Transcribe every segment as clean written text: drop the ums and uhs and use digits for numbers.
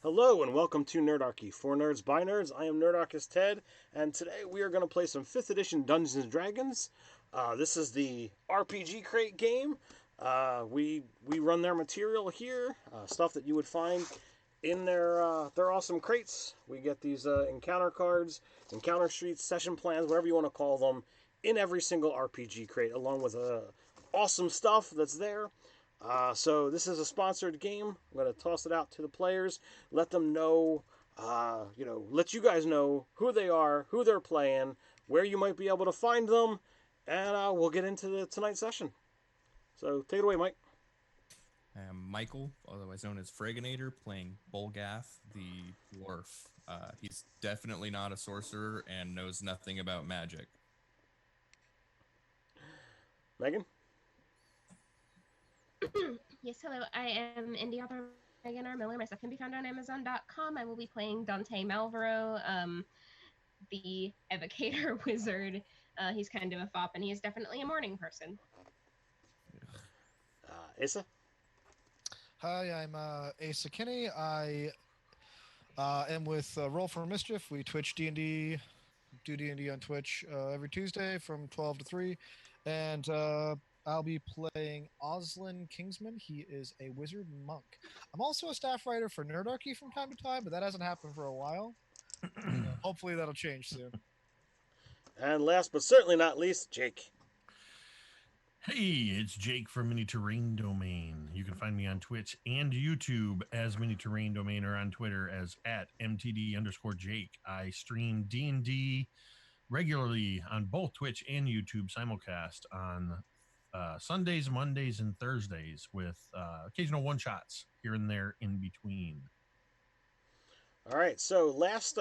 Hello and welcome to Nerdarchy. For nerds by nerds, I am Nerdarchist Ted, and today we are going to play some 5th edition Dungeons and Dragons. This is the RPG crate game. We run their material here, stuff that you would find in their awesome crates. We get these encounter cards, encounter streets, session plans, whatever you want to call them, in every single RPG crate, along with awesome stuff that's there. So this is a sponsored game. I'm going to toss it out to the players, let them know, let you guys know who they are, who they're playing, where you might be able to find them, and we'll get into tonight's session. So take it away, Mike. I am Michael, otherwise known as Fraganator, playing Bolgath, the dwarf. He's definitely not a sorcerer and knows nothing about magic. Megan? Yes, hello. I am indie author Megan R. Miller. My stuff can be found on Amazon.com. I will be playing Dante Malvaro, the evocator wizard. He's kind of a fop, and he is definitely a morning person. Asa? Hi, I'm Asa Kinney. I am with Roll for Mischief. We Twitch D&D, do D&D on Twitch every Tuesday from 12 to 3. And I'll be playing Oslin Kingsman. He is a wizard monk. I'm also a staff writer for Nerdarchy from time to time, but that hasn't happened for a while. Hopefully that'll change soon. And last but certainly not least, Jake. Hey, it's Jake from Mini Terrain Domain. You can find me on Twitch and YouTube as Mini Terrain Domain, or on Twitter as @MTD_Jake. I stream D&D regularly on both Twitch and YouTube simulcast on Sundays, Mondays, and Thursdays, with occasional one-shots here and there in between. All right, so last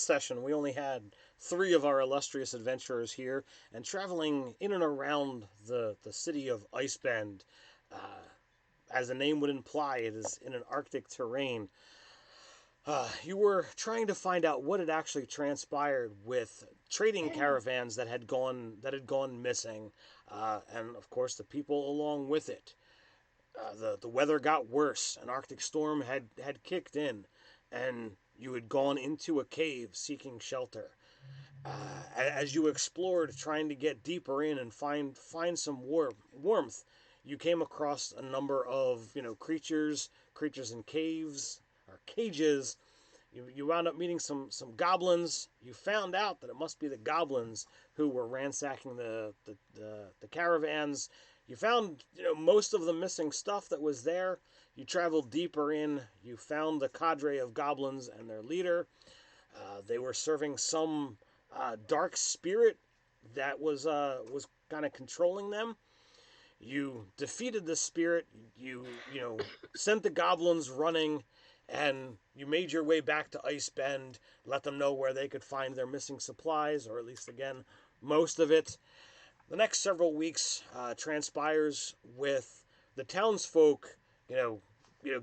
session we only had 3 of our illustrious adventurers here, and traveling in and around the city of Icebend. As the name would imply, it is in an Arctic terrain. You were trying to find out what had actually transpired with trading caravans that had gone missing, and of course the people along with it. The weather got worse. An Arctic storm had kicked in, and you had gone into a cave seeking shelter. As you explored, trying to get deeper in and find some warmth, you came across a number of creatures in caves or cages. You wound up meeting some goblins. You found out that it must be the goblins who were ransacking the caravans. You found most of the missing stuff that was there. You traveled deeper in. You found the cadre of goblins and their leader. They were serving some dark spirit that was kind of controlling them. You defeated the spirit. You sent the goblins running, and you made your way back to Icebend. Let them know where they could find their missing supplies, or at least again most of it. The next several weeks transpires with the townsfolk,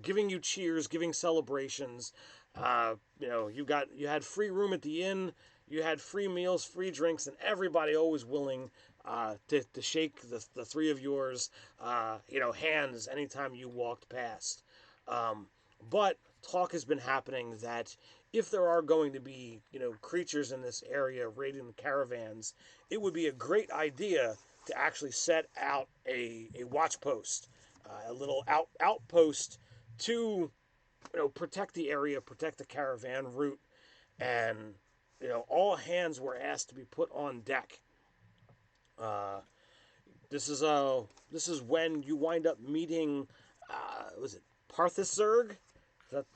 giving you cheers, giving celebrations. You had free room at the inn, you had free meals, free drinks, and everybody always willing to shake the 3 of yours, hands anytime you walked past. But talk has been happening that if there are going to be, creatures in this area raiding the caravans, it would be a great idea to actually set out a watch post, a little outpost to, protect the area, protect the caravan route, and, all hands were asked to be put on deck. This is when you wind up meeting, was it Parthazurg?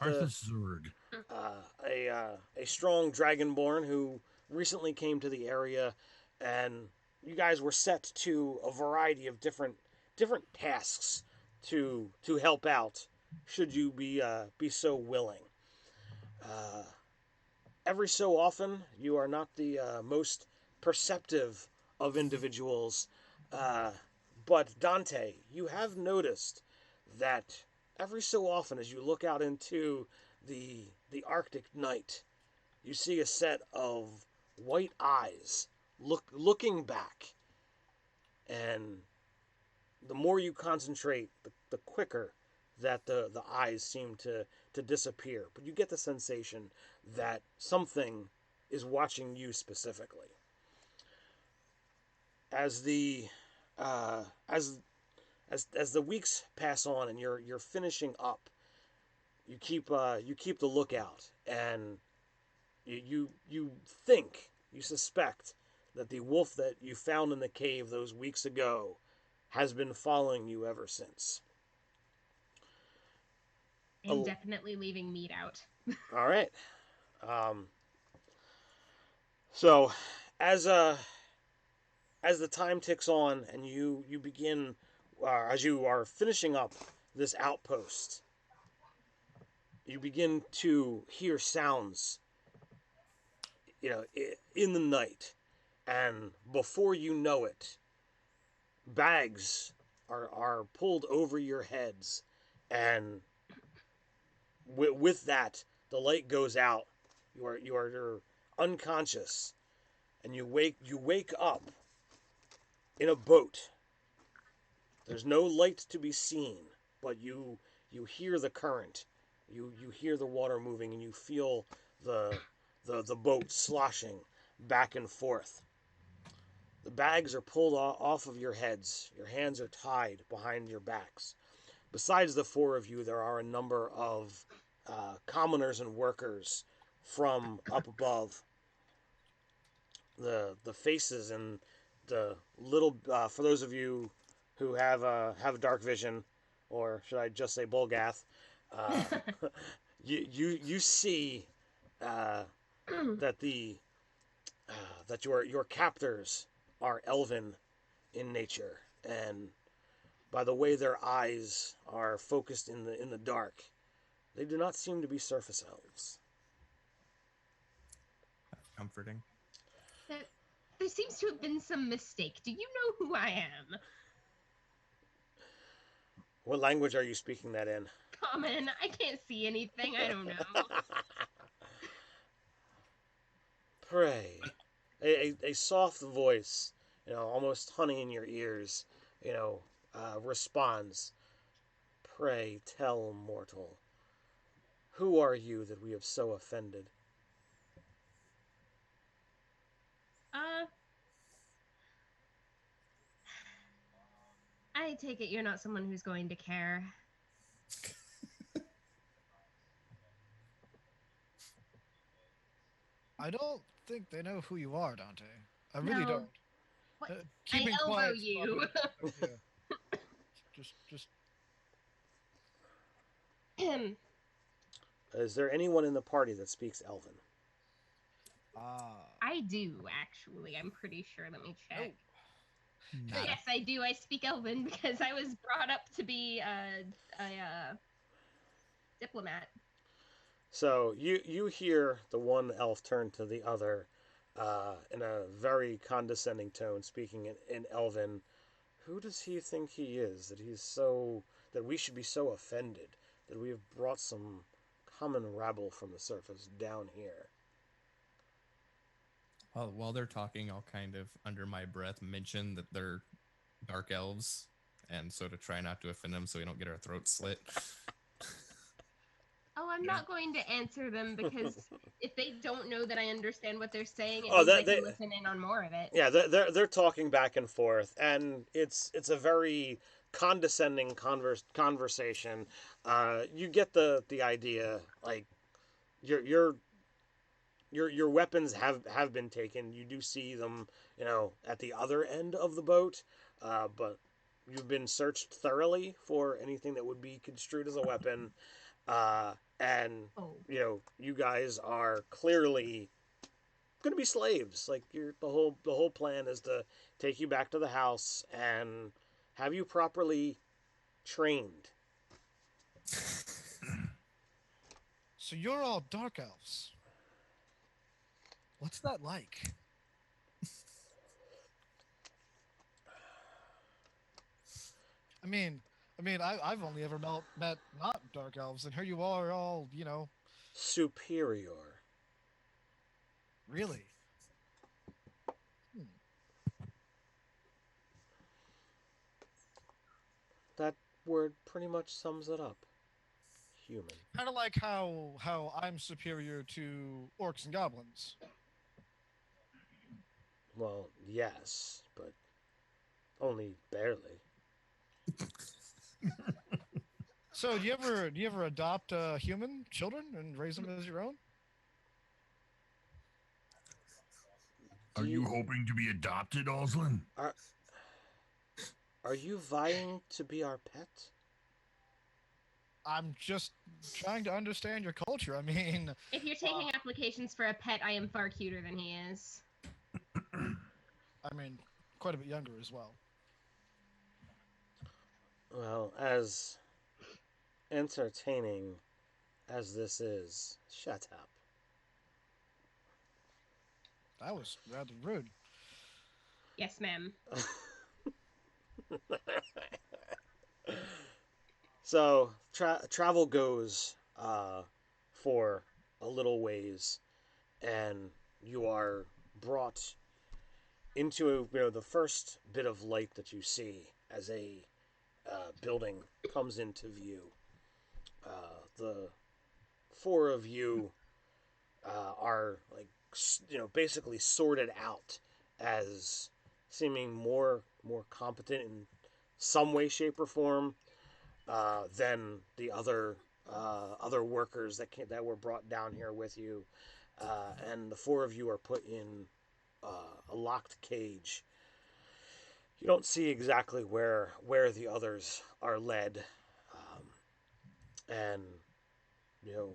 Parthazurg. A strong dragonborn who recently came to the area, and you guys were set to a variety of different tasks to help out, should you be so willing. Every so often, you are not the most perceptive of individuals, but Dante, you have noticed that every so often, as you look out into the Arctic night, you see a set of white eyes looking back, and the more you concentrate, the quicker that the eyes seem to disappear, but you get the sensation that something is watching you specifically. As the uh, as as the weeks pass on and you're finishing up, you keep the lookout, and you think, you suspect that the wolf that you found in the cave those weeks ago has been following you ever since. And definitely leaving meat out. All right. Um, so, as as the time ticks on and you begin, as you are finishing up this outpost, you begin to hear sounds, in the night, and before you know it, bags are pulled over your heads, and with that, the light goes out. You're unconscious, and you wake up in a boat. There's no light to be seen, but you hear the current. You hear the water moving, and you feel the boat sloshing back and forth. The bags are pulled off of your heads. Your hands are tied behind your backs. Besides the four of you, there are a number of commoners and workers from up above. The faces and the little, for those of you who have dark vision, or should I just say Bolgath, uh, you see that the that your captors are elven in nature, and by the way their eyes are focused in the dark, they do not seem to be surface elves. That's comforting. There seems to have been some mistake. Do you know who I am? What language are you speaking that in? Common. I can't see anything. I don't know. Pray. A soft voice, almost honey in your ears, responds. Pray tell, mortal, who are you that we have so offended? Uh, I take it you're not someone who's going to care. I don't think they know who you are, Dante. I really No. don't. What? Keeping I elbow quiet. you. Yeah. Just. Is there anyone in the party that speaks Elven? I do, actually. I'm pretty sure. Let me check. Nada. Yes, I do. I speak Elven because I was brought up to be a diplomat. So you hear the one elf turn to the other, in a very condescending tone, speaking in Elven. Who does he think he is that we should be so offended that we have brought some common rabble from the surface down here? Well, while they're talking, I'll kind of, under my breath, mention that they're dark elves, and so to try not to offend them so we don't get our throats slit. Oh, I'm not going to answer them because if they don't know that I understand what they're saying, it Oh, means that I can they listen in on more of it. Yeah, they're talking back and forth, and it's a very condescending conversation. You get the idea, like your your weapons have been taken. You do see them, at the other end of the boat, but you've been searched thoroughly for anything that would be construed as a weapon, and Oh. you guys are clearly going to be slaves. Like the whole plan is to take you back to the house and have you properly trained. So you're all dark elves. What's that like? I mean, I've only ever met not dark elves, and here you are, all Superior. really. That word pretty much sums it up. Human. Kind of like how I'm superior to orcs and goblins. Well, yes, but only barely. So do you ever adopt human children and raise them as your own? Do Are you hoping to be adopted, Oslin? are are you vying to be our pet? I'm just trying to understand your culture. I mean, If you're taking applications for a pet, I am far cuter than he is. quite a bit younger as well. Well, as entertaining as this is, shut up. That was rather rude. Yes, ma'am. So travel goes for a little ways, and you are brought into the first bit of light that you see as a building comes into view. The four of you are like basically sorted out as seeming more competent in some way, shape, or form than the other workers that were brought down here with you, and the four of you are put in a locked cage. You don't see exactly where the others are led, and you know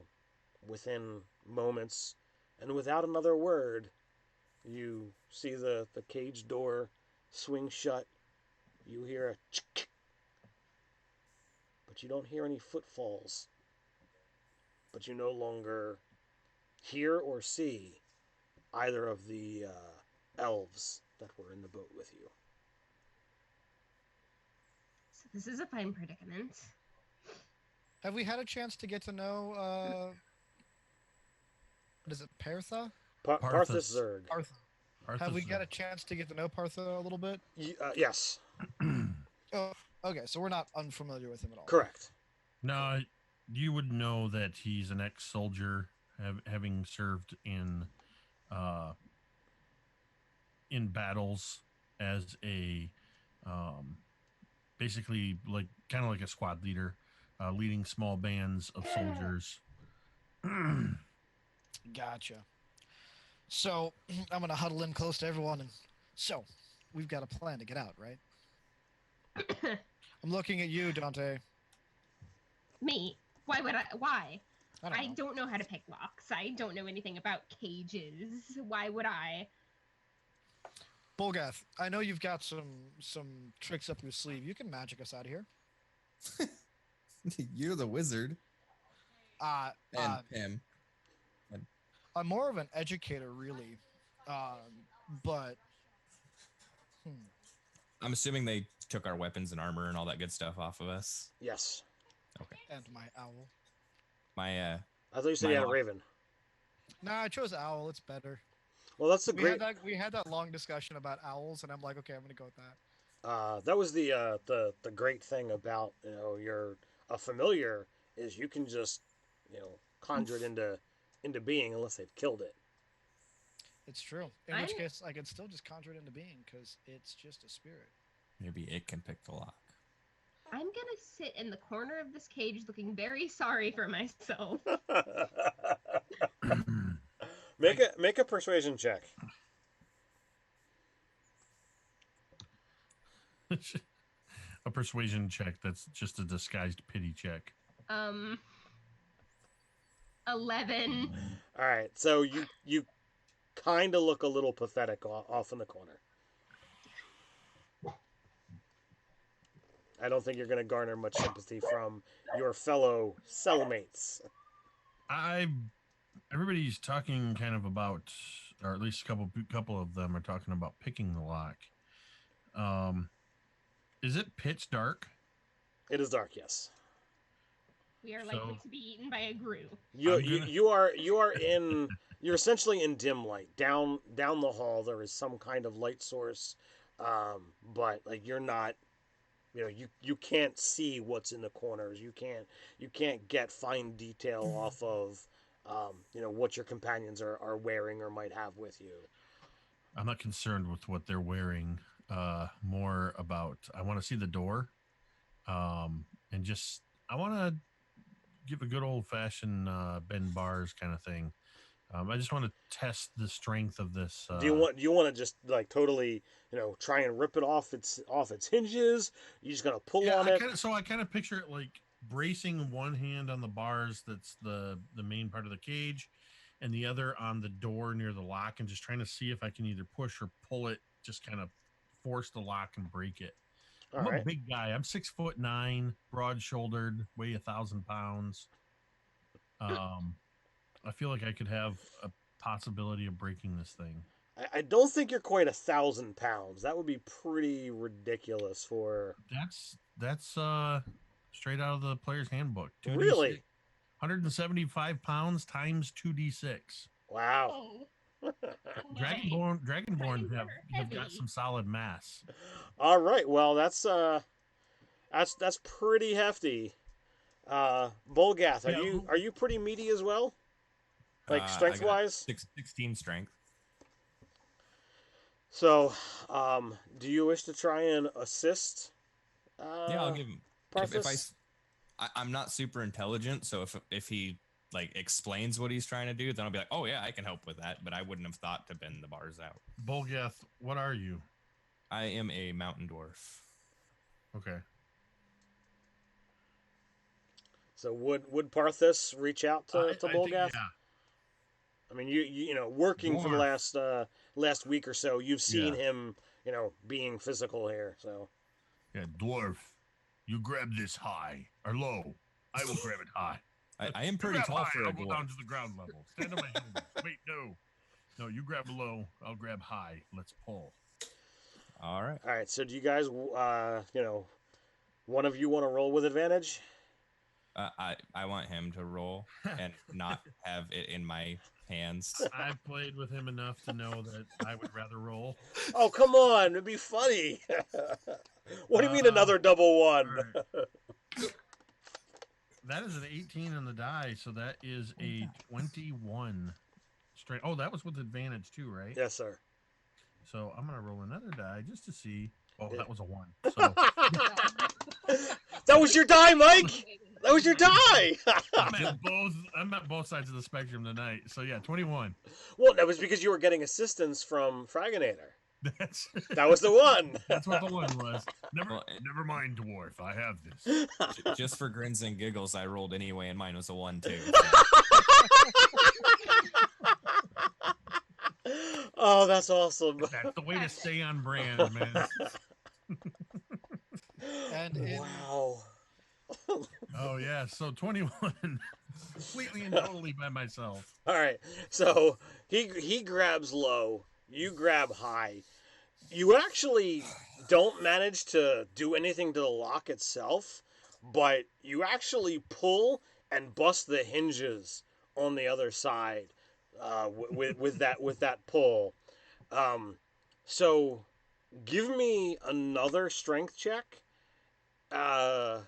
within moments and without another word, you see the cage door swing shut. You hear a chick, but you don't hear any footfalls. But you no longer hear or see either of the elves that were in the boat with you. So this is a fine predicament. Have we had a chance to get to know? What is it, Partha? Parthas Zerg. Partha. Have we got a chance to get to know Partha a little bit? Yes. Oh, okay. So we're not unfamiliar with him at all. Correct. No, you would know that he's an ex-soldier, having served in battles as a basically like kind of like a squad leader, leading small bands of soldiers. Gotcha. So I'm gonna huddle in close to everyone, and so we've got a plan to get out, right? I'm looking at you, Dante. Me? Why would I? Why? I don't know. Don't know how to pick locks. I don't know anything about cages. Why would I? Bolgath, I know you've got some tricks up your sleeve. You can magic us out of here. You're the wizard. Uh, And uh, him. I'm more of an educator, really. But I'm assuming they took our weapons and armor and all that good stuff off of us. Yes. Okay. and my owl. My I thought you said you had a raven. Nah, I chose owl. It's better. Well, that's the great. We had that long discussion about owls, and I'm like, okay, I'm gonna go with that. That was the great thing about you're a familiar is you can just conjure it into being unless they've killed it. It's true. In which case, I could still just conjure it into being because it's just a spirit. maybe it can pick the lock. I'm gonna sit in the corner of this cage looking very sorry for myself. Make a persuasion check. A persuasion check that's just a disguised pity check. 11. All right, so you kind of look a little pathetic off in the corner. I don't think you're going to garner much sympathy from your fellow cellmates. Everybody's talking kind of about, or at least a couple of them are talking about picking the lock. Is it pitch dark? It is dark, yes. We are likely to be eaten by a grue. You're essentially in dim light. Down the hall there is some kind of light source, but like you're not you can't see what's in the corners. You can't get fine detail off of what your companions are wearing or might have with you. I'm not concerned with what they're wearing. More about I want to see the door, and just I want to give a good old fashioned bend bars kind of thing. I just want to test the strength of this. Do you want to just like totally try and rip it off its hinges? You just gonna pull Yeah, on it? I kind of picture it like bracing one hand on the bars. That's the main part of the cage, and the other on the door near the lock, and just trying to see if I can either push or pull it. Just kind of force the lock and break it. All I'm a right. big guy. I'm 6'9", broad shouldered, weigh 1,000 pounds. Um, I feel like I could have a possibility of breaking this thing. I don't think you're quite 1,000 pounds. That would be pretty ridiculous for. That's straight out of the player's handbook. 2d6, Really? 175 pounds times 2d6. Wow. Oh, Dragonborn have heavy. got some solid mass. All right. Well, that's pretty hefty. Bolgath, are Yeah, you pretty meaty as well? Like I strength got wise? 16 strength. So, do you wish to try and assist? Yeah, I'll give him. Parthus? I'm not super intelligent, so if he like explains what he's trying to do, then I'll be like, oh yeah, I can help with that. But I wouldn't have thought to bend the bars out. Bolgath, what are you? I am a mountain dwarf. Okay. So would Parthus reach out to I think, Bolgath? yeah. I mean, working for the last week or so, you've seen Yeah. him, being physical here. So Yeah, dwarf, you grab this high or low. I will grab it high. I am You pretty grab tall high, for a I'll go dwarf. down to the ground level. Stand on my shoulders. Wait, no, you grab low. I'll grab high. Let's pull. All right. all right. So do you guys, one of you want to roll with advantage? I want him to roll and not have it in my hands. I've played with him enough to know that I would rather roll. Oh, come on, it'd be funny. What do you mean another double one? All right. That is an 18 on the die, so that is a 21 straight. Oh, that was with advantage too, right? Yes, sir. So I'm gonna roll another die just to see. Oh, Yeah. that was a 1. So That was your die, Mike. That was your die. I'm at both sides of the spectrum tonight. So yeah, 21. Well, that was because you were getting assistance from Fragonator. That's That was the one. that's what the one was. Never Well, never mind, dwarf. I have this. Just for grins and giggles, I rolled anyway, and mine was a 1 too. Oh, that's awesome. That's the way to stay on brand, man. And in, Wow. Oh yeah, so 21, completely and totally by myself. All right. So he grabs low. You grab high. You actually don't manage to do anything to the lock itself, but you actually pull and bust the hinges on the other side with that pull. So give me another strength check. Or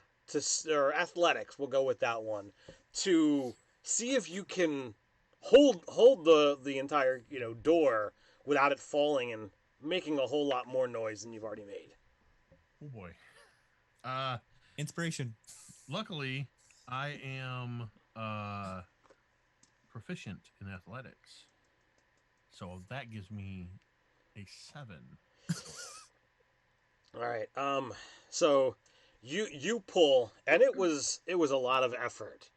athletics, we'll go with that one, to see if you can hold the entire door without it falling and making a whole lot more noise than you've already made. Oh boy. Inspiration. Luckily, I am proficient in athletics, so that gives me a 7. All right. So you pull, and it was a lot of effort,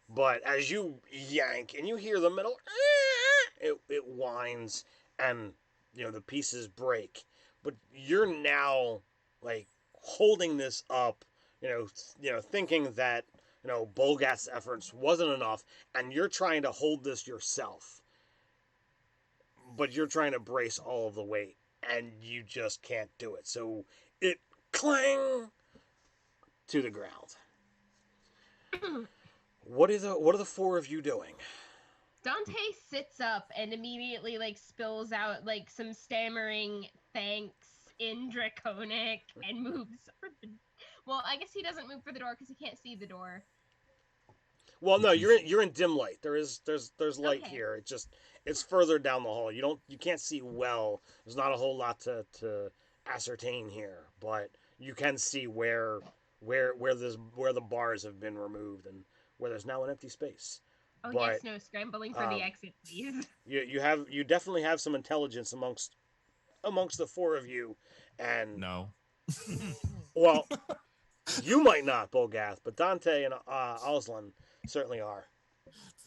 but as you yank and you hear the metal, it whines, and the pieces break. But you're now like holding this up, thinking that Bolgath's efforts wasn't enough, and you're trying to hold this yourself, but you're trying to brace all of the weight, and you just can't do it. So it clang to the ground. What are the four of you doing? Dante sits up and immediately spills out some stammering thanks in Draconic and moves Well, I guess he doesn't move for the door because he can't see the door. Well, no, you're in dim light. There's light Okay. here. It's further down the hall. You can't see well. There's not a whole lot to ascertain here, but you can see where the bars have been removed and where there's now an empty space. Oh But yes, no, scrambling for the exit, please. you definitely have some intelligence amongst the four of you, and No. well, you might not, Bolgath, but Dante and Oslan certainly are.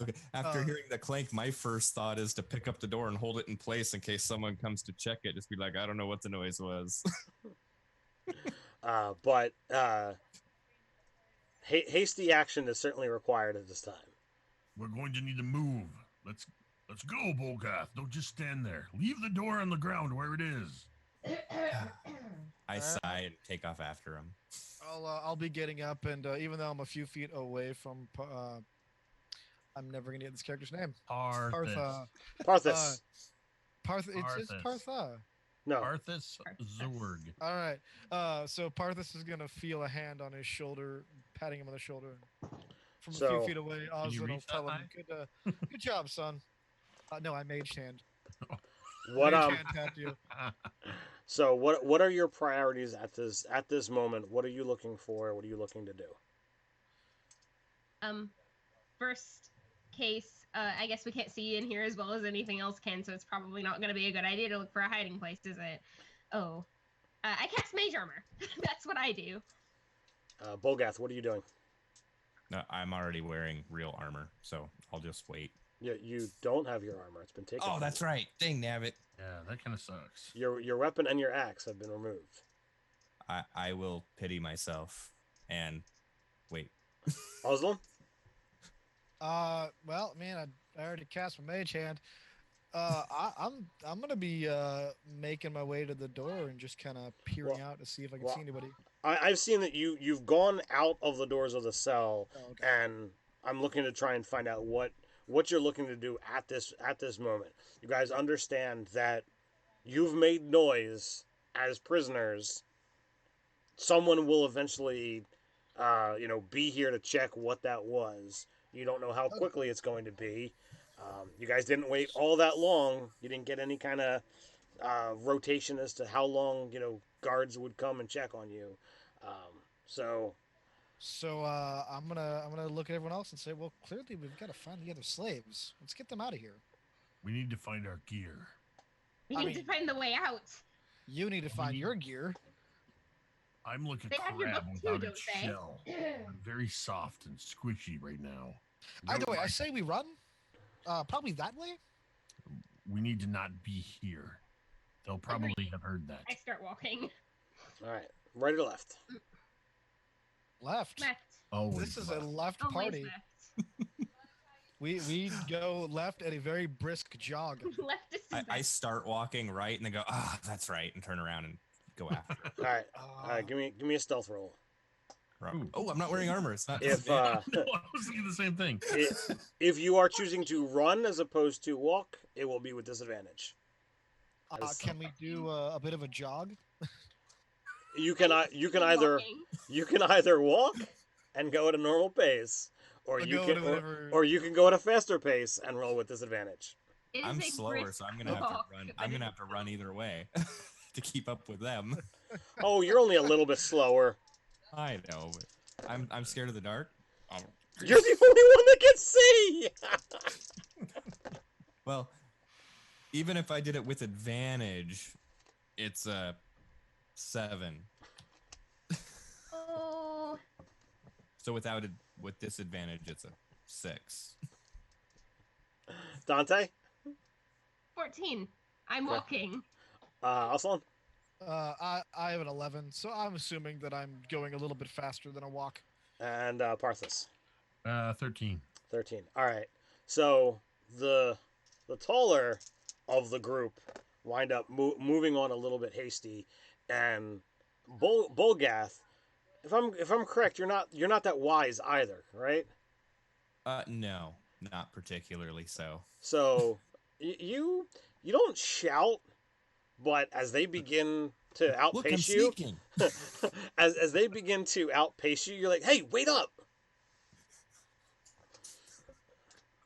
Okay. After hearing the clank, my first thought is to pick up the door and hold it in place in case someone comes to check it. Just be like, I don't know what the noise was. But hasty action is certainly required at this time. We're going to need to move. Let's go, Bolgath. Don't just stand there. Leave the door on the ground where it is. I sigh and take off after him. I'll be getting up, and even though I'm a few feet away from, I'm never gonna get this character's name. Parthis. Parthis. It's just Partha. No. Parthis Zurg. All right. So Parthis is gonna feel a hand on his shoulder, patting him on the shoulder. From a few feet away, Oslan will reach tell that him, "Good job, son." No, I mage hand. What Mage hand tapped you. So what are your priorities at this moment? What are you looking for? What are you looking to do? First case, I guess we can't see in here as well as anything else can, so it's probably not going to be a good idea to look for a hiding place, is it? Oh, I cast mage armor. That's what I do. Bolgath, what are you doing? No, I'm already wearing real armor, so I'll just wait. Yeah, you don't have your armor. It's been taken. Oh, from that's you. right. Dang nabbit. Yeah, that kind of sucks. Your weapon and your axe have been removed. I will pity myself and wait. Oslan? Well, man, I already cast my mage hand. I'm gonna be making my way to the door and just kind of peering out to see if I can see anybody. I've seen that you've gone out of the doors of the cell, okay. and I'm looking to try and find out what you're looking to do at this moment. You guys understand that you've made noise as prisoners. Someone will eventually, be here to check what that was. You don't know how quickly it's going to be. You guys didn't wait all that long. You didn't get any kind of rotation as to how long guards would come and check on you. So I'm gonna look at everyone else and say, well, clearly we've got to find the other slaves. Let's get them out of here. We need to find our gear. We need to find the way out. You need to find your gear. I'm looking They have your crab book without too, its don't they? shell. I'm very soft and squishy right now. Either way, I say we run. Probably that way. We need to not be here. They'll probably have heard that. I start walking. all right, right or left? Left. Left. Always This is a left Always party. left. We go left at a very brisk jog. Left is I start walking right and then go, that's right, and turn around and go after it. All right. Give me a stealth roll. Oh, I'm not wearing armor. It's not. If No, I was thinking the same thing. if you are choosing to run as opposed to walk, it will be with disadvantage. Can we do a bit of a jog? You can either walk and go at a normal pace, or you can go at a faster pace and roll with disadvantage. It is I'm a slower, brisk so I'm gonna have to walk, run. but I'm gonna it's have to run either way to keep up with them. Oh, you're only a little bit slower. I know, but I'm scared of the dark. Oh. You're the only one that can see. Well, even if I did it with advantage, it's a 7. Oh. So with disadvantage, it's a 6. Dante? 14. I'm walking. Aslan? I have an 11, so I'm assuming that I'm going a little bit faster than a walk. And Parthas? 13. 13. All right. So the taller of the group wind up moving on a little bit hasty, and Bolgath, if I'm correct, you're not that wise either, right? No, not particularly so. So you don't shout, but as they begin to Look, I'm outpace you, sneaking. as they begin to outpace you, you're like, "Hey, wait up!"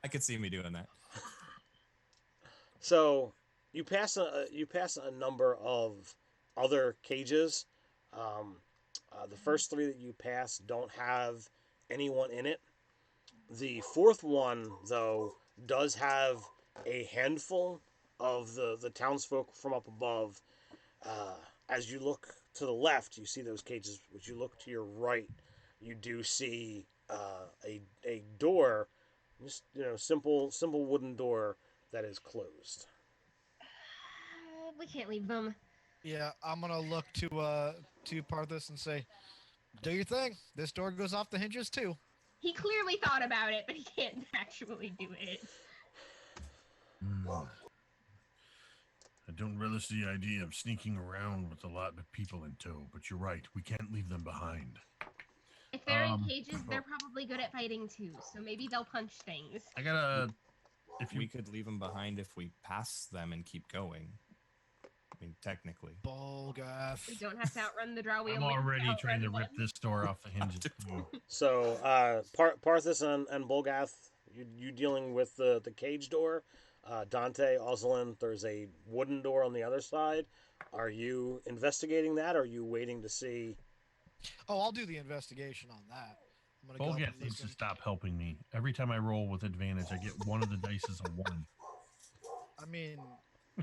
I could see me doing that. So you pass a number of other cages. Um, the first three that you pass don't have anyone in it. The fourth one, though, does have a handful of the townsfolk from up above. Uh, as you look to the left, you see those cages. As you look to your right, you do see a door, just simple wooden door that is closed. We can't leave them. Yeah, I'm gonna look to Parthas and say, "Do your thing. This door goes off the hinges too." He clearly thought about it, but he can't actually do it. I don't relish the idea of sneaking around with a lot of people in tow, but you're right. We can't leave them behind. If they're in cages, they're probably good at fighting too, so maybe they'll punch things. I gotta. If We you could leave them behind if we pass them and keep going. I mean, technically. We Bolgath. don't have to outrun the drow. We I'm only have to already trying to outrun rip them. this door off the hinges. too. So Parthas and Bolgath, you dealing with the cage door. Dante, Osalind, there's a wooden door on the other side. Are you investigating that, or are you waiting to see? Oh, I'll do the investigation on that. I'm gonna go up Bolgath and needs to listen. stop helping me. Every time I roll with advantage, I get one of the dice is a one. I mean,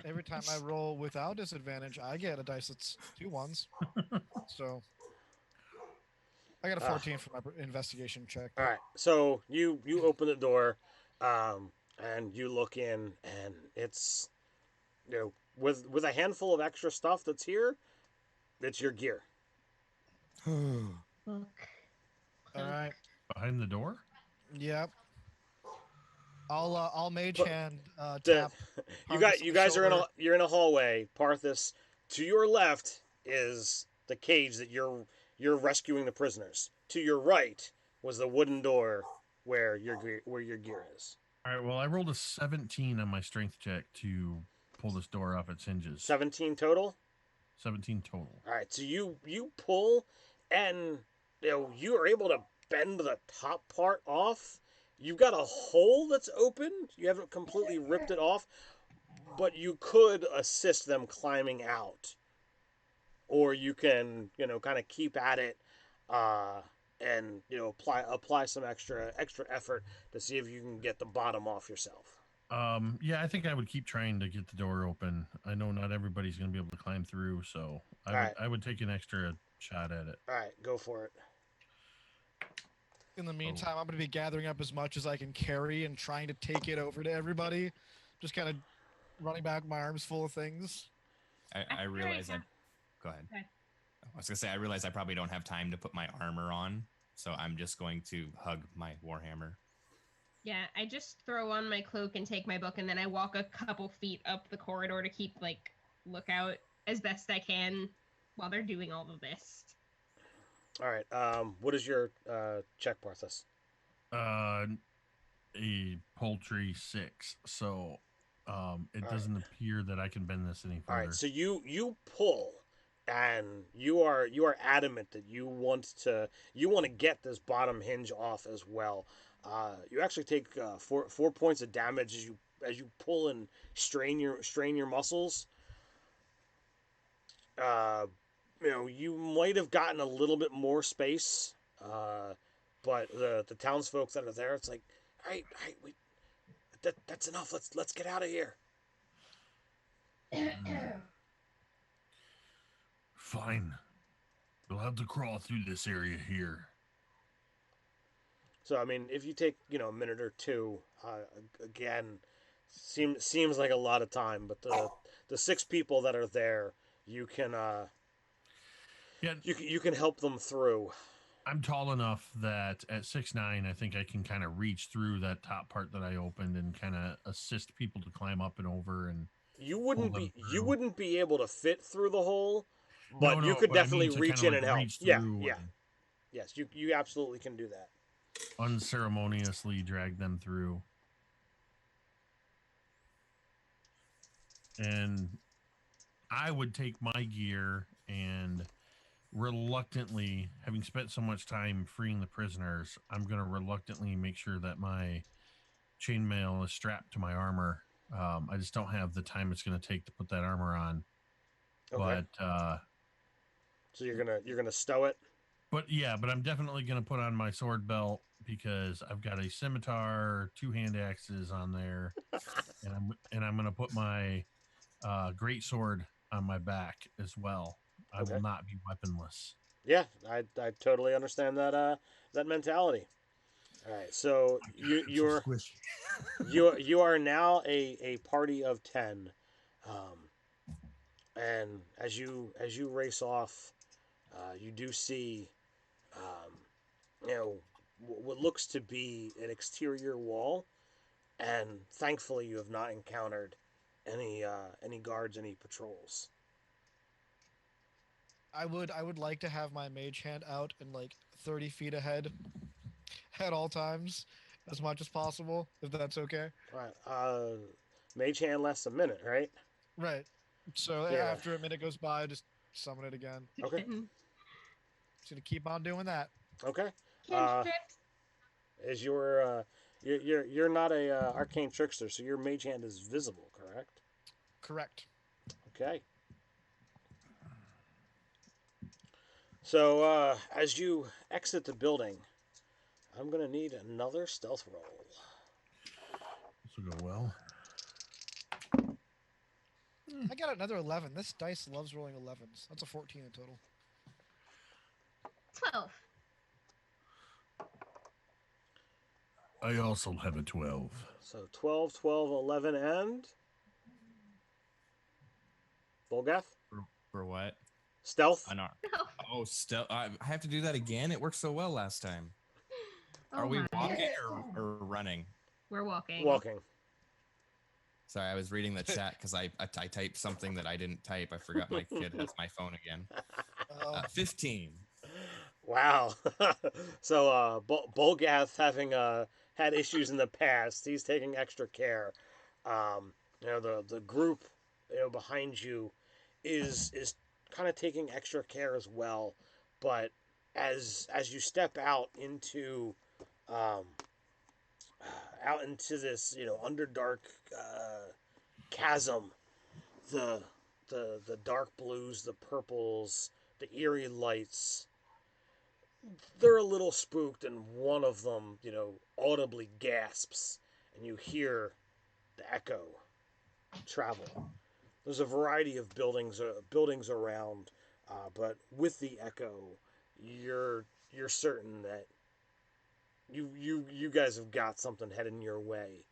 every time I roll without disadvantage, I get a dice that's 2 1s. So I got a 14 for my investigation check. All right, so you open the door, and you look in, and it's with a handful of extra stuff that's here, it's your gear. Look. All right. Behind the door? Yep. I'll mage But hand The, tap. you Parthas got on you the guys are in shoulder. you're in a hallway. Parthas, to your left is the cage that you're rescuing the prisoners. To your right was the wooden door where your gear is. All right, well, I rolled a 17 on my strength check to pull this door off its hinges. 17 total. 17 total. All right, so you pull, and you are able to bend the top part off. You've got a hole that's open. You haven't completely ripped it off, but you could assist them climbing out, or you can kind of keep at it, and apply some extra effort to see if you can get the bottom off yourself. Yeah, I think I would keep trying to get the door open. I know not everybody's going to be able to climb through, so I would take an extra shot at it. All right, go for it. In the meantime, I'm going to be gathering up as much as I can carry and trying to take it over to everybody. Just kind of running back, my arms full of things. I realize I. Go ahead. Okay. I was gonna say I realize I probably don't have time to put my armor on, so I'm just going to hug my warhammer. Yeah, I just throw on my cloak and take my book, and then I walk a couple feet up the corridor to keep lookout as best I can while they're doing all of this. All right. What is your check, Parthas? A paltry 6. So it doesn't appear that I can bend this any further. All right. So you pull, and you are adamant that you want to get this bottom hinge off as well. You actually take 4 points of damage as you pull and strain your muscles. You might have gotten a little bit more space, but the townsfolk that are there, it's like, all right, that's enough. Let's get out of here. Fine. We'll have to crawl through this area here. So I mean, if you take a minute or two, again, seems like a lot of time, but the 6 people that are there, you can you can help them through. I'm tall enough that at 6'9", I think I can kind of reach through that top part that I opened and kind of assist people to climb up and over. And you wouldn't be able to fit through the hole, but you could but I definitely mean reach kinda in and help. reach Yeah, through yeah, and yes, you absolutely can do that. unceremoniously drag them through. And I would take my gear and reluctantly, having spent so much time freeing the prisoners, I'm going to reluctantly make sure that my chainmail is strapped to my armor. I just don't have the time it's going to take to put that armor on. Okay. But So you're gonna stow it. but I'm definitely going to put on my sword belt because I've got a scimitar, 2 hand axes on there, and I'm going to put my great sword on my back as well. I will Okay. not be weaponless. Yeah, I totally understand that mentality. All right. So you I'm so you're squishy. you are now a party of 10, um, and as you race off, you do see, um, what looks to be an exterior wall, and thankfully you have not encountered any guards, any patrols. I would like to have my mage hand out and like 30 feet ahead at all times, as much as possible, if that's okay. All right. Mage hand lasts a minute, right? Right. So Yeah. after a minute goes by, just summon it again. Okay. Just gonna keep on doing that. Okay. Uh, Cantrips. is your you're not a arcane trickster, so your mage hand is visible, correct? Correct. Okay. So as you exit the building, I'm gonna need another stealth roll. This will go well. I got another 11. This dice loves rolling 11s. That's a 14 in total. 12. I also have a 12. So 12, 12, 11, and Volgath? For what? Stealth? An ar- Oh, still, I have to do that again. It worked so well last time. Oh Are we my. walking or running? We're walking. Walking. Sorry, I was reading the chat because I typed something that I didn't type. I forgot my kid has my phone again. 15. Wow. So Bolgath, having had issues in the past, he's taking extra care. The group behind you is kind of taking extra care as well. But as you step um, out into this underdark chasm, the the dark blues, the purples, the eerie lights, they're a little spooked, and one of them, audibly gasps, and you hear the echo travel. There's a variety of buildings around, but with the echo, you're certain that you guys have got something heading your way.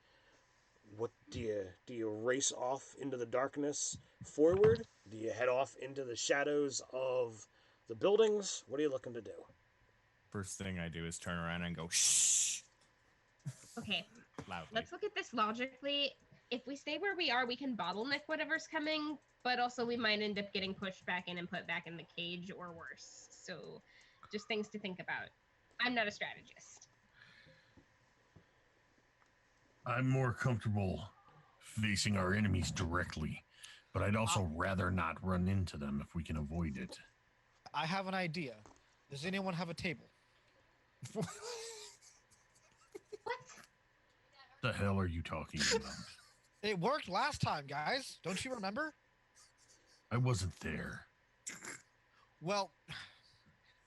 What do you race off into the darkness forward? Do you head off into the shadows of the buildings? What are you looking to do? First thing I do is turn around and go shh Okay, loudly. let's look at this logically. If we stay where we are, we can bottleneck whatever's coming, but also we might end up getting pushed back in and put back in the cage or worse. So, just things to think about. I'm not a strategist. I'm more comfortable facing our enemies directly, but I'd also rather not run into them if we can avoid it. I have an idea. Does anyone have a table? What? The hell are you talking about? It worked last time, guys. Don't you remember? I wasn't there. Well,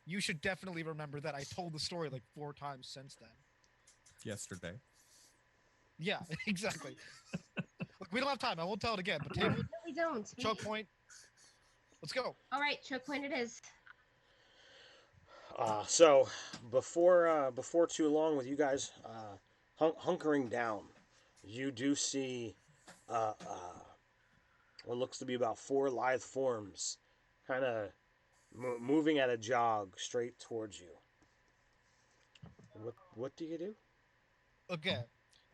you should definitely remember that I told the story like 4 times since then. Yesterday. Yeah, exactly. Look, we don't have time. I won't tell it again. But table, No, we don't. choke point. Let's go. All right, choke point it is. So before too long, with you guys hunkering down, you do see what looks to be about 4 lithe forms, kind of moving at a jog straight towards you. What do you do? Okay.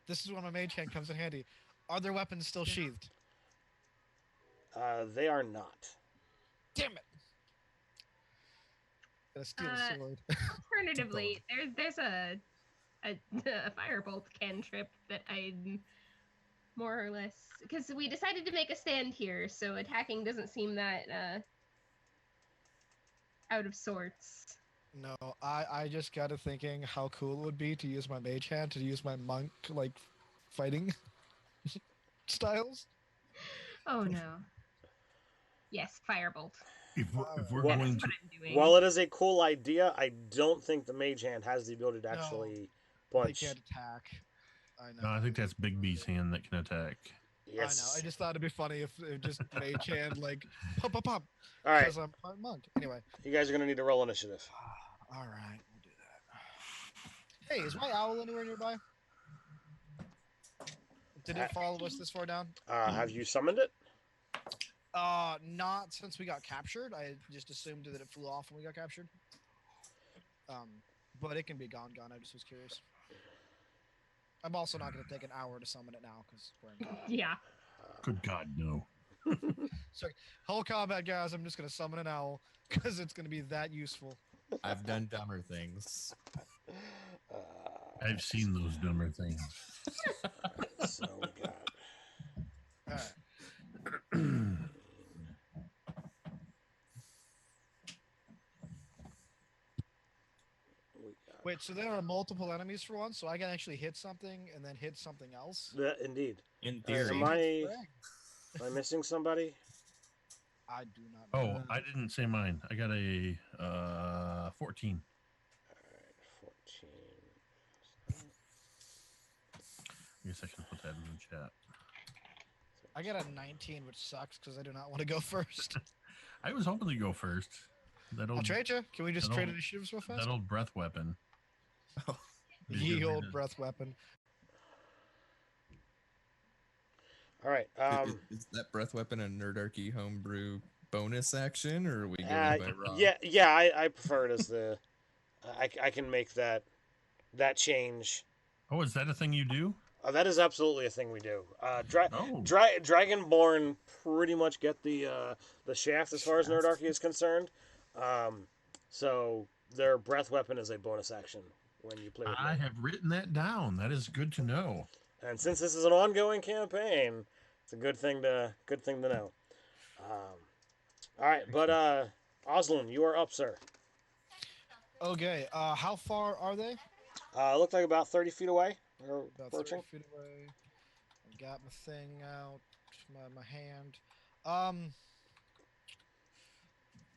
This is when my mage hand comes in handy. Are their weapons still sheathed? They are not. Damn it! Gonna steal the sword. Alternatively, there's a a firebolt cantrip that I more or less, because we decided to make a stand here, so attacking doesn't seem that out of sorts. No, I just got to thinking how cool it would be to use my mage hand to use my monk like fighting styles. Oh no. Yes, firebolt. If we're Well, That is going what to, I'm doing. while it is a cool idea, I don't think the mage hand has the ability to No, actually They punch. can't attack. I know. no, I think that's Big B's hand that can attack. I know. I Yes. just thought it'd be funny if it just mage hand like pop pop pop All right. because I'm a monk. Anyway. You guys are gonna need to roll initiative. All right, we'll do that. Hey, is my owl anywhere nearby? Did it follow us this far down? Have you summoned it? Not since we got captured. I just assumed that it flew off when we got captured. But it can be gone. I just was curious. I'm also not going to take an hour to summon it now because we're in combat. Yeah. Good God, no. Sorry, whole combat, guys. I'm just going to summon an owl because it's going to be that useful. I've done dumber things. I've seen those dumber things. So we got. All right. Wait, so there are multiple enemies for once, so I can actually hit something and then hit something else? Indeed. In Am theory. I missing somebody? I do not know. Oh, I didn't say mine. I got a 14. All right, 14. I guess I can put that in the chat. I got a 19, which sucks because I do not want to go first. I was hoping to go first. That I'll old, trade you. Can we just that trade old- initiatives real fast? that old breath weapon. Ye old breath weapon. All right. Is that breath weapon a Nerdarchy homebrew bonus action, or are we going by raw? Yeah. I prefer it as the. I can make that change. Oh, is that a thing you do? That is absolutely a thing we do. Oh. Dragonborn pretty much get the shaft as far as Nerdarchy is concerned. So their breath weapon is a bonus action when you play with I me. have written that down. That is good to know. And since this is an ongoing campaign, it's a good thing to know. All right, but Oslin, you are up, sir. Okay, how far are they? Looked like about 30 feet away. Or About approaching. 30 feet away. I got my thing out, my hand.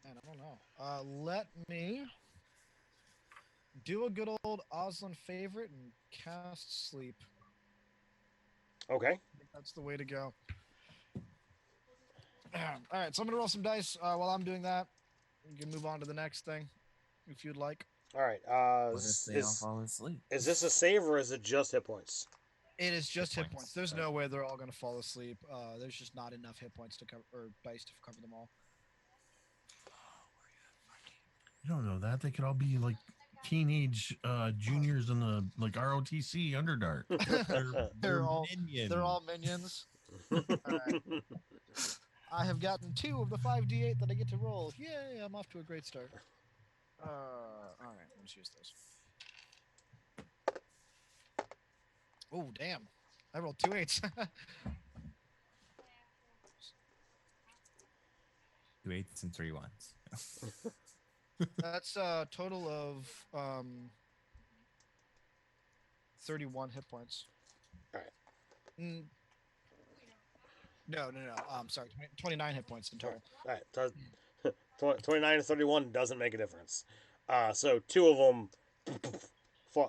And I don't know. Let me do a good old Oslin favorite and cast sleep. Okay. I think that's the way to go. All right, so I'm gonna roll some dice while I'm doing that. You can move on to the next thing if you'd like. All right. What if they all fall asleep? Is this a save or is it just hit points? It is just hit points. points. There's no way they're all gonna fall asleep. There's just not enough hit points to cover or dice to cover them all. You don't know that. They could all be like teenage juniors in the like ROTC Underdark. They're all minions. they're all minions. All right. I have gotten 2 of the 5d8 that I get to roll. Yay! I'm off to a great start. All right, let's use this. Oh damn! I rolled 2 8s. 2 8s and 3 1s. That's a total of 31 hit points. All right. No. Sorry, 29 hit points in total. All right. 29 to 31 doesn't make a difference. So 2 of them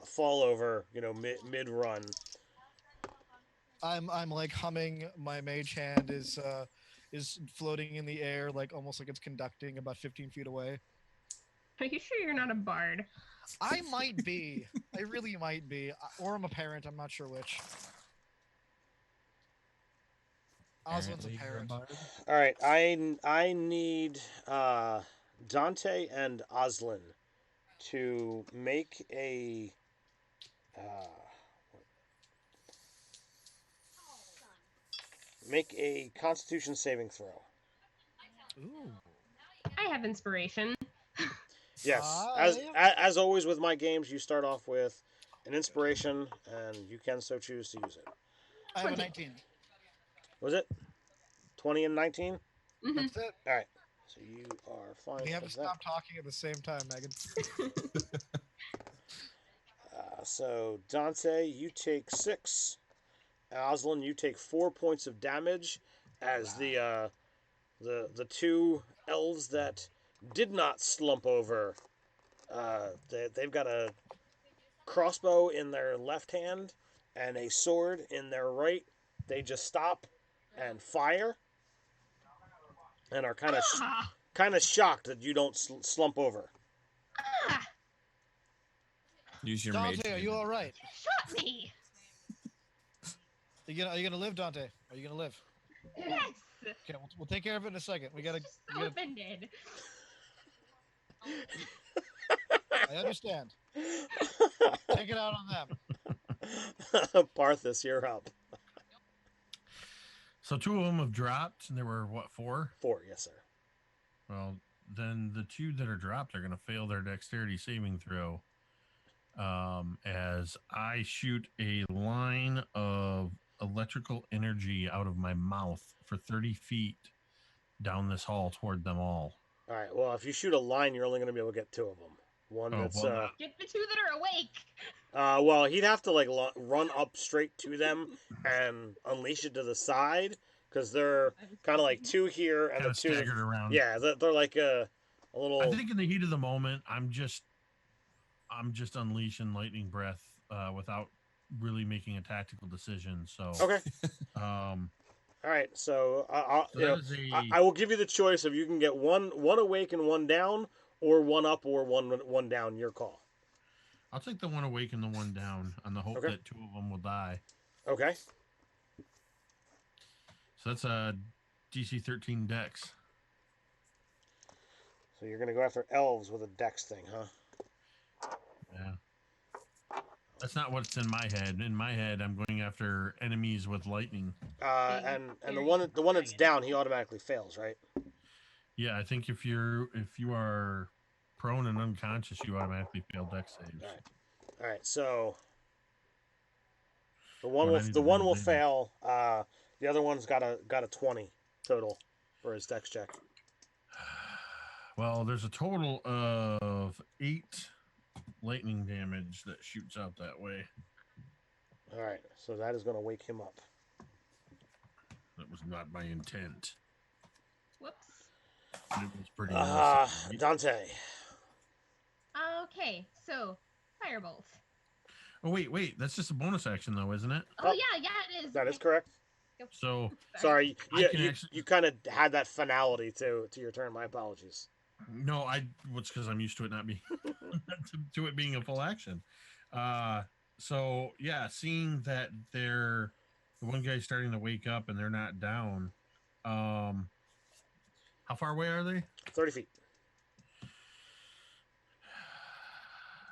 fall over, mid run. I'm like humming. My mage hand is floating in the air, like almost like it's conducting about 15 feet away. Are you sure you're not a bard? I might be. I really might be. Or I'm a parent. I'm not sure which. Oswald's a Apparently you're a parent. bard. All right. I need Dante and Oslin to make a Constitution saving throw. Ooh. I have inspiration. Yes. Five. As always with my games, you start off with an inspiration, and you can so choose to use it. I have a 19. Was it 20 and 19? Mhm. That's it. All right. So you are fine. We have to with that. stop talking at the same time, Megan. So Dante, you take 6. Aslan, you take 4 points of damage as the two elves that did not slump over. They've got a crossbow in their left hand and a sword in their right. They just stop and fire, and are kind of shocked that you don't slump over. Use your mage. Dante, are you all right? Shot me! Are you gonna live, Dante? Are you gonna live? Yes! Okay, we'll take care of it in a second. We gotta. Just so offended. I understand. Take it out on them. Parthus, you're up. So 2 of them have dropped, and there were, what, 4? 4, yes, sir. Well, then the 2 that are dropped are going to fail their dexterity saving throw. As I shoot a line of electrical energy out of my mouth for 30 feet down this hall toward them all. All right, well, if you shoot a line, you're only going to be able to get 2 of them. One Oh, that's... well, Get the 2 that are awake! well, he'd have to, like, run up straight to them and unleash it to the side, because they're kind of like 2 here and kind the of 2... staggered around. Yeah, they're like a little... I think in the heat of the moment, I'm just unleashing lightning breath without really making a tactical decision. So Okay. All right, so so I will give you the choice of you can get one awake and 1 down, or 1 up or one down. Your call. I'll take the 1 awake and the 1 down on the hope that 2 of them will die. Okay. So that's a DC 13 dex. So you're gonna go after elves with a dex thing, huh? Yeah. That's not what's in my head. In my head, I'm going after enemies with lightning. And the one that's down, he automatically fails, right? Yeah, I think if you are prone and unconscious, you automatically fail dex saves. All right. So the Well, one will fail. The other one's got a 20 total for his dex check. Well, there's a total of 8 lightning damage that shoots out that way. All right, so that is going to wake him up. That was not my intent. Whoops. But it was pretty nice. Dante. Okay, so Firebolt. Oh, wait. That's just a bonus action, though, isn't it? Oh, yeah, it is. That is correct. So, Sorry, actually... you kind of had that finality to your turn. My apologies. No, it's because I'm used to it not being to it being a full action. So yeah, seeing that the one guy's starting to wake up and they're not down. How far away are they? 30 feet.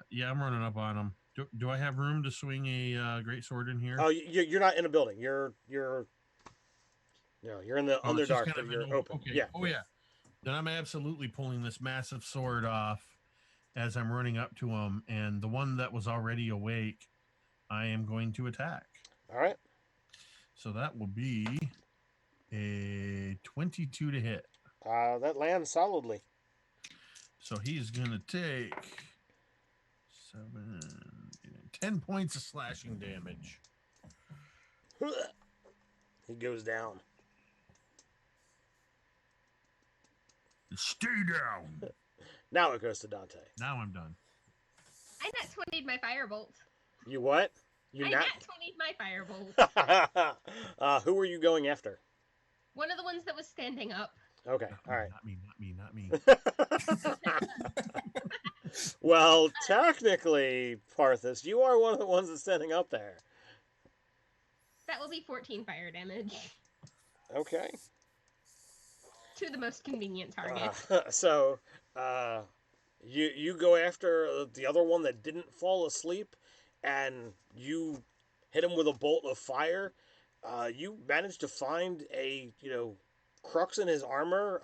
Yeah, I'm running up on them. Do I have room to swing a great sword in here? Oh, you're not in a building. You're in the Underdark, but you're open. Okay. Yeah. Oh yeah. Then I'm absolutely pulling this massive sword off as I'm running up to him, and the one that was already awake, I am going to attack. All right. So that will be a 22 to hit. That lands solidly. So he's going to take 10 points of slashing damage. He goes down. Stay down. Now it goes to Dante. Now I'm done. I nat 20'd my Firebolt. You what? I nat 20'd my Firebolt. Who were you going after? One of the ones that was standing up. Okay, all right. Not me. Well, technically, Parthus, you are one of the ones that's standing up there. That will be 14 fire damage. Okay. To the most convenient target. So, you go after the other one that didn't fall asleep, and you hit him with a bolt of fire. You manage to find a crux in his armor,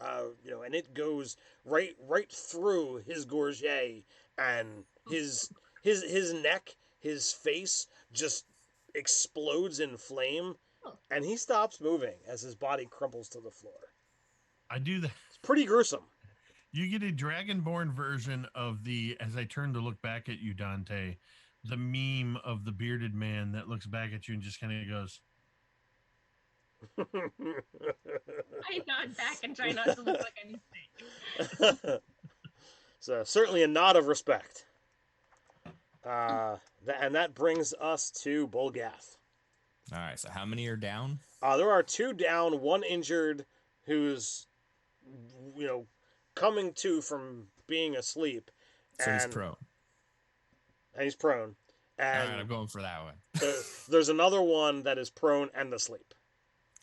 and it goes right through his gorget, and his neck, his face just explodes in flame, and he stops moving as his body crumples to the floor. I do that. pretty gruesome. You get a dragonborn version of the, as I turn to look back at you, Dante, the meme of the bearded man that looks back at you and just kind of goes, I nod back and try not to look like I'm sick. So certainly a nod of respect. And that brings us to Bolgath. All right. So how many are down? There are 2 down, 1 injured, who's coming to from being asleep. So he's prone. And he's prone. And All right, I'm going for that one. there's another one that is prone and asleep.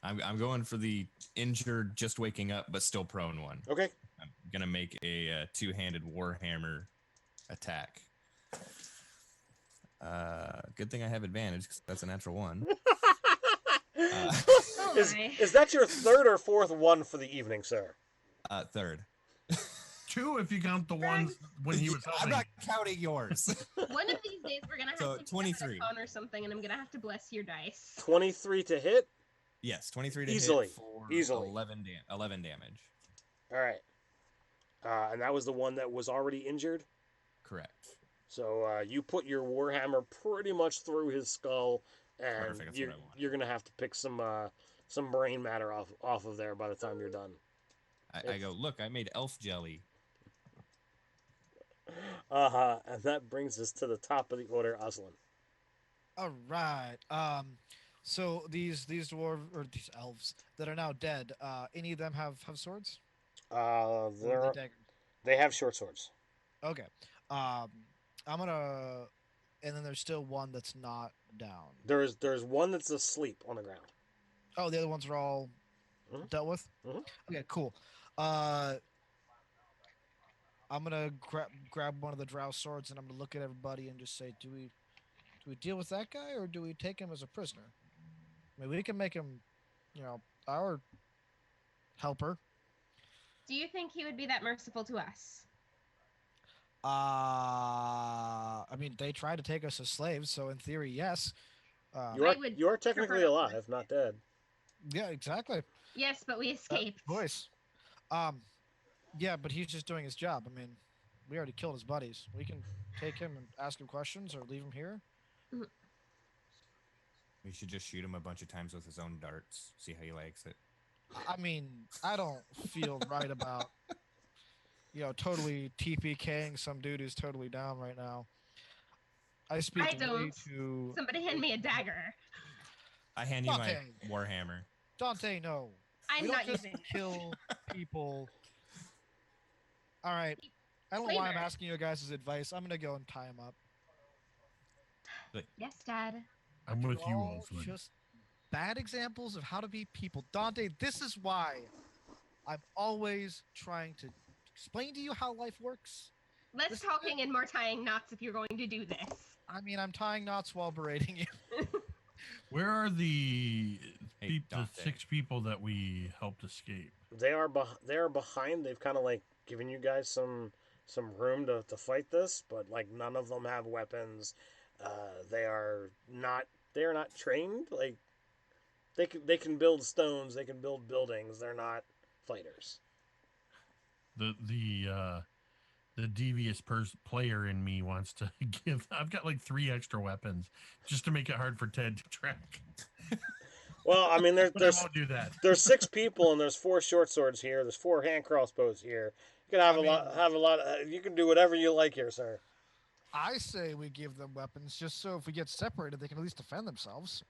I'm going for the injured, just waking up, but still prone one. Okay. I'm gonna make a 2-handed warhammer attack. Good thing I have advantage because that's a natural 1. Is that your 3rd or 4th one for the evening, sir? 3rd. 2 if you count the ones when he was helping. I'm not counting yours. One of these days we're gonna have So, to 23. get on or something, and I'm gonna have to bless your dice. 23 to hit. Yes, 23 to Easily. hit for Easily. 11 damage. All right. And that was the one that was already injured. Correct. So you put your warhammer pretty much through his skull, and Perfect, that's what I want. you're gonna have to pick some brain matter off of there by the time you're done. I go, look, I made elf jelly. And that brings us to the top of the order, Aslan. All right. So these dwarves or these elves that are now dead, any of them have swords? Or are they daggers? They have short swords. Okay. I'm gonna, and then there's still one that's not down. There's one that's asleep on the ground. Oh, the other ones are all dealt with. Mhm. Okay, cool. I'm gonna grab one of the drow swords and I'm gonna look at everybody and just say, do we deal with that guy or do we take him as a prisoner? I mean, we can make him, our helper. Do you think he would be that merciful to us? I mean, they tried to take us as slaves, so in theory, yes. You are technically alive, not dead. Yeah, exactly. Yes, but we escaped. Voice. Yeah, but he's just doing his job. I mean, we already killed his buddies. We can take him and ask him questions or leave him here. We should just shoot him a bunch of times with his own darts. See how he likes it. I mean, I don't feel right about, totally TPKing some dude who's totally down right now. I don't. To Somebody hand me a dagger. I hand you Dante. my warhammer. Dante, no. I'm We don't not just using. kill people. All right. I don't know why I'm asking you guys' advice. I'm gonna go and tie him up. Yes, Dad. I'm with you, All Oswald. just bad examples of how to be people. Dante, this is why I'm always trying to explain to you how life works. Less Listen, talking and more tying knots if you're going to do this. I mean, I'm tying knots while berating you. Where are the Hey, the Dante. 6 people that we helped escape? They are behind. They've kind of like given you guys some room to fight this, but like none of them have weapons. They are not trained. Like they can build stones. They can build buildings. They're not fighters. The devious player in me wants to give. I've got like 3 extra weapons just to make it hard for Ted to track. Well, I mean, But I won't do that. there's 6 people and there's 4 short swords here. There's 4 hand crossbows here. You can have a lot. You can do whatever you like here, sir. I say we give them weapons just so if we get separated, they can at least defend themselves.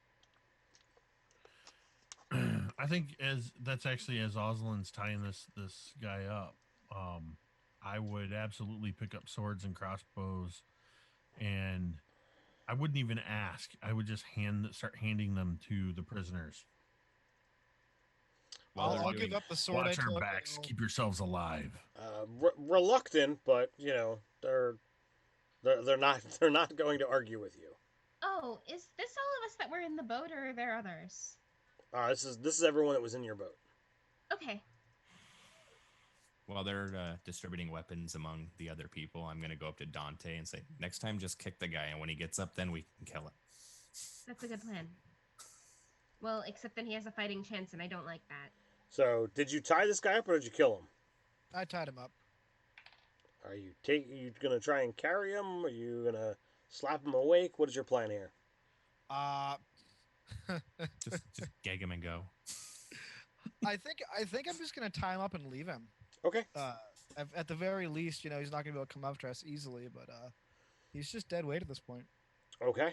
I think that's actually as Oslin's tying this guy up. I would absolutely pick up swords and crossbows, and I wouldn't even ask. I would just start handing them to the prisoners. I'll give up the sword. Watch our backs. Keep yourselves alive. Reluctant, but they're not going to argue with you. Oh, is this all of us that were in the boat, or are there others? This is everyone that was in your boat. Okay. While they're distributing weapons among the other people, I'm going to go up to Dante and say, next time just kick the guy, and when he gets up, then we can kill him. That's a good plan. Well, except then he has a fighting chance, and I don't like that. So, did you tie this guy up or did you kill him? I tied him up. Are you gonna try and carry him? Are you gonna slap him awake? What is your plan here? Uh, Just gag him and go. I think I'm just gonna tie him up and leave him. Okay. At the very least, he's not gonna be able to come after us easily, but he's just dead weight at this point. Okay.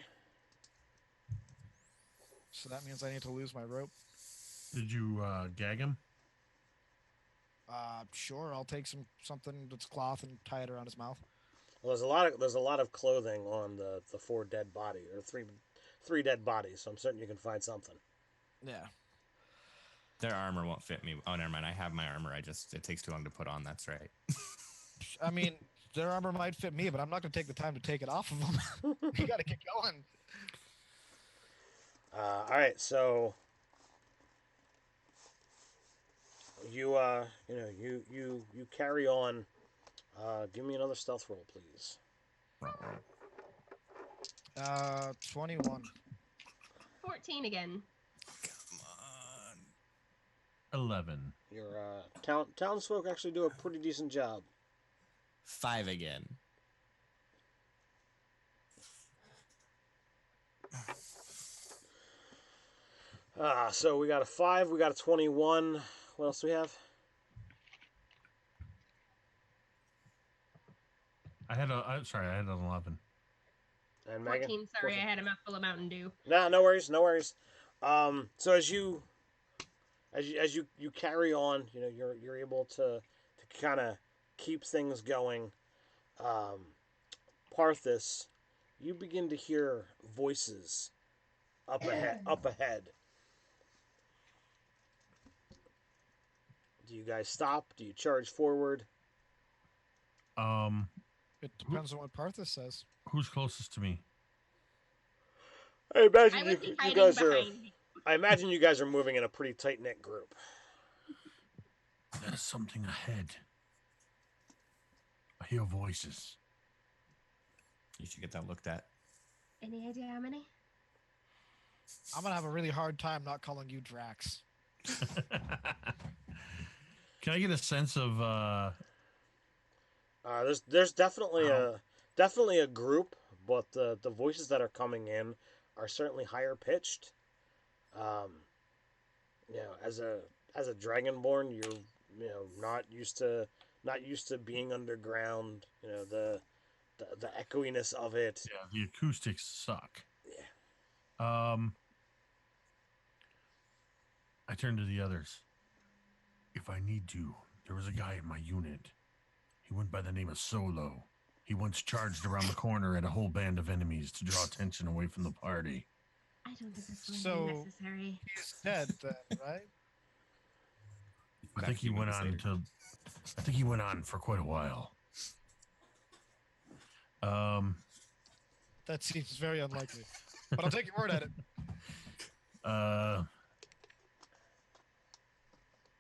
So that means I need to lose my rope. Did you gag him? Sure. I'll take something that's cloth and tie it around his mouth. Well, there's a lot of clothing on the four dead body or three dead bodies, so I'm certain you can find something. Yeah. Their armor won't fit me. Oh, never mind. I have my armor. It takes too long to put on. That's right. I mean, their armor might fit me, but I'm not gonna take the time to take it off of them. You gotta get going. All right, so you you carry on. Give me another stealth roll, please. 21. 14 again. Come on. 11. Your townsfolk actually do a pretty decent job. 5 again. So we got a 5, we got a 21. What else do we have? I had an 11. And Megan? 14, sorry, I had a mouthful of Mountain Dew. Nah, no worries, no worries. So as you carry on, you're able to kind of keep things going. Parthis, you begin to hear voices up ahead. Do you guys stop? Do you charge forward? It depends on what Parthas says. Who's closest to me? I imagine I would be you hiding guys are. behind me. I imagine you guys are moving in a pretty tight knit group. There's something ahead. I hear voices. You should get that looked at. Any idea how many? I'm gonna have a really hard time not calling you Drax. Can I get a sense of There's definitely a group, but the voices that are coming in are certainly higher pitched. As a dragonborn, you're not used to being underground. The echoiness of it. yeah, the acoustics suck. Yeah. I turn to the others. If I need to, there was a guy in my unit. He went by the name of Solo. He once charged around the corner at a whole band of enemies to draw attention away from the party. I don't think this is So- necessary. He's dead then, right? I think he went on for quite a while. That seems very unlikely. But I'll take your word at it.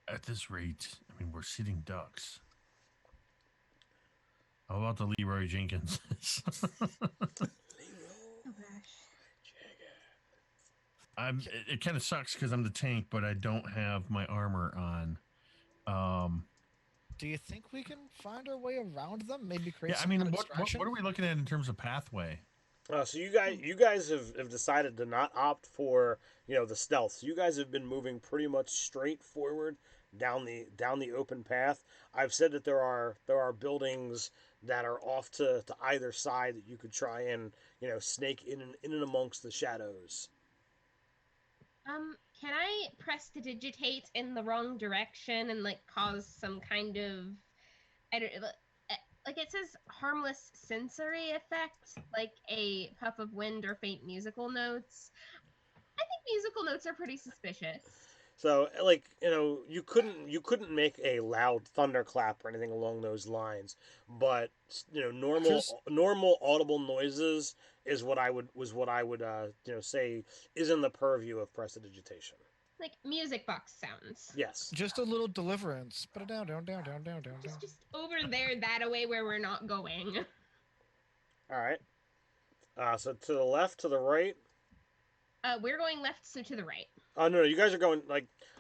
At this rate, I mean, we're sitting ducks. How about the Leroy Jenkins? Oh gosh. It kind of sucks because I'm the tank, but I don't have my armor on. Do you think we can find our way around them? Maybe create Yeah, I some mean, kind of what distraction? are we looking at in terms of pathway? So you guys have decided to not opt for the stealth. So you guys have been moving pretty much straight forward down the open path. I've said that there are buildings that are off to either side that you could try and snake in and amongst the shadows. Can I prestidigitate in the wrong direction and cause some kind of, I don't like it says harmless sensory effect, like a puff of wind or faint musical notes. I think musical notes are pretty suspicious. So you couldn't make a loud thunderclap or anything along those lines, but normal audible noises is what I would say is in the purview of prestidigitation. Like music box sounds. Yes. Just a little deliverance. Put it down. Just over there, that away where we're not going. All right. So to the left, to the right. We're going left, so to the right. Oh no, you guys are going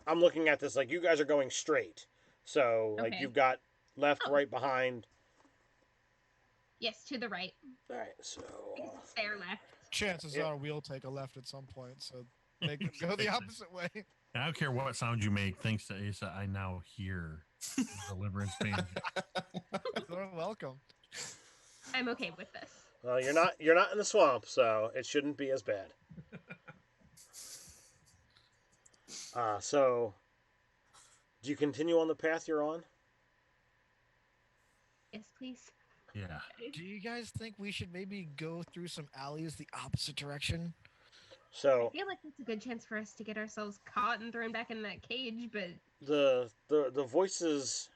I'm looking at this you guys are going straight. So Okay. you've got left, Oh. right, behind. Yes, to the right. All right, so Because it's their left. Chances Yeah. are we'll take a left at some point, so make them go the opposite way. I don't care what sound you make. Thanks to Asa, I now hear the deliverance banjo. You're welcome. I'm okay with this. well, you're not in the swamp, so it shouldn't be as bad. So do you continue on the path you're on? Yes, please. Yeah. Do you guys think we should maybe go through some alleys the opposite direction? So I feel like it's a good chance for us to get ourselves caught and thrown back in that cage, but the voices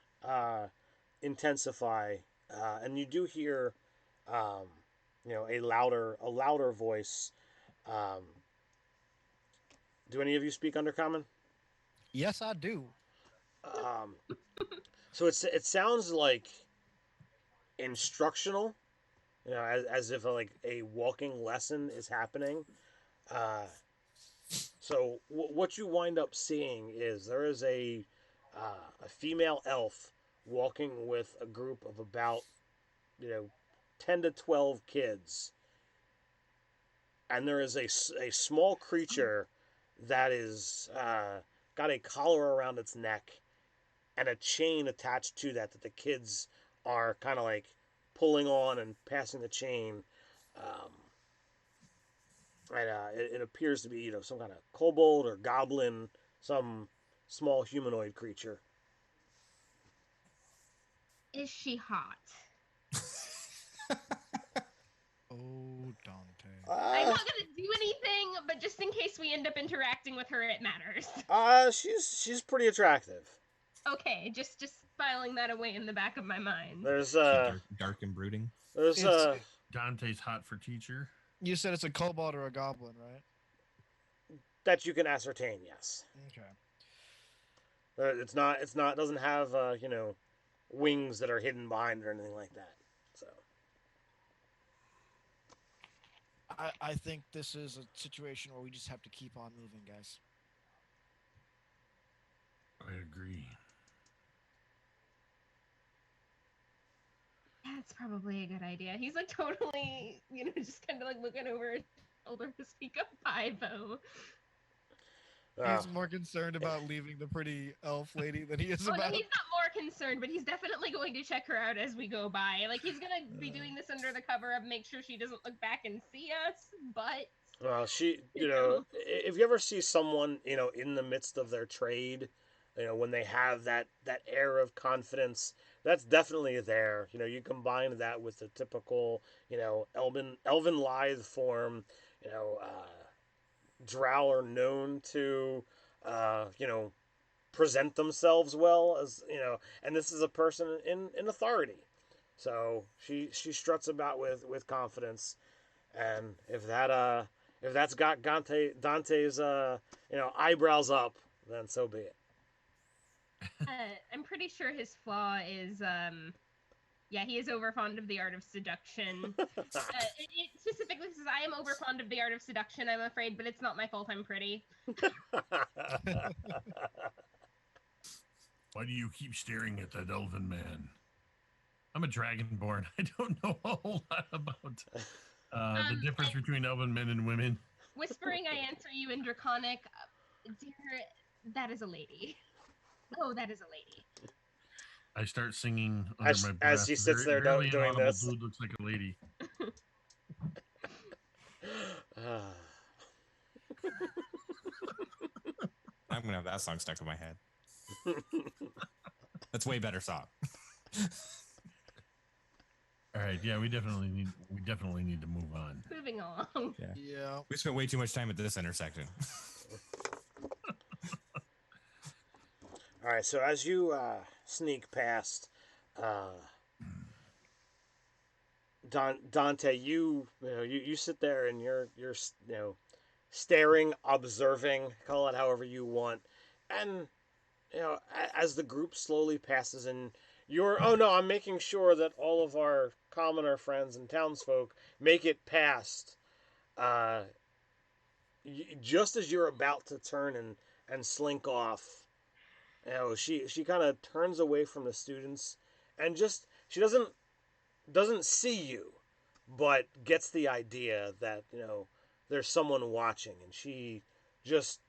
intensify, and you do hear, um, a louder voice. Um, do any of you speak Undercommon? Yes, I do. Um, so it sounds like instructional, as if like a walking lesson is happening. Uh, so what you wind up seeing is there is a female elf walking with a group of about 10 to 12 kids, and there is a small creature that is got a collar around its neck and a chain attached to that the kids are kind of like pulling on and passing the chain. Um, and it appears to be some kind of kobold or goblin, some small humanoid creature. is she hot? Oh, Dante. I'm not gonna do anything, but just in case we end up interacting with her, it matters. She's pretty attractive. Okay, just filing that away in the back of my mind. There's Dark and brooding. there's Dante's hot for teacher. You said it's a kobold or a goblin, right? that you can ascertain. Yes, Okay. it's not doesn't have wings that are hidden behind or anything like that. So I think this is a situation where we just have to keep on moving, guys. I agree. That's probably a good idea. He's like totally, just kind of like looking over his shoulder to speak up Ivo. He's more concerned about leaving the pretty elf lady than he is Oh, no, about. he's not more concerned, but he's definitely going to check her out as we go by. Like, he's gonna be doing this under the cover of make sure she doesn't look back and see us, but... Well, if you ever see someone, in the midst of their trade, when they have that air of confidence, that's definitely there. You combine that with the typical, elven lithe form, drow are known to, present themselves well as, and this is a person in authority. So she struts about with confidence, and if that's got Dante's eyebrows up, then so be it. I'm pretty sure his flaw is, he is over fond of the art of seduction. It specifically says, I am over fond of the art of seduction, I'm afraid, but it's not my fault I'm pretty. Why do you keep staring at that elven man? I'm a dragonborn. I don't know a whole lot about the difference between elven men and women. Whispering, I answer you in Draconic, dear, that is a lady. Oh, that is a lady. I start singing under my breath. As she sits there doing this. Dude looks like a lady. I'm gonna have that song stuck in my head. That's way better song. All right, yeah, we definitely need to move on. Moving along. Yeah. We spent way too much time at this intersection. All right, so as you sneak past Dante, you sit there and you're staring, observing, call it however you want, and as the group slowly passes and I'm making sure that all of our commoner friends and townsfolk make it past. Just as you're about to turn and slink off, she kind of turns away from the students and just she doesn't see you, but gets the idea that there's someone watching, and she just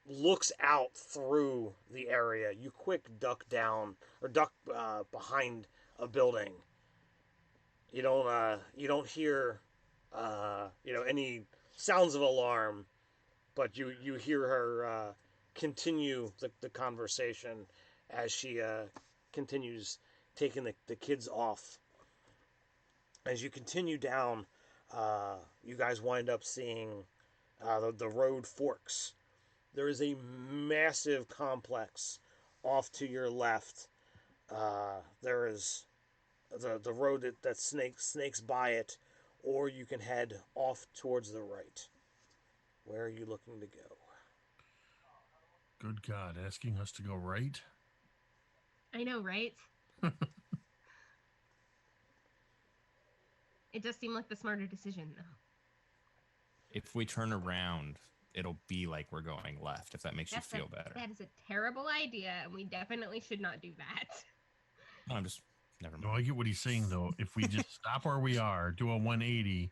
looks out through the area. You quick duck down or duck behind a building. You don't hear any sounds of alarm, but you hear her continue the conversation as she continues taking the kids off. As you continue down, you guys wind up seeing the road forks. There is a massive complex off to your left. There is the road that snakes by it, or you can head off towards the right. Where are you looking to go? Good God, asking us to go right? I know, right? It does seem like the smarter decision, though. If we turn around, it'll be like we're going left, if that makes you feel better. That is a terrible idea, and we definitely should not do that. No, I'm just, never No, mind. I get what he's saying, though. If we just stop where we are, do a 180,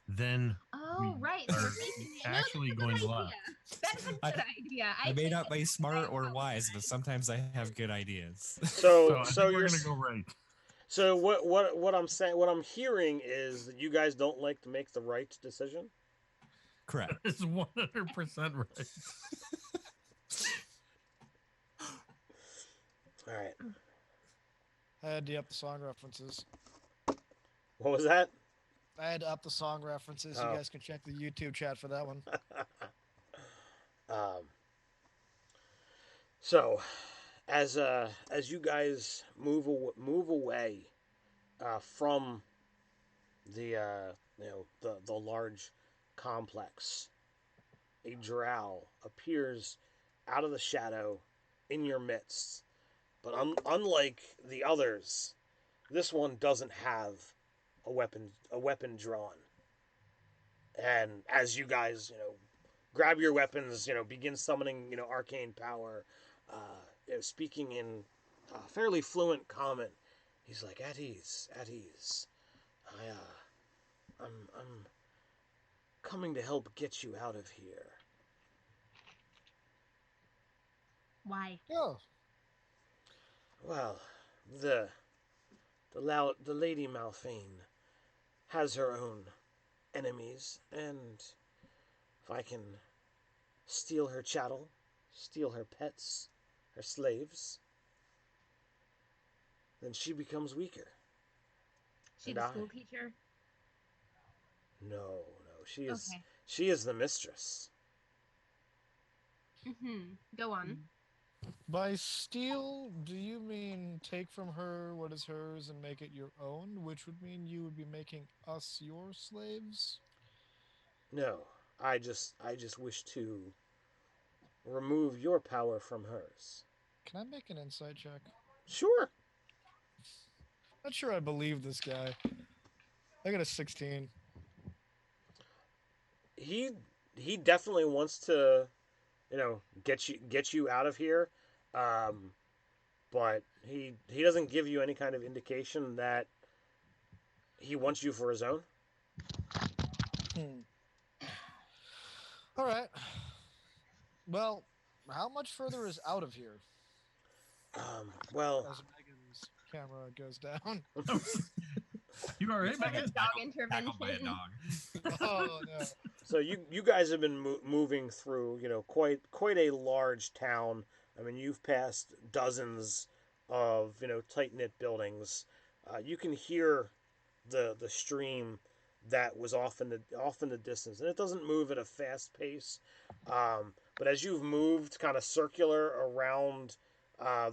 then Oh, right. are We're facing it. actually No, going that's a good left. idea. That's a good idea. I may take not it be back. smart I or apologize. wise, but sometimes I have good ideas. So I So think we're you're going to go right. so what I'm saying, what I'm hearing is that you guys don't like to make the right decision. Correct. It's 100% right. All right. I had to up the song references. What was that? I had to up the song references. Oh. You guys can check the YouTube chat for that one. So, as you guys move away from the large complex, a drow appears out of the shadow in your midst. But unlike the others, this one doesn't have a weapon drawn. And as you guys grab your weapons, begin summoning arcane power, speaking in fairly fluent common, he's like, at ease, at ease. I'm coming to help get you out of here. Why? Oh, Well, the Lady Malphane has her own enemies, and if I can steal her chattel, steal her pets, her slaves, then she becomes weaker. She And the I? school teacher? No, she is Okay. she is the mistress. Go on. by steal, do you mean take from her what is hers and make it your own? Which would mean you would be making us your slaves? No, I just wish to remove your power from hers. Can I make an insight check? Sure. Not sure I believe this guy. I got a 16. He definitely wants to, get you out of here. But he doesn't give you any kind of indication that he wants you for his own. All right. Well, how much further is out of here? Well, As Megan's camera goes down. You all right, Like a Megan? dog Tackled by a intervention. dog. Oh no. so you guys have been moving through, quite a large town. I mean, you've passed dozens of, tight knit buildings. You can hear the stream that was off in the distance, and it doesn't move at a fast pace. But as you've moved kind of circular around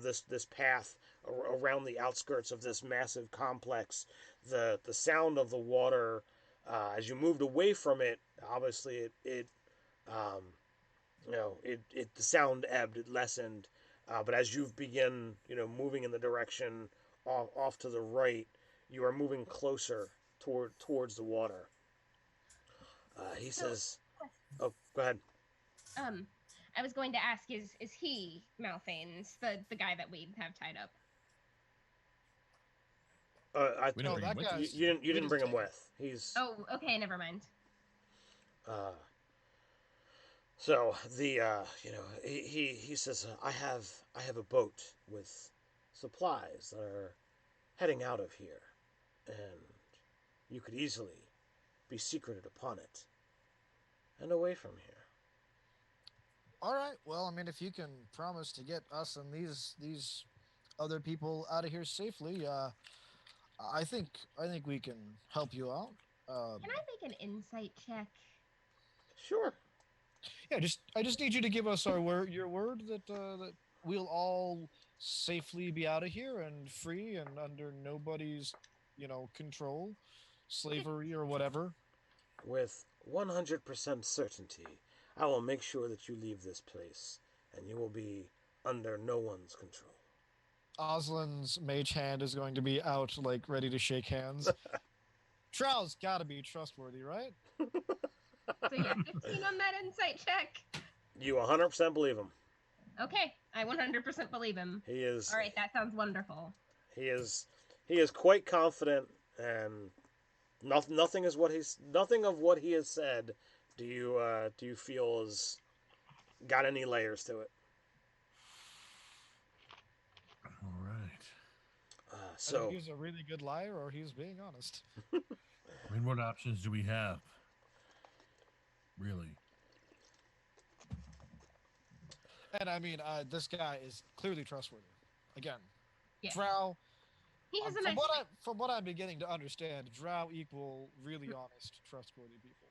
this path around the outskirts of this massive complex, the sound of the water as you moved away from it, obviously um, the sound ebbed, it lessened. But as you begin, moving in the direction off to the right, you are moving closer towards the water. He says, "Oh, go ahead." I was going to ask, is he Malphane's the guy that we have tied up? We No, didn't bring him that with you, us. guy's. you didn't you We didn't just bring him take him. with. He's Oh, okay, never mind. uh, so the he says I have a boat with supplies that are heading out of here, and you could easily be secreted upon it and away from here. All right. Well, I mean, if you can promise to get us and these other people out of here safely, I think we can help you out. Um, Can I make an insight check? Sure. yeah, just I just need you to give us our word, your word that we'll all safely be out of here and free and under nobody's, control, Okay. slavery or whatever. With 100% certainty, I will make sure that you leave this place, and you will be under no one's control. Oslin's mage hand is going to be out, like ready to shake hands. Trow's got to be trustworthy, right? So yeah, 15 on that insight check. You 100% believe him. Okay, I 100% believe him. He is All right, that sounds wonderful. he is he is quite confident, and nothing of what he has said do you feel has got any layers to it. All right. Either So he's a really good liar or he's being honest. I mean, what options do we have? Really? And I mean, this guy is clearly trustworthy. Again, Yeah. Drow. He has a From nice. from what I'm beginning to understand, Drow equal really honest, trustworthy people.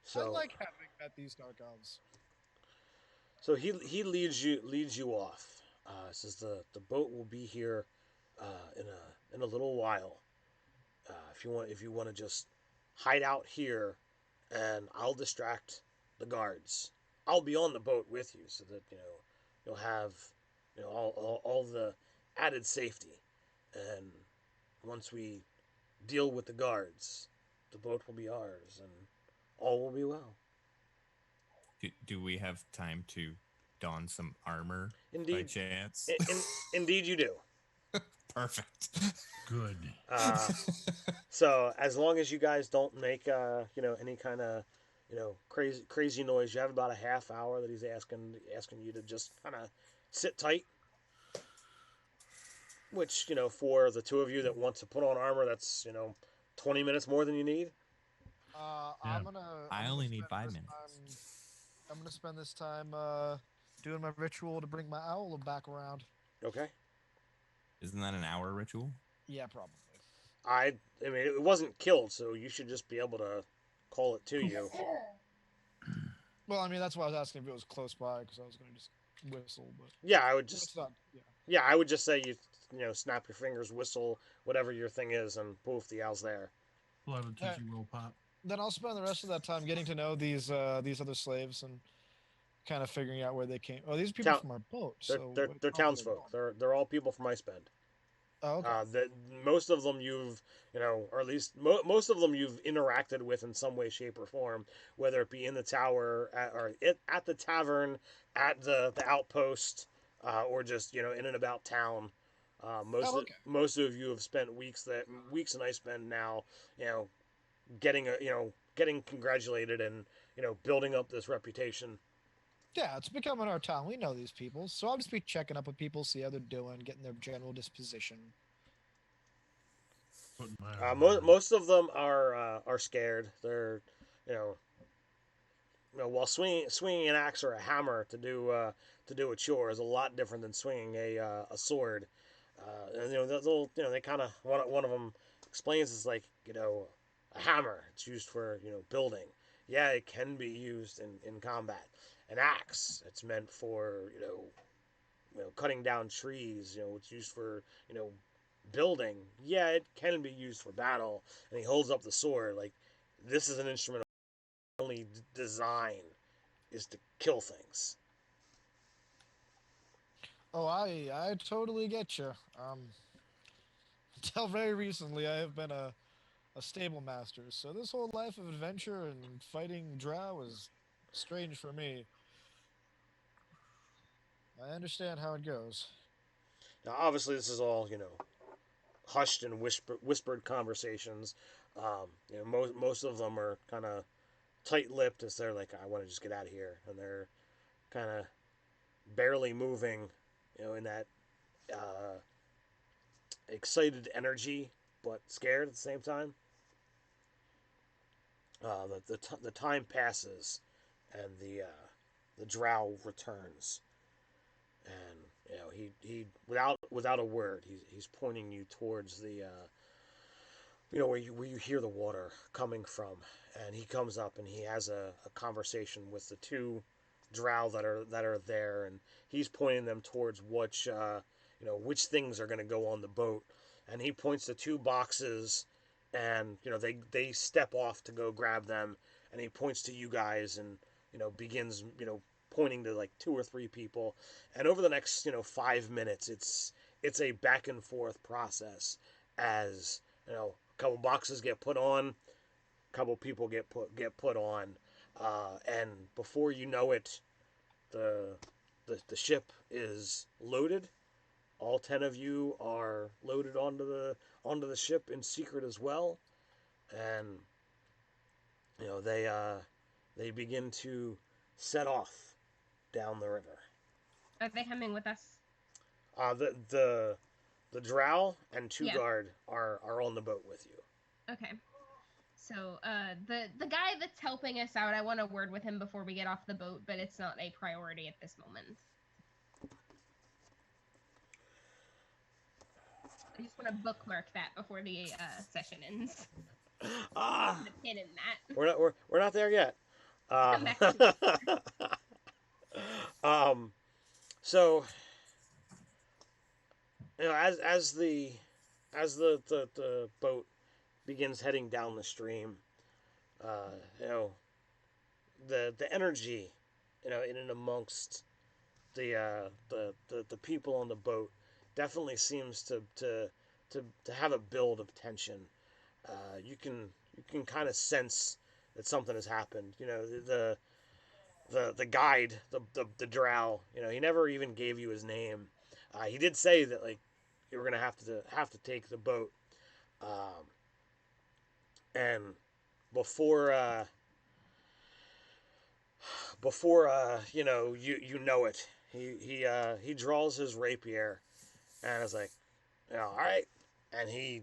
I so like having met these dark elves. so he leads you off. Says the boat will be here in a little while. If you want to just hide out here, and I'll distract the guards. I'll be on the boat with you, so that you'll have all the added safety. And once we deal with the guards, the boat will be ours, and all will be well. Do we have time to don some armor by Indeed, chance? indeed you do. Perfect. Good. Uh, so as long as you guys don't make any kind of crazy noise, you have about a half hour that he's asking you to just kind of sit tight. Which for the two of you that want to put on armor, that's 20 minutes more than you need. Yeah. I only need 5 minutes. I'm gonna spend this time doing my ritual to bring my owl back around. Okay. Isn't that an hour ritual? Yeah, probably. I mean, it wasn't killed, so you should just be able to call it to you. Well, I mean, that's why I was asking if it was close by because I was gonna just whistle, but Yeah, I would it's just not. Yeah. yeah, I would just say you snap your fingers, whistle, whatever your thing is, and poof, the owl's there. We'll have a Tootsie Roll Pop. Then I'll spend the rest of that time getting to know these other slaves and kind of figuring out where they came. Oh, these people Town- from our boat. They're So they're, where they're the hell are they townsfolk. going? They're all people from Icebend. Oh, okay. That most of them you've or at least most of them you've interacted with in some way, shape, or form, whether it be in the tower at the tavern, at the outpost, or just in and about town. Okay. Most of you have spent weeks in Icebend now, getting getting congratulated and building up this reputation. Yeah, it's becoming our town. We know these people, so I'll just be checking up with people, see how they're doing, getting their general disposition. Putting my Most of them are scared. They're you know while swinging an axe or a hammer to do a chore is a lot different than swinging a sword. And they kind of one of them explains it's like a hammer. It's used for building. Yeah, it can be used in combat. An axe. It's meant for cutting down trees. It's used for building. Yeah, it can be used for battle. And he holds up the sword like this is an instrument. Only design is to kill things. Oh, I totally get you. Until very recently, I have been a stable master, so this whole life of adventure and fighting drow was strange for me. I understand how it goes. Now, obviously, this is all hushed and whispered conversations. Most of them are kind of tight-lipped as they're like, I want to just get out of here, and they're kind of barely moving, in that uh, excited energy, but scared at the same time. The time passes, and the drow returns, and he without a word, he's pointing you towards the where you hear the water coming from, and he comes up and he has a conversation with the two drow that are there, and he's pointing them towards which things are going to go on the boat, and he points to two boxes, and they step off to go grab them, and he points to you guys and begins pointing to like two or three people, and over the next 5 minutes, it's a back and forth process as a couple boxes get put on, a couple people get put on, and before you know it, the ship is loaded. All 10 of you are loaded onto the ship in secret as well, and they begin to set off down the river. Are they coming with us? The drow and two Yeah. guard are on the boat with you. Okay. So, the guy that's helping us out, I want a word with him before we get off the boat, but it's not a priority at this moment. I just want to bookmark that before the session ends. Ah, The pin in that. we're not there yet. Come back to So as the boat begins heading down the stream, uh, you know the energy, in and amongst the people on the boat definitely seems to have a build of tension. You can kind of sense that something has happened. The guide, the drow, he never even gave you his name. He did say that like you were gonna have to take the boat, um, and before you know it, he draws his rapier and is like, all right, and he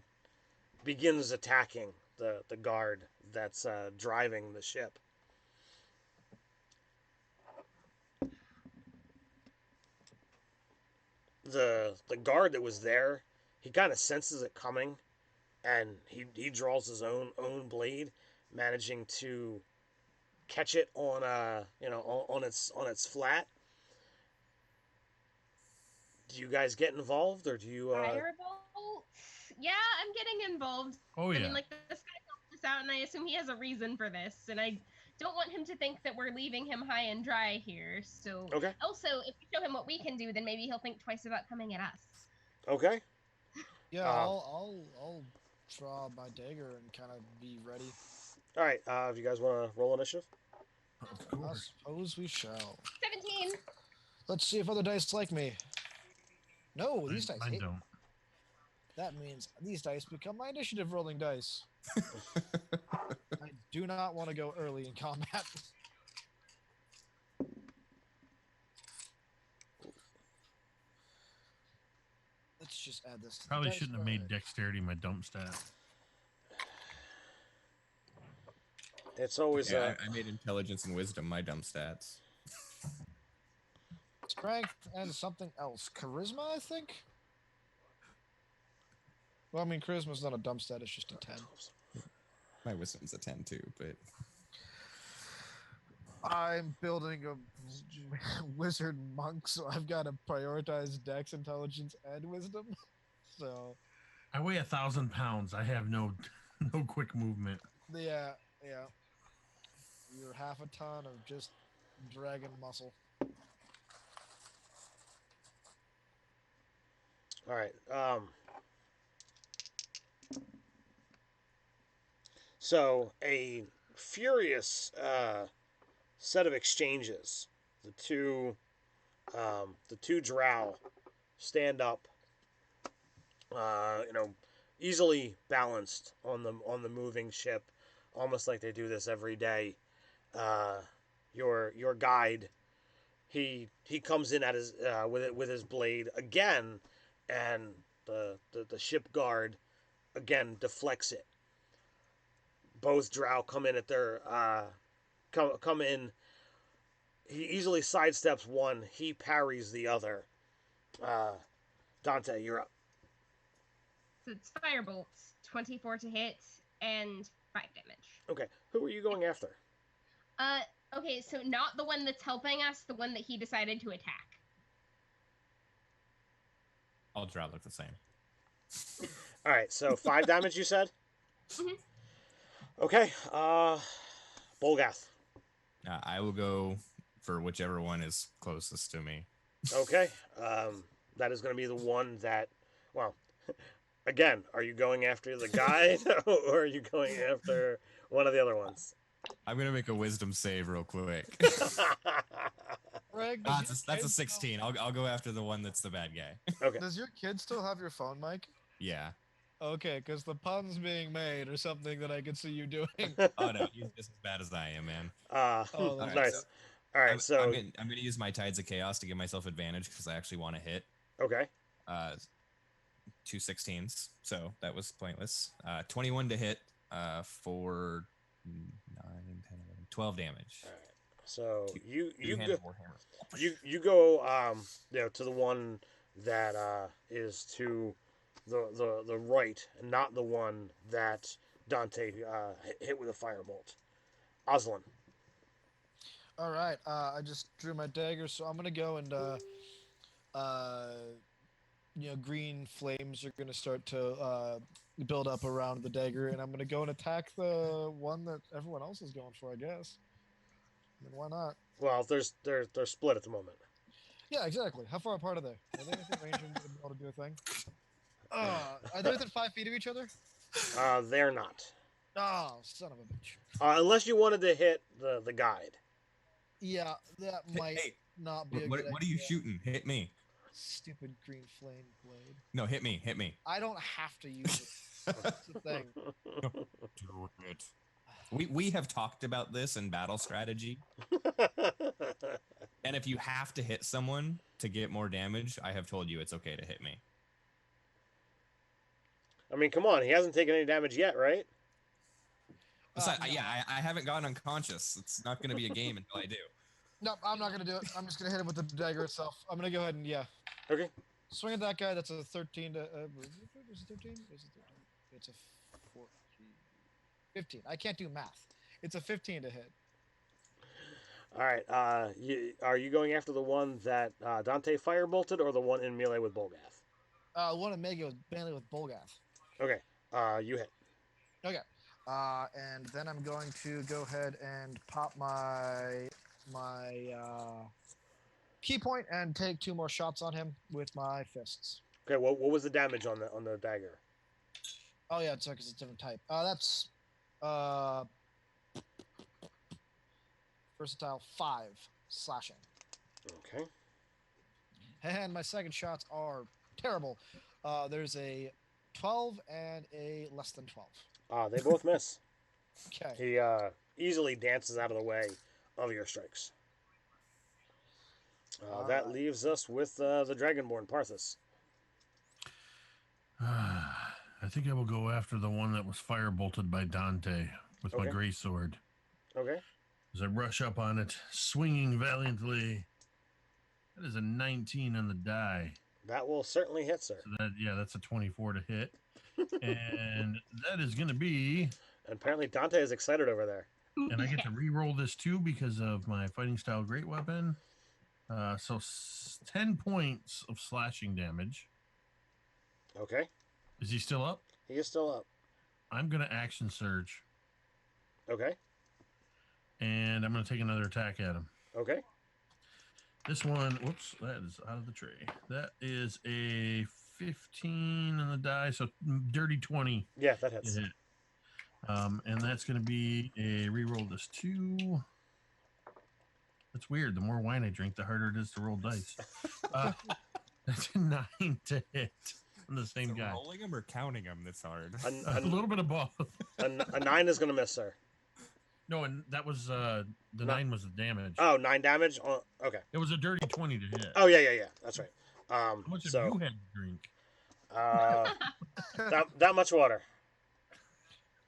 begins attacking the guard that's driving the ship. The guard that was there, he kind of senses it coming, and he draws his own blade, managing to catch it on its flat. Do you guys get involved, or do you? Firebolt? Yeah, I'm getting involved. Oh I yeah. mean, like, this guy helped us out, and I assume he has a reason for this, and I don't want him to think that we're leaving him high and dry here. So, Okay. also, if we show him what we can do, then maybe he'll think twice about coming at us. Okay. Yeah, Um, I'll draw my dagger and kind of be ready. All right. If you guys want to roll initiative. Of I course. suppose we shall. 17. Let's see if other dice like me. No, these dice Mine hate me. don't. That means these dice become my initiative rolling dice. I do not want to go early in combat. Let's just add this. To the Probably dice shouldn't have roll. made dexterity my dump stat. It's always Yeah, I made intelligence and wisdom my dumb stats. Strength and something else. Charisma, I think? Well, I mean, charisma's not a dump stat, it's just a 10. My wisdom's a 10 too, but I'm building a wizard monk, so I've got to prioritize dex, intelligence, and wisdom. So, I weigh 1,000 pounds. I have no quick movement. yeah. You're half a ton of just dragon muscle. all right. So a furious set of exchanges. The two drow stand up, easily balanced on the moving ship, almost like they do this every day. Uh, your guide, he comes in at his with his blade again, and the ship guard again deflects it. Both drow come in at their come in. He easily sidesteps one. He parries the other. Dante, you're up. So it's firebolts, 24 to hit, and 5 damage. Okay, who are you going after? Okay, so not the one that's helping us, the one that he decided to attack. All drow look the same. All right, so 5 damage you said. Mhm. Okay, Bolgath. I will go for whichever one is closest to me. Okay, that is going to be the one that, well, again, are you going after the guide or are you going after one of the other ones? I'm gonna make a wisdom save real quick. Greg, That's a 16. I'll go after the one that's the bad guy. Okay. Does your kid still have your phone, Mike? Yeah. Okay, because the puns being made are something that I could see you doing. Oh no, he's just as bad as I am, man. Oh, that's Nice. All right, so I'm gonna use my Tides of Chaos to give myself advantage because I actually want to hit. okay, 2 16s, so that was pointless. 21 to hit for 9, 10, 11, 12 damage. all right. So you Two-handed go warhammer. you go to the one that is to the right, and not the one that Dante hit with a firebolt. Oslin. all right. I just drew my dagger, so I'm gonna go and green flames are gonna start to build up around the dagger, and I'm gonna go and attack the one that everyone else is going for. I guess. I mean, why not? Well, they're split at the moment. Yeah, exactly. How far apart are they? Are they within range of being able to do a thing? Are they within 5 feet of each other? They're not. Oh, son of a bitch. Unless you wanted to hit the guide. Yeah, that might Hey, not be a what good are you idea. shooting? Hit me. Stupid green flame blade. No, hit me. Hit me. I don't have to use it. That's the thing. Do it. We have talked about this in battle strategy. And if you have to hit someone to get more damage, I have told you it's okay to hit me. I mean, come on, he hasn't taken any damage yet, right? Besides, No. I haven't gone unconscious. It's not going to be a game until I do. No, I'm not gonna do it. I'm just gonna hit him with the dagger itself. I'm gonna go ahead and Okay. swing at that guy. That's a 13 to. Is it 13? Is it 13? It's a 14. 15. I can't do math. It's a 15 to hit. All right. Are you going after the one that Dante firebolted, or the one in melee with Bolgath? One of Mega was mainly with Bolgath. Okay. You hit. Okay. And then I'm going to go ahead and pop my key point and take 2 more shots on him with my fists. Okay. What was the damage on the dagger? Oh yeah, it's because it's a different type. That's versatile 5 slashing. Okay. And my second shots are terrible. There's a 12 and a less than 12. They both miss. Okay. He easily dances out of the way of your strikes. That Alright. leaves us with the Dragonborn Parthas. I think I will go after the one that was firebolted by Dante with my Okay. greatsword. Okay. As I rush up on it, swinging valiantly. That is a 19 on the die. That will certainly hit, sir. So that's a 24 to hit. And that is going to be... And apparently Dante is excited over there. And I get to re-roll this too because of my fighting style great weapon. So 10 points of slashing damage. Okay. Is he still up? He is still up. I'm going to action surge. Okay. And I'm going to take another attack at him. Okay. This one, whoops, that is out of the tray. That is a 15 on the die, so dirty 20 Yeah, that to hits. hit. And that's going to be a reroll this 2. That's weird. The more wine I drink, the harder it is to roll dice. That's a 9 to hit. I'm the same So guy. rolling them or counting them that's hard. A little bit of both. A 9 is going to miss, sir. No, and that was the No- 9 was the damage. Oh, 9 damage? Oh, okay. It was a dirty 20 to hit. Oh, yeah. That's right. How much have you had to drink? That much water.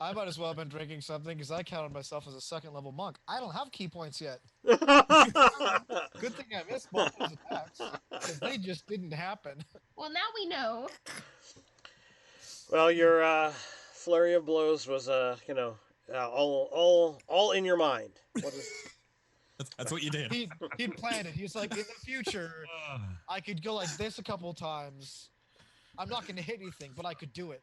I might as well have been drinking something because I counted myself as a second level monk. I don't have key points yet. Good thing I missed both those attacks because they just didn't happen. Well, now we know. Well, your flurry of blows was, all in your mind. What is... That's what you did. He planned it. He's like, in the future, I could go like this a couple times. I'm not going to hit anything, but I could do it.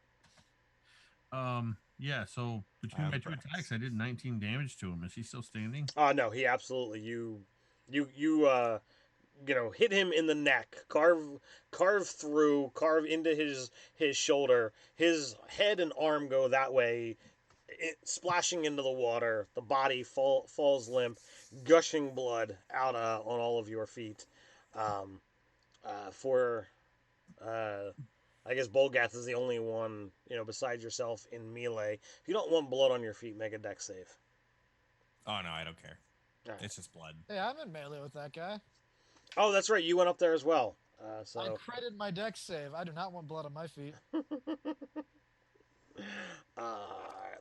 Yeah, so between my 2 attacks, I did 19 damage to him. Is he still standing? No, he absolutely you hit him in the neck, carve into his shoulder. His head and arm go that way, splashing into the water. The body falls limp, gushing blood out on all of your feet. I guess Bolgath is the only one, besides yourself in melee. If you don't want blood on your feet, make a dex save. Oh no, I don't care. Right. It's just blood. Hey, I'm in melee with that guy. Oh, that's right. You went up there as well. So I critted my dex save. I do not want blood on my feet. Alright,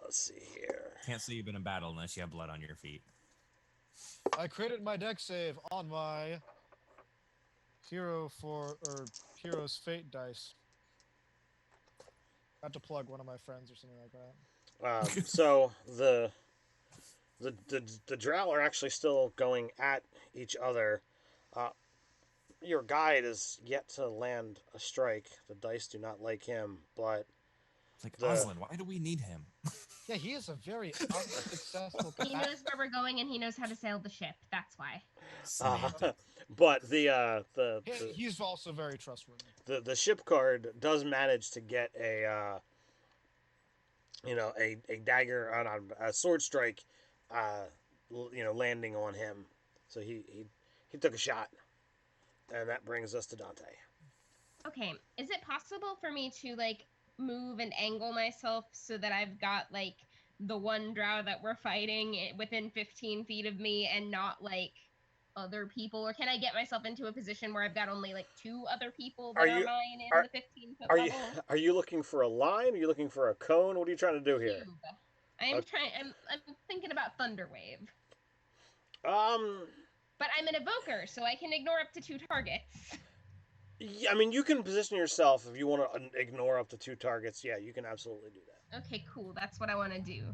let's see here. Can't say you've been in battle unless you have blood on your feet. I critted my dex save on my Hero's Fate dice. I have to plug one of my friends or something like that. So the drow are actually still going at each other. Your guide is yet to land a strike. The dice do not like him, but It's like, Oslin, why do we need him? Yeah, he is a very unsuccessful He knows where we're going and he knows how to sail the ship. That's why. but he's also very trustworthy. the ship card does manage to get a dagger on a sword strike, landing on him. So he took a shot, and that brings us to Dante. Okay, is it possible for me to move and angle myself so that I've got the one drow that we're fighting within 15 feet of me and not other people, or can I get myself into a position where I've got only 2 other people that are mine in the 15-foot level? Are you looking for a line? Are you looking for a cone? What are you trying to do here? I'm thinking about Thunderwave. But I'm an evoker, so I can ignore up to 2 targets. Yeah, I mean, you can position yourself if you want to ignore up to 2 targets. Yeah, you can absolutely do that. Okay, cool. That's what I want to do.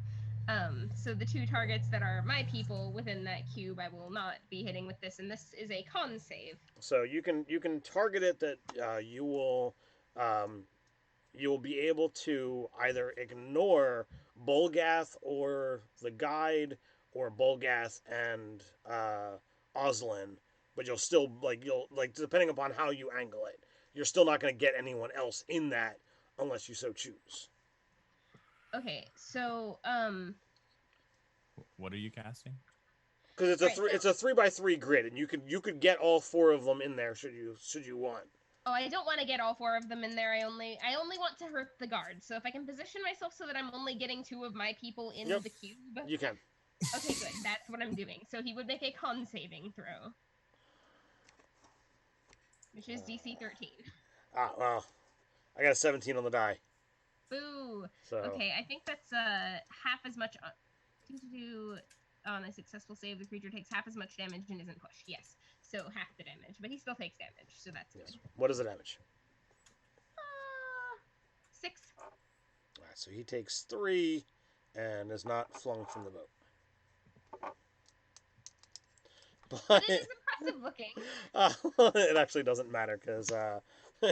So the 2 targets that are my people within that cube, I will not be hitting with this, and this is a con save. So you can target it that you will be able to either ignore Bolgath or the guide, or Bolgath and Oslin, but you'll still depending upon how you angle it, you're still not going to get anyone else in that unless you so choose. Okay, so What are you casting? Because it's a 3x3 grid, and you could get all 4 of them in there should you want. Oh, I don't want to get all 4 of them in there. I only want to hurt the guard. So if I can position myself so that I'm only getting 2 of my people in the cube. You can. Okay, good. That's what I'm doing. So he would make a con saving throw, which is DC 13. Well, I got a 17 on the die. Boo. So. Okay, I think that's half as much. On a successful save, the creature takes half as much damage and isn't pushed. Yes, so half the damage, but he still takes damage, so that's good. What is the damage? 6. All right, so he takes 3 and is not flung from the boat. But it is impressive looking. It actually doesn't matter because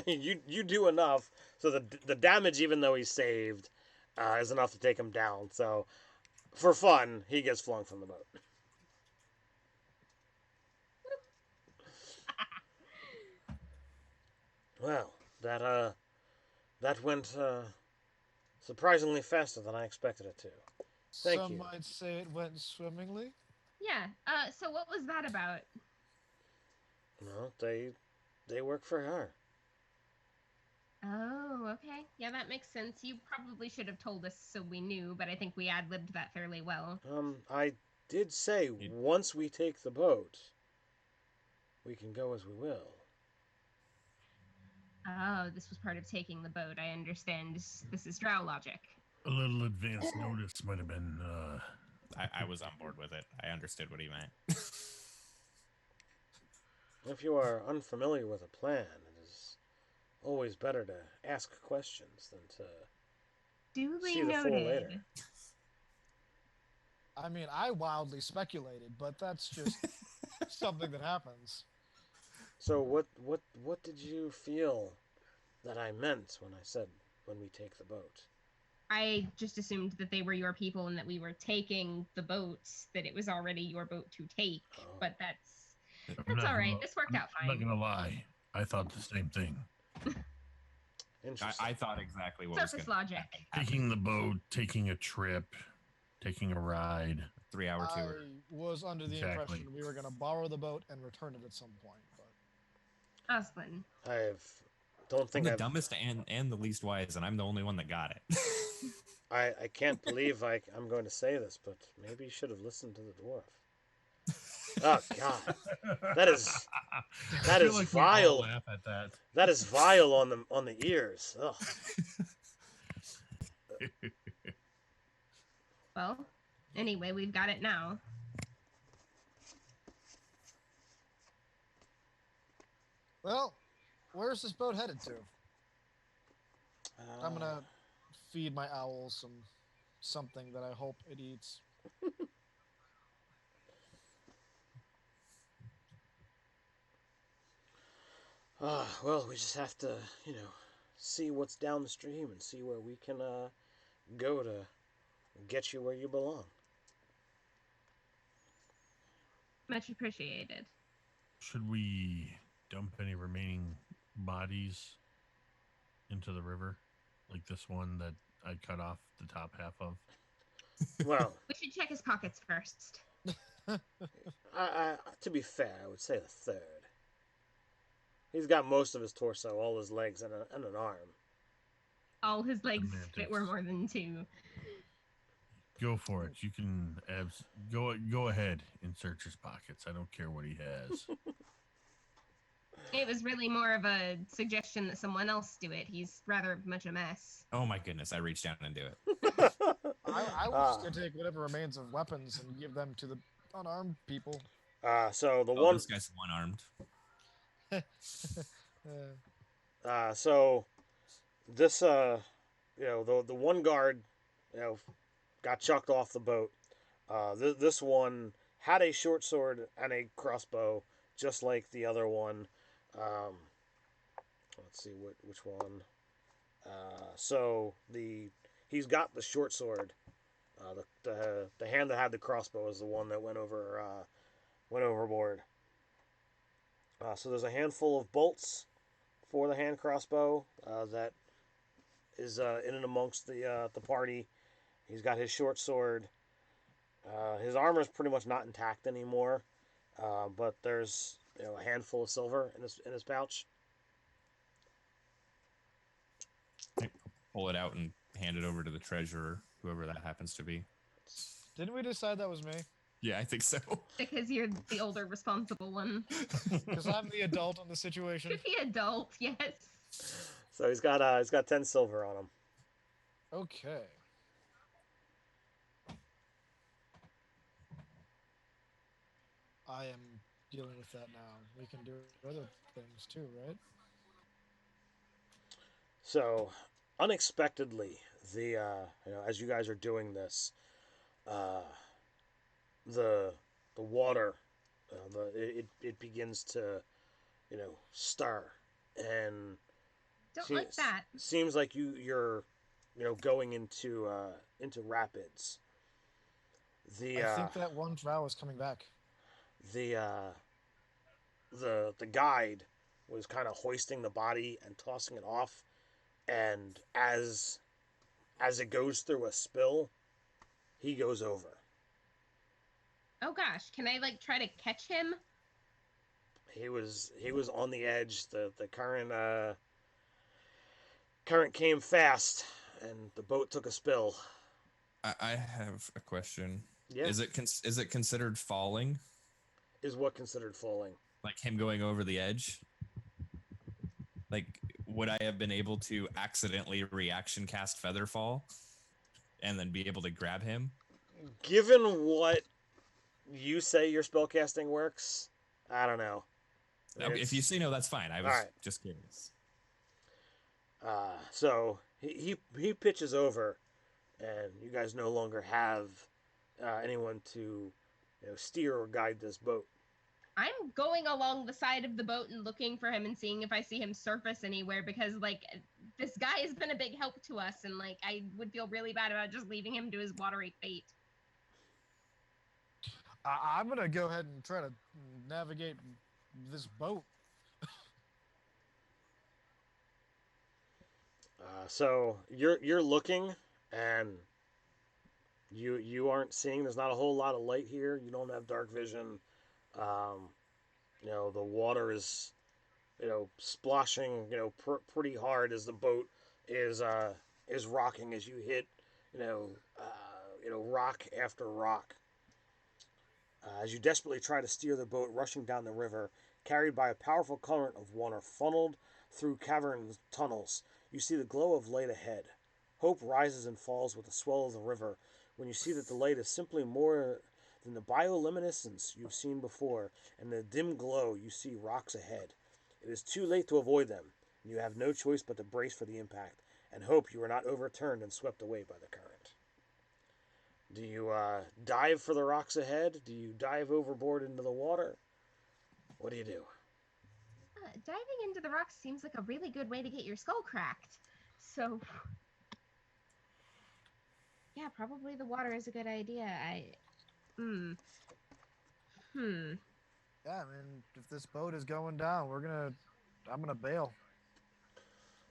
you do enough. So the damage, even though he's saved, is enough to take him down. So for fun, he gets flung from the boat. Well, that went surprisingly faster than I expected it to. Thank you. Some might say it went swimmingly. Yeah. So what was that about? Well, they work for her. Oh, okay. Yeah, that makes sense. You probably should have told us so we knew, but I think we ad-libbed that fairly well. I did say once we take the boat, we can go as we will. Oh, this was part of taking the boat. I understand. This is drow logic. A little advance notice might have been. I was on board with it. I understood what he meant. If you are unfamiliar with a plan, it is always better to ask questions than to Duly see the fool later. noted. I mean, I wildly speculated, but that's just something that happens. So what did you feel that I meant when I said when we take the boat? I just assumed that they were your people and that we were taking the boat, that it was already your boat to take. Oh. But that's not all right. gonna- This worked out I'm not fine. gonna lie. I thought the same thing. Interesting. I thought exactly what was Surface going logic. Taking the boat, taking a trip, taking a ride. 3-hour tour. I was under the Exactly. impression we were going to borrow the boat and return it at some point. But Aslan. Don't I'm think the I've dumbest and the least wise, and I'm the only one that got it. I can't believe I'm going to say this, but maybe you should have listened to the dwarf. Oh God, that is I feel is like we all vile. laugh at that. That is vile on the ears. Ugh. Well, anyway, we've got it now. well, where's this boat headed to? I'm gonna feed my owl something that I hope it eats. Well, we just have to, see what's down the stream and see where we can go to get you where you belong. Much appreciated. Should we dump any remaining bodies into the river? Like this one that I cut off the top half of? Well, We should check his pockets first. to be fair, I would say the third. He's got most of his torso, all his legs, and an arm. All his legs Semantics. fit were more than 2. Go for it. You can go ahead and search his pockets. I don't care what he has. It was really more of a suggestion that someone else do it. He's rather much a mess. Oh my goodness, I reached down and do it. I was just gonna take whatever remains of weapons and give them to the unarmed people. So the Oh, one, this guy's one-armed. so this, the one guard, got chucked off the boat. This one had a short sword and a crossbow, just like the other one. Let's see which one. So he's got the short sword. The hand that had the crossbow is the one that went overboard. So there's a handful of bolts for the hand crossbow that is in and amongst the party. He's got his short sword. His armor is pretty much not intact anymore, but there's a handful of silver in his pouch. Pull it out and hand it over to the treasurer, whoever that happens to be. Didn't we decide that was me? Yeah, I think so. Because you're the older responsible one. Because I'm the adult in the situation. Should be adult, yes. So he's got 10 silver on him. Okay. I am dealing with that now. We can do other things too, right? So unexpectedly, as you guys are doing this, the water, it begins to, stir, and Don't like that. seems like you're going into rapids. I think that one drow is coming back. The guide was kind of hoisting the body and tossing it off, and as it goes through a spill, he goes over. Oh gosh, can I try to catch him? He was on the edge. The current current came fast, and the boat took a spill. I have a question. Yeah. Is it considered falling? Is what considered falling? Like him going over the edge? Like, would I have been able to accidentally reaction cast Featherfall and then be able to grab him? Given what you say your spellcasting works, I don't know. I mean, Okay, if you say no, that's fine. I was just curious. So he pitches over, and you guys no longer have anyone to steer or guide this boat. I'm going along the side of the boat and looking for him and seeing if I see him surface anywhere, because like this guy has been a big help to us, and like I would feel really bad about just leaving him to his watery fate. I'm gonna go ahead and try to navigate this boat. So you're looking, and you aren't seeing. There's not a whole lot of light here. You don't have dark vision. The water is splashing pretty hard as the boat is rocking as you hit rock after rock. As you desperately try to steer the boat rushing down the river, carried by a powerful current of water funneled through cavern tunnels, you see the glow of light ahead. Hope rises and falls with the swell of the river when you see that the light is simply more than the bioluminescence you've seen before, and the dim glow you see rocks ahead. It is too late to avoid them, and you have no choice but to brace for the impact, and hope you are not overturned and swept away by the current. Do you dive for the rocks ahead? Do you dive overboard into the water? What do you do? Diving into the rocks seems like a really good way to get your skull cracked. So, yeah, probably the water is a good idea. Yeah, I mean, if this boat is going down, I'm gonna bail.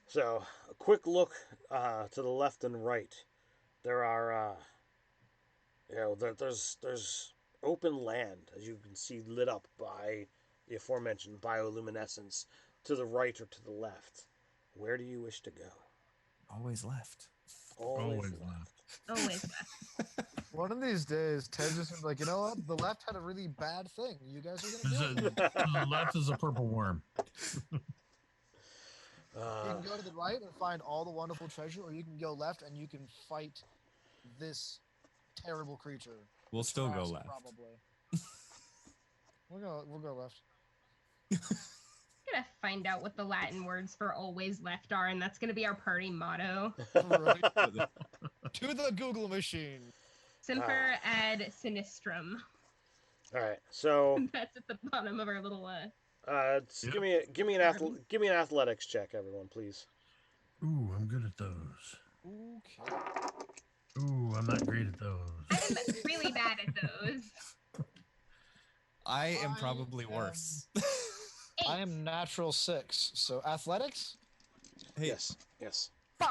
So, a quick look to the left and right. There are, there's open land, as you can see, lit up by the aforementioned bioluminescence to the right or to the left. Where do you wish to go? Always left. Always left. Always left. One of these days, Ted just be like, you know what? The left had a really bad thing. You guys are gonna do it. The left is a purple worm. You can go to the right and find all the wonderful treasure, or you can go left and you can fight this terrible creature. We'll still go Fast, left. Probably. We'll go left. I'm gonna find out what the Latin words for always left are, and that's gonna be our party motto. Right. To the Google machine. Semper ad sinistrum. All right, so That's at the bottom of our little give me an athletics check, everyone, please. Ooh, I'm good at those. Okay. Ooh, I'm not great at those. I'm really bad at those. I am probably worse. I am natural 6, so athletics? Hey, Yes. 5.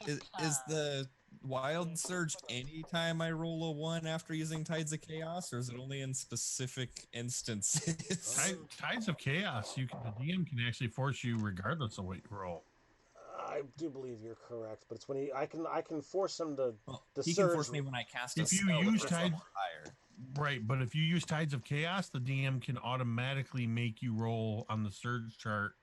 is the wild surge anytime I roll a 1 after using Tides of Chaos, or is it only in specific instances? Tides of Chaos, the DM can actually force you regardless of what you roll. I do believe you're correct, but it's when I can force him to. He surge. can force me when I cast a If you spell use first Tides, level higher. right? But if you use Tides of Chaos, the DM can automatically make you roll on the surge chart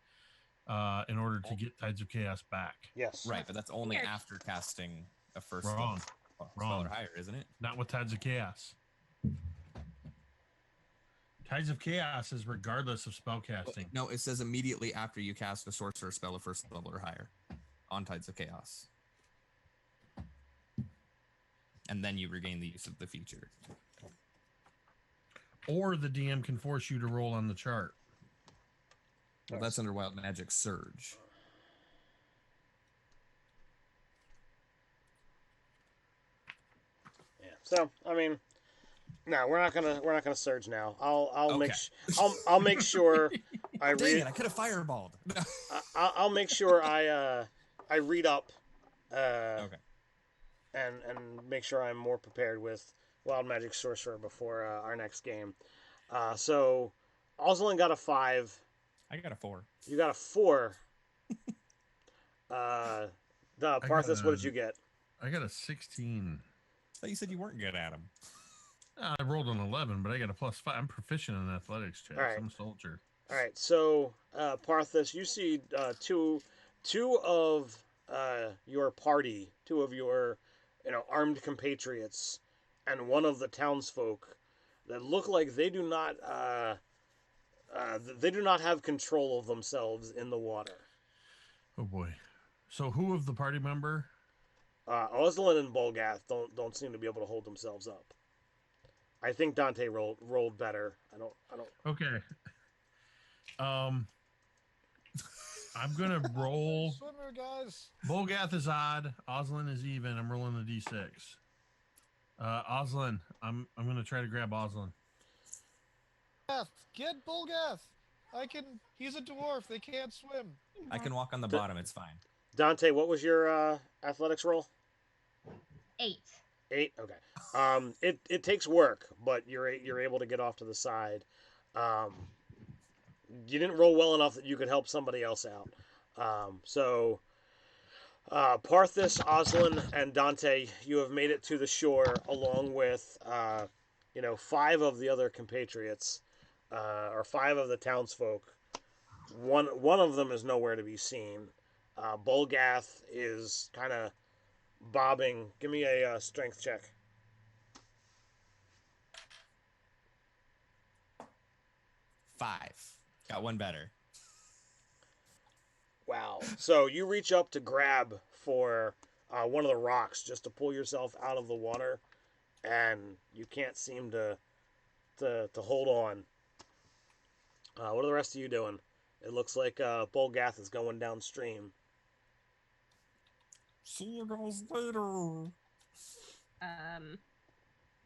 in order to get Tides of Chaos back. Yes. Right, but that's only after casting a first Wrong. level Wrong. spell or higher, isn't it? Not with Tides of Chaos. Tides of Chaos is regardless of spell casting. No, it says immediately after you cast a sorcerer spell of first level or higher on Tides of Chaos. And then you regain the use of the feature. Or the DM can force you to roll on the chart. Well, that's under Wild Magic Surge. Yeah. So I mean, no, we're not gonna surge now. I'll make sure I read. Dang it! I could have fireballed. I'll make sure I read up. Okay. And make sure I'm more prepared with Wild Magic Sorcerer before our next game. So, Oswald got a 5. I got a 4. You got a 4. The I got Parthas, what did you get? I got a 16. I thought you said you weren't good at them. I rolled an 11, but I got a +5. I'm proficient in athletics checks. All right. I'm a soldier. All right. So, Parthas, you see two of your party, two of your armed compatriots, and one of the townsfolk that look like they do not have control of themselves in the water. Oh boy. So who of the party member? Oslin and Bolgath don't seem to be able to hold themselves up. I think Dante rolled better. I don't. Okay. I'm gonna roll. Swimmer, guys. Bolgath is odd. Oslin is even. I'm rolling the d6. Oslin. I'm gonna try to grab Oslin. Get Bulgath. He's a dwarf. They can't swim. I can walk on the bottom. It's fine. Dante, what was your athletics roll? 8. 8. Okay. It takes work, but you're able to get off to the side. You didn't roll well enough that you could help somebody else out. So Parthas, Oslin, and Dante, you have made it to the shore along with 5 of the other compatriots, or 5 of the townsfolk. One of them is nowhere to be seen. Bolgath is kind of bobbing. Give me a strength check. 5. Got one better. Wow. So you reach up to grab for one of the rocks just to pull yourself out of the water, and you can't seem to hold on. What are the rest of you doing? It looks like Bolgath is going downstream. See you guys later.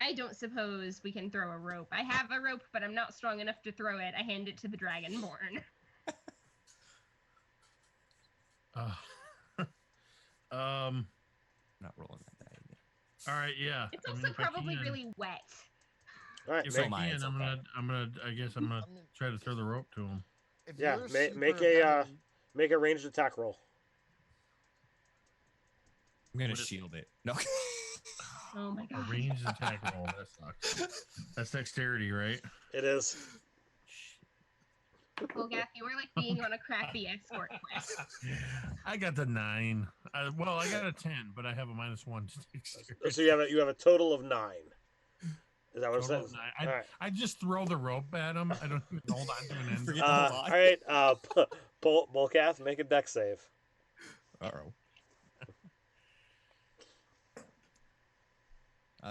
I don't suppose we can throw a rope. I have a rope, but I'm not strong enough to throw it. I hand it to the Dragonborn. Not rolling that die again. All right, yeah. It's also probably really wet. All right. If So I am I, can, it's I'm okay. gonna. I guess I'm gonna try to throw the rope to him. If Yeah. you're Make super a heavy, make a ranged attack roll. I'm gonna What is- shield it. No. Oh my A god. ranged attack roll. That sucks. That's dexterity, right? It is. Golgath, you are like being on a crappy escort quest. I got the 9. Well, I got a 10, but I have a -1 to dexterity. So you have a total of 9. Is that what it Total of says? 9. All right. I just throw the rope at him. I don't even hold on to an end. Forget- All right. Bolgath, make a dex save. Uh-oh.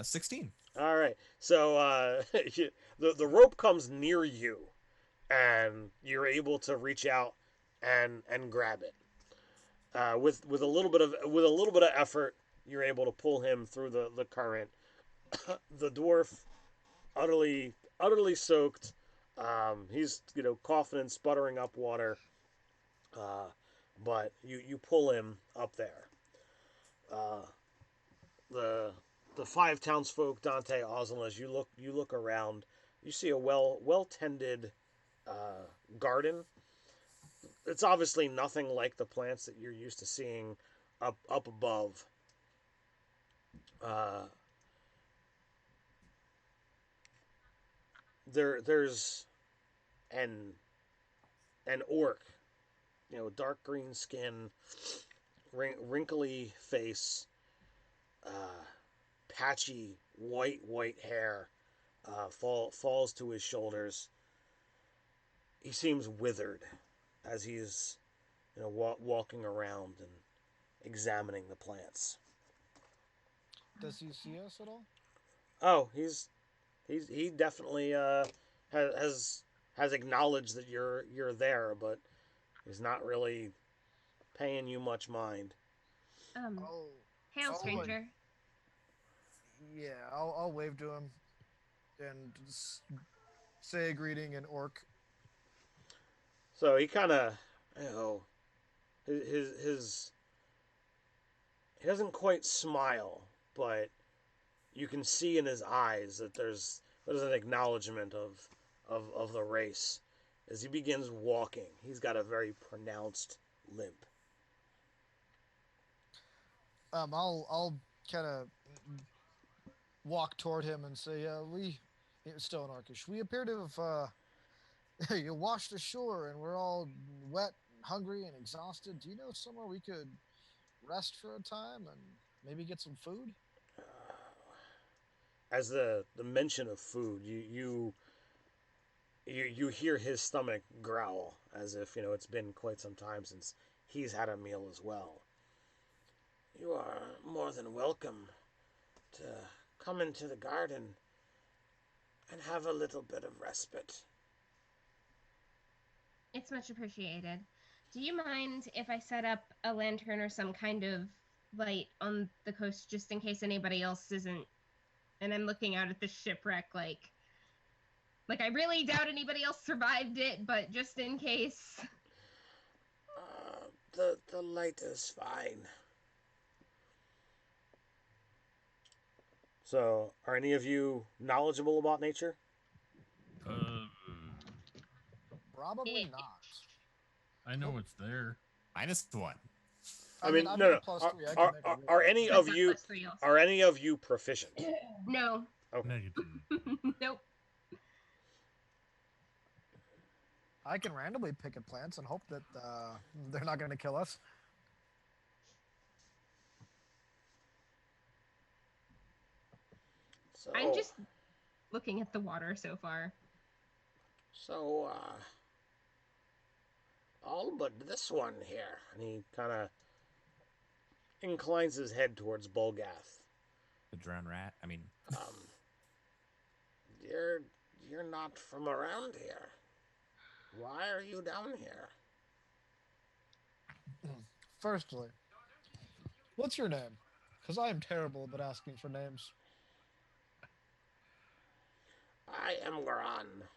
16. All right. So the rope comes near you, and you're able to reach out and grab it. With a little bit of effort, you're able to pull him through the current. The dwarf, utterly soaked. He's coughing and sputtering up water. But you pull him up there. The 5 townsfolk, Dante, Oslin, as you look around, you see a well tended garden. It's obviously nothing like the plants that you're used to seeing up above. There's an orc, dark green skin, wrinkly face, patchy white hair, falls to his shoulders. He seems withered as he's walking around and examining the plants. does he see us at all? Oh, he definitely has acknowledged that you're there, but he's not really paying you much mind. Oh, Hail, Oh, stranger. yeah. I'll wave to him and say a greeting in orc. So he kind of, his he doesn't quite smile, but you can see in his eyes that there's an acknowledgement of the race. As he begins walking, he's got a very pronounced limp. I'll kind of walk toward him and say, it's still in Arkish. We appear to have you washed ashore, and we're all wet, hungry, and exhausted. Do you know somewhere we could rest for a time and maybe get some food? As the mention of food, you hear his stomach growl as if it's been quite some time since he's had a meal as well. You are more than welcome to come into the garden and have a little bit of respite. It's much appreciated. Do you mind if I set up a lantern or some kind of light on the coast just in case anybody else isn't? And I'm looking out at the shipwreck like I really doubt anybody else survived it, but just in case. The light is fine. So, are any of you knowledgeable about nature? Uh, Probably It, not. I know it's there. -1. I mean, mean, I've no, got no. a +3. I can make a roll. Are any That's of not you +3 also. are any of you proficient? No. Okay. Negative. Nope. I can randomly pick at plants and hope that they're not going to kill us. So, I'm just looking at the water so far. so all but this one here. And he kind of inclines his head towards Bulgath. The drowned rat. I mean, Um, you're not from around here. Why are you down here? Firstly, what's your name? Because I am terrible at asking for names. I am Garan.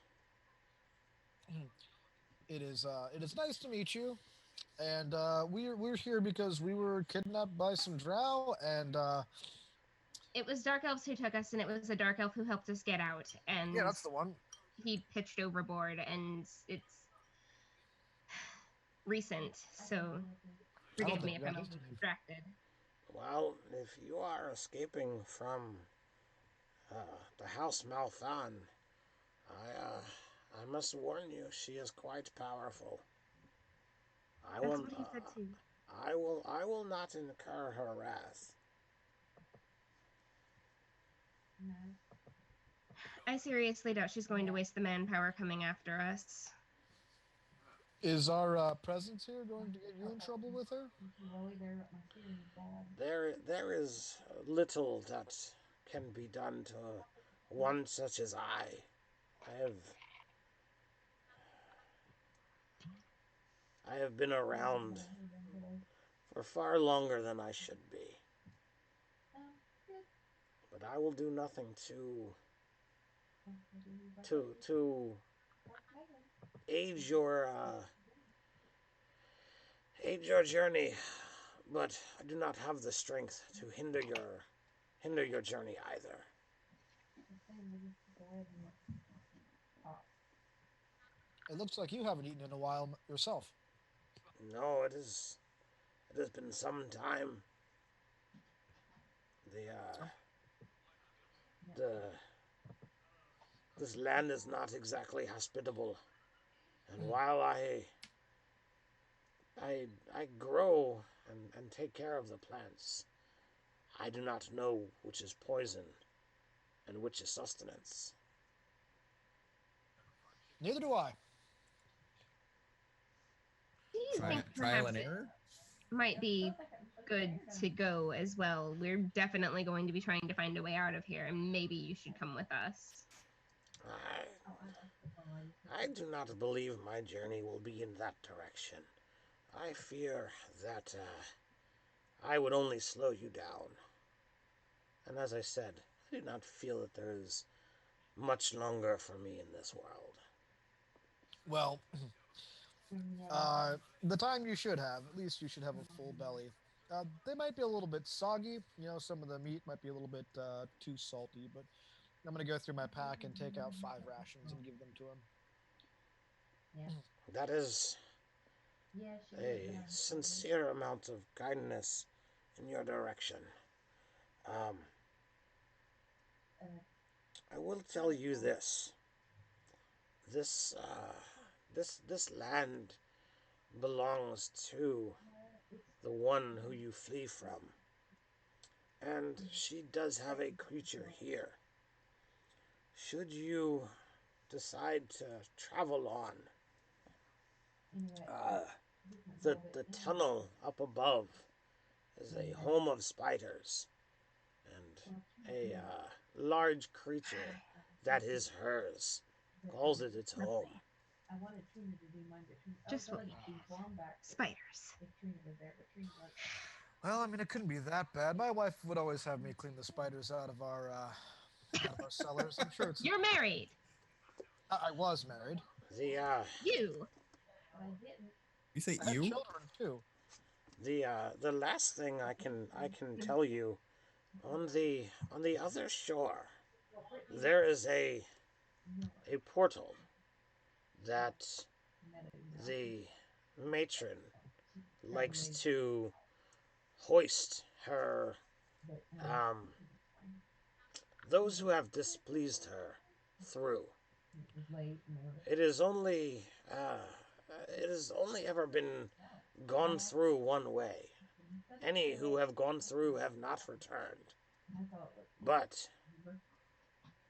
It is nice to meet you, and we're here because we were kidnapped by some drow, and It was dark elves who took us, and it was a dark elf who helped us get out. And yeah, that's the one. he pitched overboard, and it's recent, so forgive me if I'm a little distracted. Well, if you are escaping from the House Malfan, I must warn you, she is quite powerful. I That's will, what he said too. I will not incur her wrath. I seriously doubt she's going to waste the manpower coming after us. Is our presence here going to get you in trouble with her? There is little that can be done to one such as I. I have been around for far longer than I should be. But I will do nothing to aid your journey, but I do not have the strength to hinder your journey either. It looks like you haven't eaten in a while yourself. No, it has been some time. The this land is not exactly hospitable, and while I grow and take care of the plants, I do not know which is poison and which is sustenance. Neither do I. Do you think trial perhaps and it error. might be good to go as well? We're definitely going to be trying to find a way out of here, and maybe you should come with us. I do not believe my journey will be in that direction. I fear that I would only slow you down. And as I said, I do not feel that there is much longer for me in this world. Well, the time you should have, at least you should have a full belly. They might be a little bit soggy. Some of the meat might be a little bit too salty, but I'm going to go through my pack and take out 5 rations and give them to him. That is a sincere amount of kindness in your direction. Um, I will tell you this. This, this land belongs to the one who you flee from. And she does have a creature here. Should you decide to travel on, uh, the tunnel up above is a home of spiders and a large creature that is hers calls it its home. Just what we need. Spiders. Well, I mean, it couldn't be that bad. My wife would always have me clean the spiders out of our cellars. I'm sure it's. You're married. I was married. The You. You say I had you? children too. the last thing I can tell you, on the other shore there is a portal that the matron likes to hoist her um those who have displeased her through. It is only it has only ever been gone through one way. Any who have gone through have not returned. But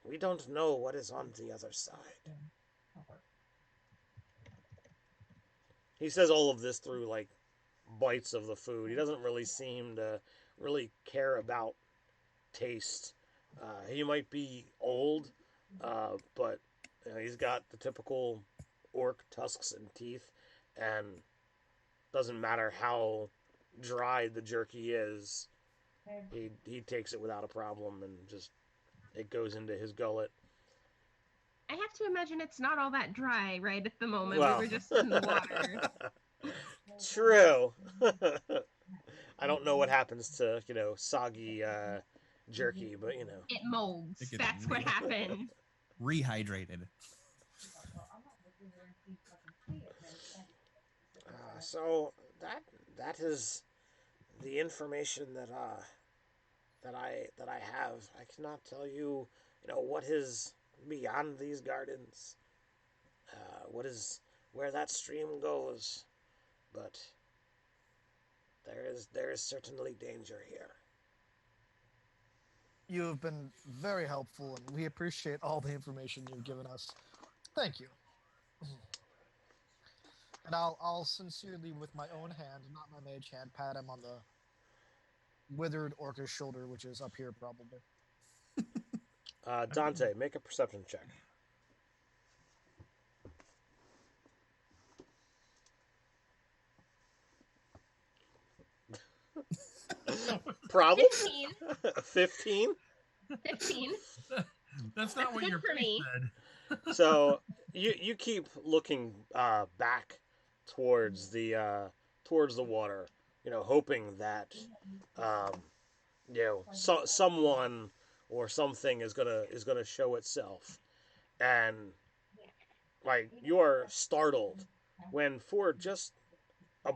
we don't know what is on the other side. He says all of this through like bites of the food. He doesn't really seem to really care about taste. He might be old, but he's got the typical orc tusks and teeth, and doesn't matter how dry the jerky is, he takes it without a problem and just it goes into his gullet. I have to imagine it's not all that dry right at the moment. Well, We were just in the water. True. I don't know what happens to soggy jerky, but It molds. It gets That's what happened. Rehydrated. So that is the information that I have. I cannot tell you, what is beyond these gardens, what is where that stream goes, but there is certainly danger here. You have been very helpful, and we appreciate all the information you've given us. Thank you. And I'll sincerely, with my own hand, not my mage hand, pat him on the withered orcish shoulder, which is up here probably. Dante, make a perception check. Problem? 15. 15? 15. That's not what good your for face me. said. So you keep looking back towards the water, hoping that someone or something is gonna show itself, and like you are startled when for just a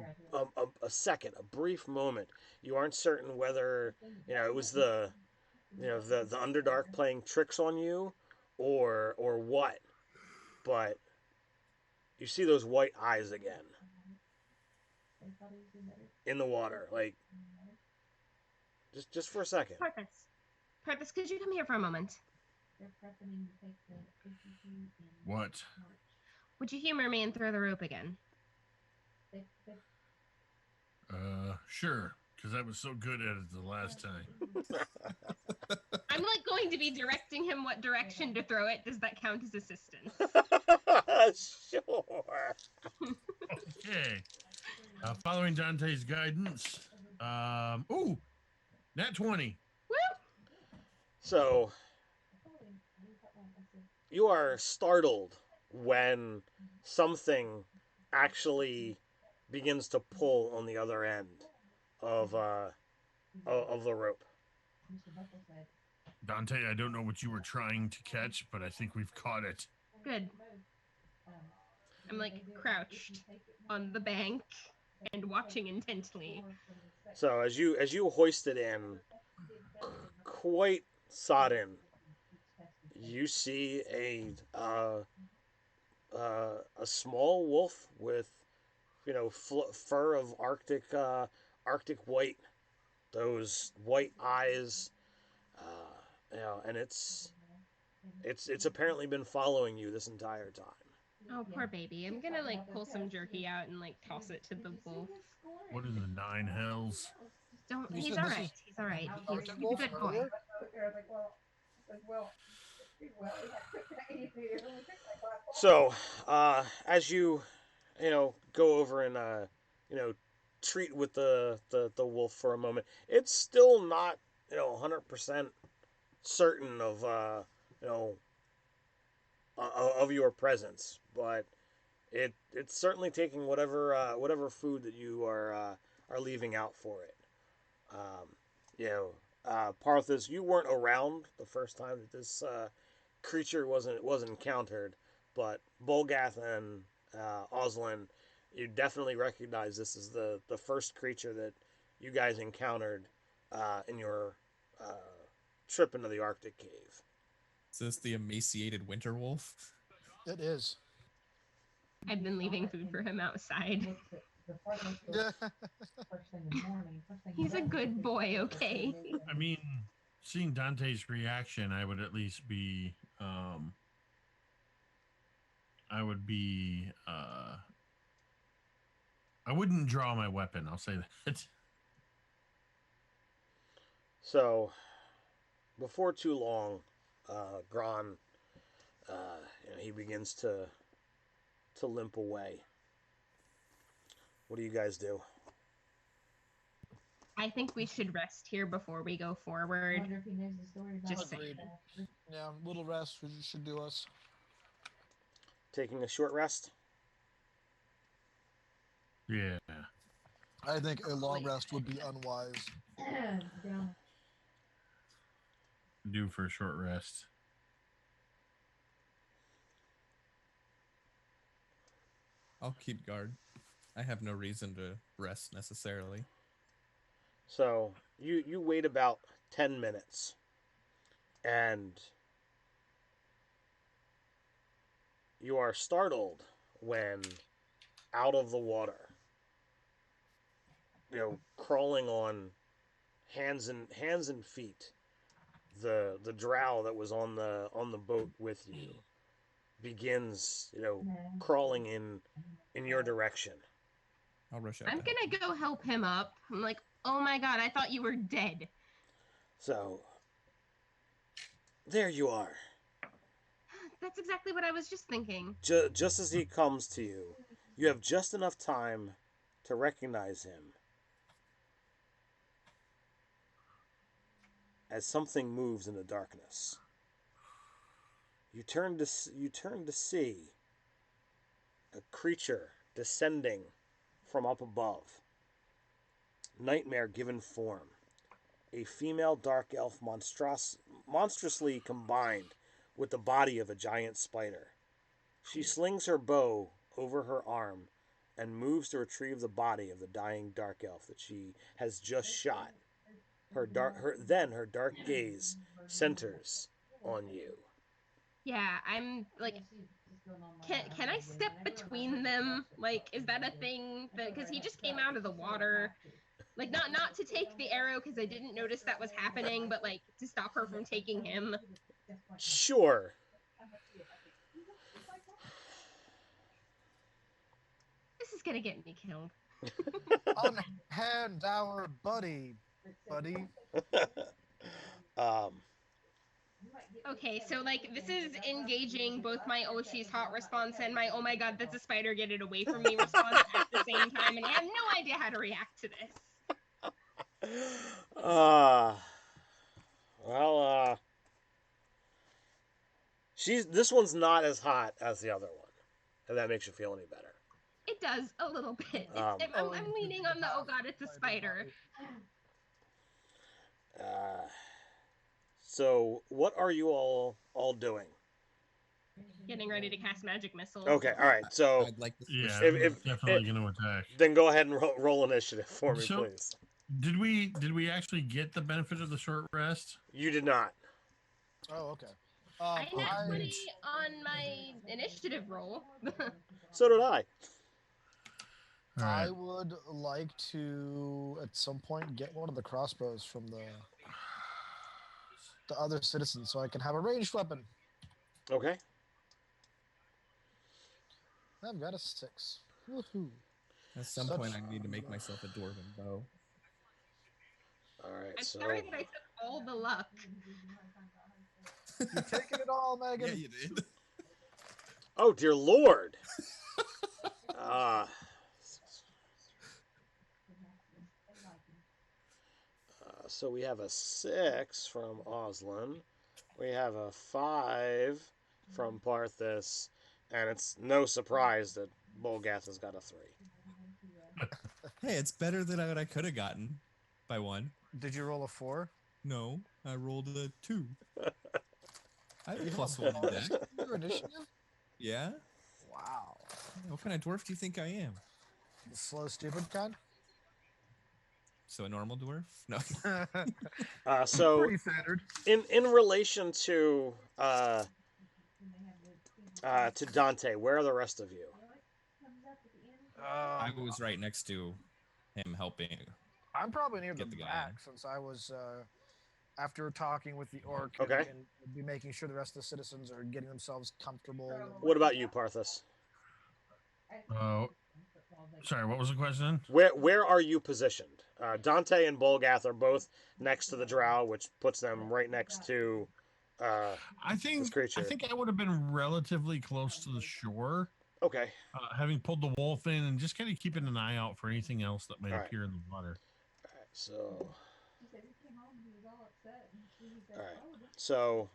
second, a brief moment, you aren't certain whether it was the Underdark playing tricks on you or what, but you see those white eyes again in the water, like just for a second. Purpose, could you come here for a moment? What? Would you humor me and throw the rope again? Sure, because I was so good at it the last time. I'm like going to be directing him what direction to throw it. Does that count as assistance? Sure. Okay. Following Dante's guidance. Nat 20. Woo! So you are startled when something actually begins to pull on the other end of the rope. Dante, I don't know what you were trying to catch, but I think we've caught it. Good. I'm like crouched on the bank, and watching intently. So as you hoist it in, quite sodden, you see a small wolf with fur of Arctic white, those white eyes, and it's apparently been following you this entire time. Oh, poor baby. I'm gonna like pull some jerky out and like toss it to the wolf. What in the nine hells? Don't. You He's said all this right. is He's all right. Arctic He's a wolf, good boy. murderer? So, as go over and you know treat with the wolf for a moment, it's still not 100% certain of you know of your presence, but it's certainly taking whatever food that you are leaving out for it. Um, Parthas, you weren't around the first time that this creature wasn't encountered, but Bolgath and Oslin, you definitely recognize this is the first creature that you guys encountered in your uh, trip into the Arctic cave. Is this the emaciated winter wolf? It is. I've been leaving food for him outside. Yeah. He's a good boy, okay? I mean, seeing Dante's reaction, I would at least be, I would be, I wouldn't draw my weapon. I'll say that. So, before too long, Gron, he begins to limp away. What do you guys do? I think we should rest here before we go forward. Just Agreed. saying. Yeah, little rest should do us. Taking a short rest? Yeah. I think a long rest would be unwise. Do for a short rest. I'll keep guard. I have no reason to rest necessarily. So you wait about 10 minutes, and you are startled when out of the water, crawling on hands and feet, the drow that was on the boat with you begins crawling in your direction. I'll rush out. I'm gonna go help him up. I'm like, oh my god, I thought you were dead. So there you are. That's exactly what I was just thinking. Just as he comes to you, you have just enough time to recognize him as something moves in the darkness. You turn to see a creature descending from up above. Nightmare given form. A female dark elf monstrously combined with the body of a giant spider. She slings her bow over her arm and moves to retrieve the body of the dying dark elf that she has just shot. Her dark gaze centers on you. Yeah, I'm like, can I step between them? Like, is that a thing? Because he just came out of the water. Like, not to take the arrow because I didn't notice that was happening, but like to stop her from taking him. Sure. This is gonna get me killed. Unhand our buddy. um, Okay, so like this is engaging both my oh she's hot response and my oh my god that's a spider, get it away from me response at the same time, and I have no idea how to react to this. well, this one's not as hot as the other one, if that makes you feel any better. It does a little bit. I'm leaning on the oh god it's a spider. So what are you all doing? getting ready to cast magic missile. Okay, all right. So I'd like to Yeah, switch. If- definitely going to attack. then go ahead and roll initiative for me, So- please. Did we actually get the benefit of the short rest? You did not. Oh, okay. I nat I, 20 on my initiative roll. So did I. All right. I would like to at some point get one of the crossbows from the other citizens so I can have a ranged weapon. Okay. I've got a 6. Woohoo. At some Such- point, I need to make myself a dwarven bow. All right. I'm So sorry that I took all the luck. You're taking it all, Megan. Yeah, you did. oh dear lord. So we have a 6 from Oslin. We have a 5 from Parthis, and it's no surprise that Bolgath has got a 3. Hey, it's better than what I could have gotten by 1. Did you roll a 4? No, I rolled a 2. I have a +1 in deck. Your initiative? Yeah? Wow. What kind of dwarf do you think I am? The slow, stupid kind? So a normal dwarf? No. So Pretty standard. in relation to Dante, where are the rest of you? I was right next to him helping. I'm probably near the Get the guy back in. since I was after talking with the orc. Okay. And be making sure the rest of the citizens are getting themselves comfortable. What about you, Parthis? Oh, sorry. What was the question? Where are you positioned? Dante and Bolgath are both next to the drow, which puts them right next to I this think creature. I think I would have been relatively close to the shore, Okay. having pulled the wolf in and just kind of keeping an eye out for anything else that might All right. appear in the water. All right. So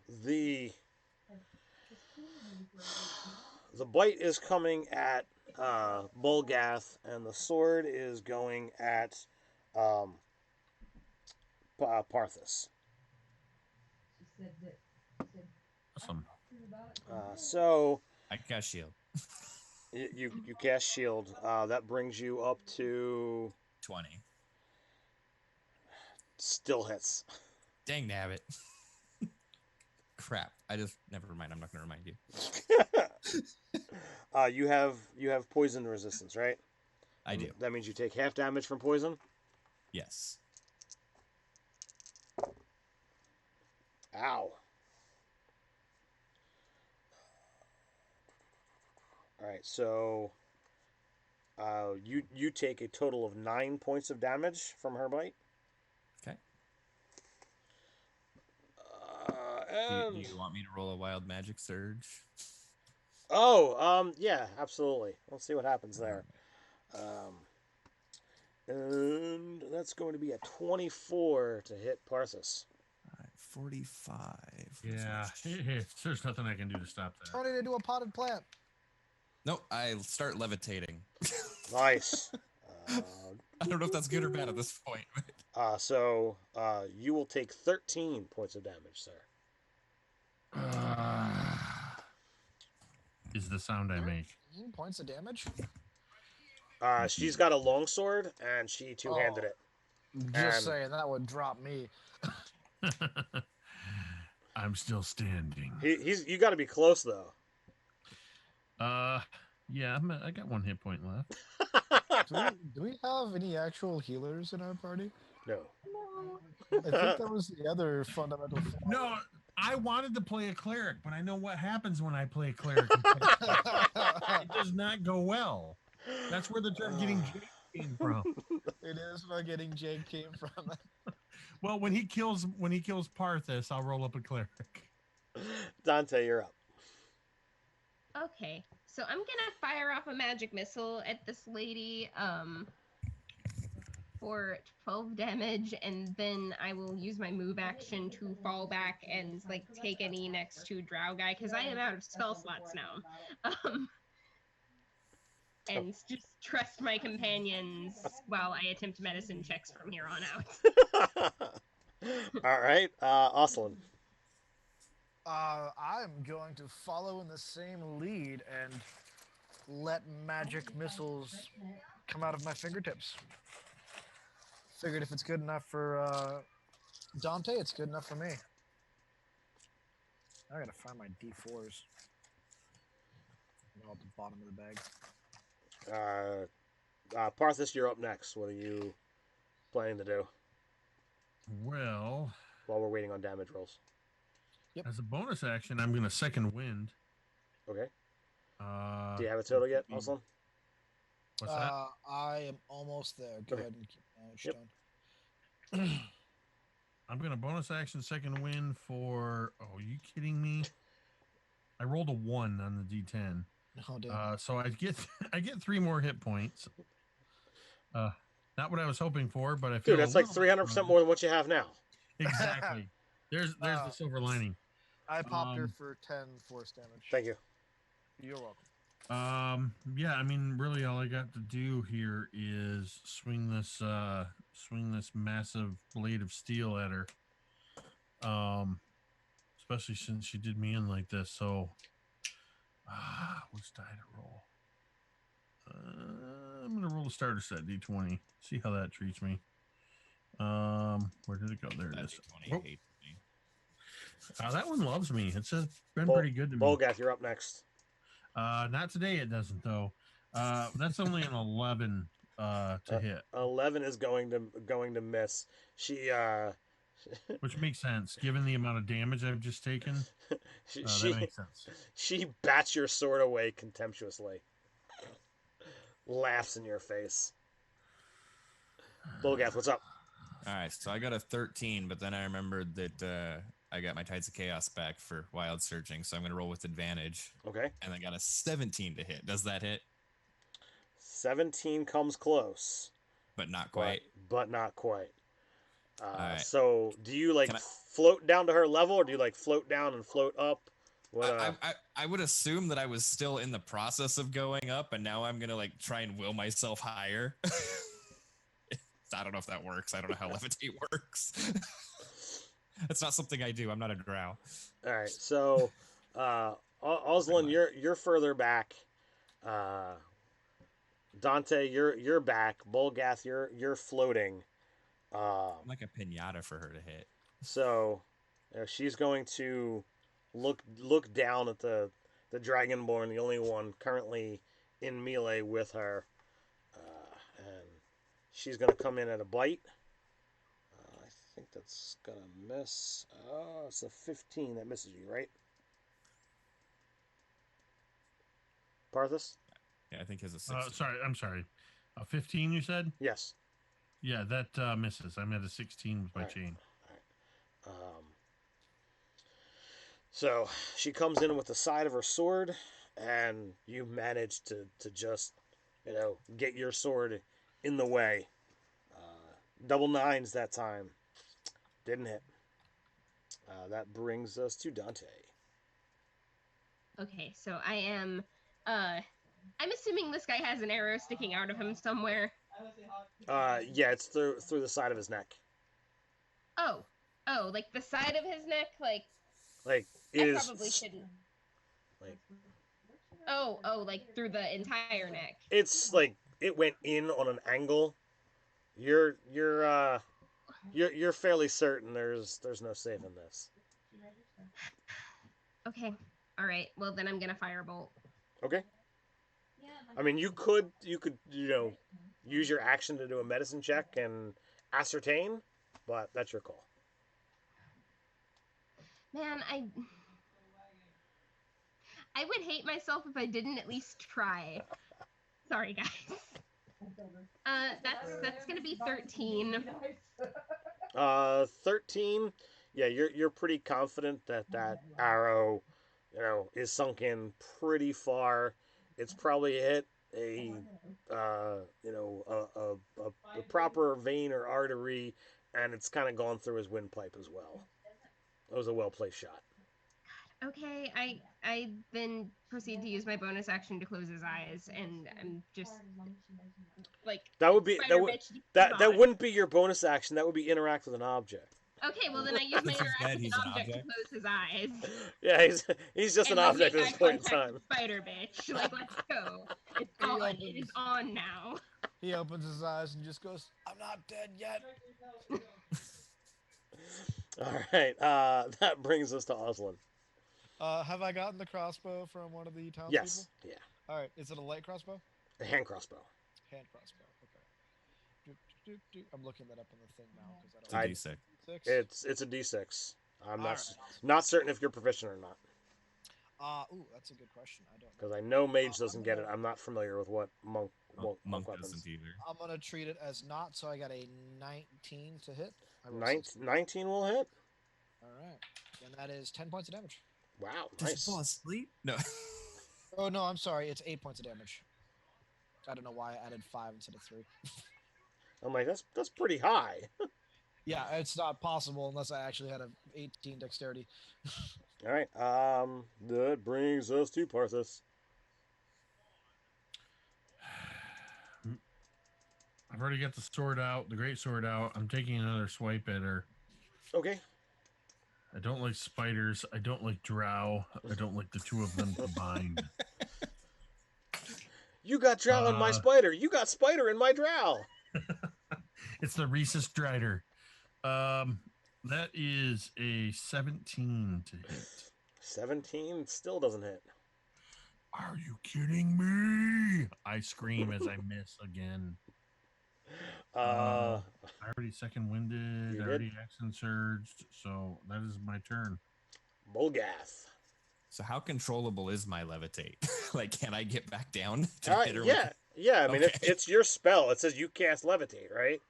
the bite is coming at Bolgath, and the sword is going at Parthis. Awesome. So I cast shield. you cast shield. That brings you up to 20. still hits. Dang nabbit. Crap. Never mind. I'm not going to remind you. You have poison resistance, right? I do. That means you take half damage from poison. Yes. Ow. All right, so you take a total of 9 points of damage from her bite. Okay. And Do you want me to roll a wild magic surge? yeah, absolutely. Let's see what happens there. And that's going to be a 24 to hit Parthis. All right, 45. Yeah, there's nothing I can do to stop that. Turn it into a potted plant. No, I start levitating. Nice. I don't know if that's good or bad at this point. So you will take 13 points of damage, sir. Is the sound I make. 13 points of damage? She's got a longsword, and she two-handed Oh. it. Just And- saying, that would drop me. I'm still standing. You got to be close though. Yeah, I got 1 hit point left. Do we have any actual healers in our party? No. I think that was the other fundamental flaw. No, I wanted to play a cleric, but I know what happens when I play a cleric. It does not go well. That's where the term "getting Jake" came from. It is where getting Jake came from. Well, when he kills Parthis, I'll roll up a cleric. Dante, you're up. Okay, so I'm gonna fire off a magic missile at this lady for 12 damage, and then I will use my move action to fall back and like take any next to Drow guy because I am out of spell slots now. And just trust my companions while I attempt medicine checks from here on out. All right, Oslin. I'm going to follow in the same lead and let magic missiles come out of my fingertips. Figured if it's good enough for Dante, it's good enough for me. I gotta find my D4s. They're all at the bottom of the bag. Parthas, you're up next. What are you planning to do Well, while we're waiting on damage rolls? as a bonus action, I'm going to second wind. Okay. Uh, Do you have a total yet, Aslan? What's that? I am almost there. Go Okay. ahead and keep damage Yep. done. I'm going to bonus action second wind for. Oh, are you kidding me? I rolled a 1 on the D10. Oh, damn. So I get I get 3 more hit points. Not what I was hoping for, but I feel Dude, that's like 300% more than what you have now. Exactly. There's the silver lining. I popped her for 10 force damage. Thank you. You're welcome. Yeah, I mean, really, all I got to do here is swing this massive blade of steel at her. Especially since she did me in like this. So, which die to roll? I'm gonna roll the starter set D20. See how that treats me. Where did it go? There it is. D20 hates me. That one loves me. It's been Bol- pretty good to me. Bolgath, you're up next. Not today. It doesn't though. That's only an 11 to hit, 11 is going to miss. She which makes sense given the amount of damage I've just taken. she That makes sense. she bats your sword away contemptuously. Laughs in your face. Bolgath, what's up? All right, so I got a 13, but then I remembered that I got my Tides of Chaos back for Wild Searching, so I'm going to roll with advantage. Okay. And I got a 17 to hit. Does that hit? 17 comes close. But not quite. But not quite. Right. So, do you like Can I- float down to her level, or do you like float down and float up? What? I would assume that I was still in the process of going up, and now I'm going to like try and will myself higher. I don't know if that works. I don't know how levitate works. That's not something I do. I'm not a drow. All right. So, Oslan, you're further back. Dante, you're back. Bolgath, you're floating. I'm like a pinata for her to hit. So, she's going to look down at the Dragonborn, the only one currently in melee with her, and she's going to come in at a bite. I think that's going to miss. Oh, it's a 15 that misses you, right? Parthas? Yeah, I think his a 16. I'm sorry. 15, you said? Yes. Yeah, that misses. I'm at a 16 with my All right. chain. All right. So she comes in with the side of her sword, and you manage to just, get your sword in the way. Double nines that time. Didn't hit. That brings us to Dante. Okay, so I am. I'm assuming this guy has an arrow sticking out of him somewhere. Yeah, it's through the side of his neck. Oh, like the side of his neck, like. Like it I is. probably shouldn't. Like Oh, like through the entire neck. it's like it went in on an angle. You're fairly certain there's no saving this. Okay. All right. Well, then I'm gonna firebolt. Okay. I mean, you could use your action to do a medicine check and ascertain, but that's your call. Man, I would hate myself if I didn't at least try. Sorry, guys. That's gonna be 13. 13. Yeah, you're pretty confident that arrow, is sunk in pretty far. It's probably hit a proper vein or artery, and it's kind of gone through his windpipe as well. It was a well placed shot. Okay, I then proceed to use my bonus action to close his eyes, and I'm just like That would be spider bitch, that wouldn't be your bonus action. That would be interact with an object. Okay, well then I use my Since he's dead, interactive he's an object to object. close his eyes. Yeah, he's just And an then object make at this eye point in contact time. with Spider Bitch. Like, let's go. It's He on. opens- It is on now. He opens his eyes and just goes, "I'm not dead yet." All right, that brings us to Oslin. Have I gotten the crossbow from one of the townspeople? Yes, yeah, All right. Is it a light crossbow? a hand crossbow. Hand crossbow. Okay. I'm looking that up on the thing now because It's I a don't. D6. It's a D6. I'm All not right. not certain if you're proficient or not, Ooh, that's a good question. I don't know. because I know mage doesn't get it. I'm not familiar with what monk Monk weapons. doesn't either. I'm gonna treat it as not. So I got a 19 to hit. I rolled 19 will hit. All right, and that is 10 points of damage. Wow, Does nice. he fall asleep? No. Oh no, I'm sorry. It's 8 points of damage. I don't know why I added 5 instead of 3. I'm like, that's pretty high. Yeah, it's not possible unless I actually had a 18 dexterity. All right, that brings us to Parthas. I've already got the sword out, the great sword out. I'm taking another swipe at her. Okay. I don't like spiders. I don't like drow. I don't like the two of them combined. You got drow in my spider. You got spider in my drow. It's the Rhesus Drider. That is a 17 to hit. 17 still doesn't hit. Are you kidding me? I scream as I miss again. I already second winded. You I did? already action surged. So that is my turn. Bolgath. So how controllable is my levitate? Like, can I get back down to hit her? Yeah. Yeah, I mean, Okay. it's your spell. It says you cast levitate, right?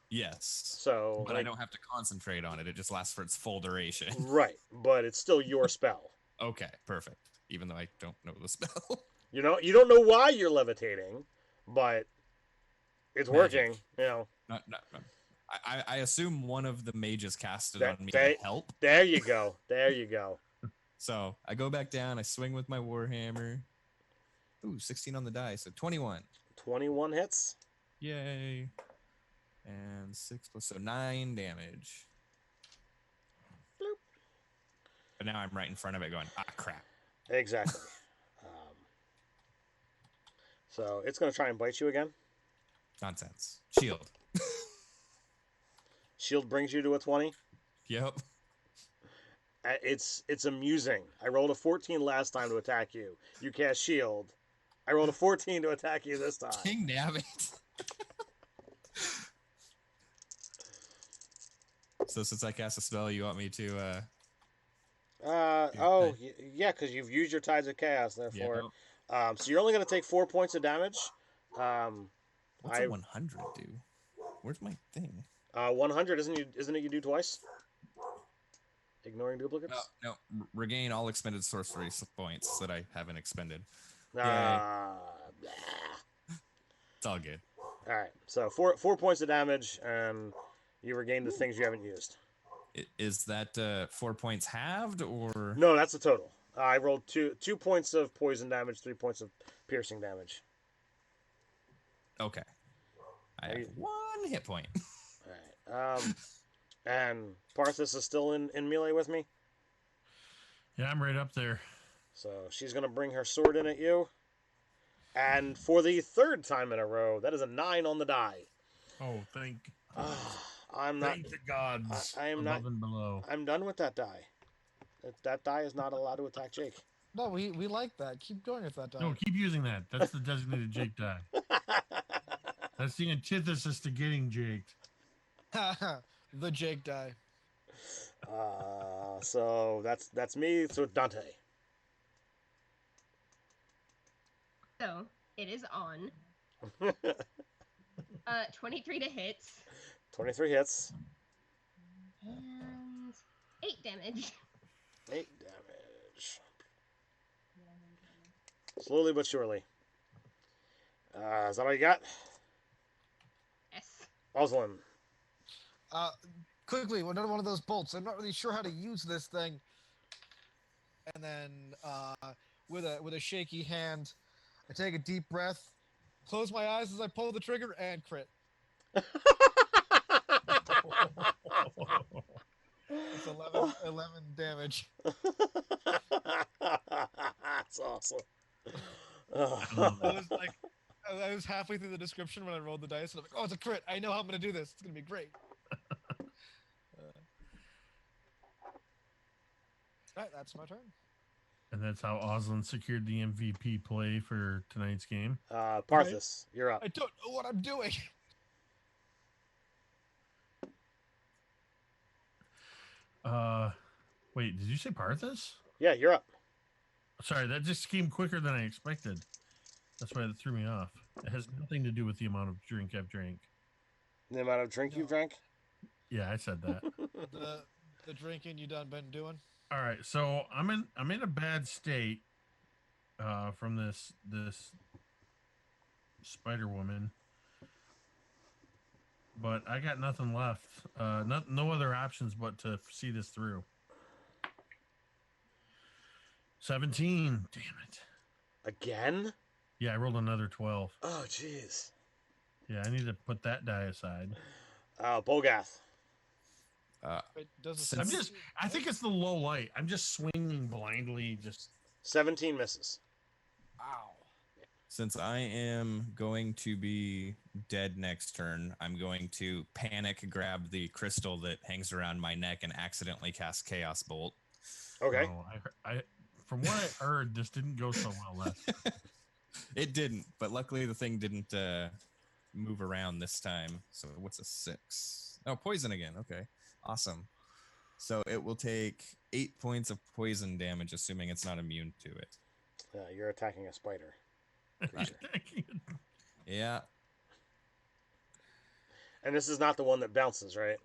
Yes. So, But I don't have to concentrate on it. It just lasts for its full duration. Right, but it's still your spell. Okay, perfect. Even though I don't know the spell. You don't know why you're levitating, but it's working. You know. Not. I assume one of the mages cast it That- on me that- to help. There you go. There you go. So I go back down. I swing with my warhammer. Ooh, 16 on the die. So 21. 21 hits. Yay. And 6 plus, so 9 damage. Bloop. But now I'm right in front of it going, crap. Exactly. So it's going to try and bite you again. Nonsense. Shield. Shield brings you to a 20. Yep. It's amusing. I rolled a 14 last time to attack you. You cast shield. I rolled a 14 to attack you this time. King damn it. So since I cast a spell, you want me to Yeah, because you've used your Tides of Chaos, therefore. yeah. So you're only going to take 4 points of damage. What's a 100 do? Where's my thing? 100 isn't it you do twice? Ignoring duplicates. No. Regain all expended sorcery points that I haven't expended. Blah. It's all good. All right. So 4 points of damage, and you regain the things you haven't used. Is that 4 points halved or? No, that's the total. I rolled 2 points of poison damage, 3 points of piercing damage. Okay. I have 1 hit point. All right. And Parthas is still in melee with me. Yeah, I'm right up there. So she's going to bring her sword in at you. And for the 3rd time in a row, that is a 9 on the die. Oh, thank Thank the gods. I am above not. and below. I'm done with that die. That die is not allowed to attack Jake. No, we like that. Keep going with that. No, keep using that. That's the designated Jake die. That's the antithesis to getting jaked. The Jake die. So that's me. So Dante. So it is on. 23 to hit. 23 hits. And 8 damage. 8 damage. Slowly but surely. Is that all you got? Yes. Oslin. Quickly, another one of those bolts. I'm not really sure how to use this thing. And then, with a shaky hand, I take a deep breath, close my eyes as I pull the trigger, and crit. It's 11 damage. That's awesome. I was like, I was halfway through the description when I rolled the dice, and I'm like, oh, it's a crit. I know how I'm going to do this. It's going to be great. All right, that's my turn. And that's how Oslin secured the MVP play for tonight's game. Parthas, you're up. I don't know what I'm doing. Wait, did you say Parthas? Yeah, you're up. Sorry, that just came quicker than I expected. That's why that threw me off. It has nothing to do with the amount of drink I've drank. The amount of drink you've drank? Yeah, I said that. the drinking you done been doing? All right, so I'm in a bad state from this Spider Woman, but I got nothing left. No other options but to see this through. 17. Damn it. Again? Yeah, I rolled another 12. Oh, jeez. Yeah, I need to put that die aside. Bolgath. I think it's the low light. I'm just swinging blindly. 17 misses. Ow. Since I am going to be dead next turn, I'm going to panic grab the crystal that hangs around my neck and accidentally cast Chaos Bolt. Okay. Oh, I from what I heard, this didn't go so well last time. It didn't, but luckily the thing didn't move around this time. So what's a 6? Oh, poison again. Okay, awesome. So it will take 8 points of poison damage, assuming it's not immune to it. You're attacking a spider. Yeah. And this is not the one that bounces, right?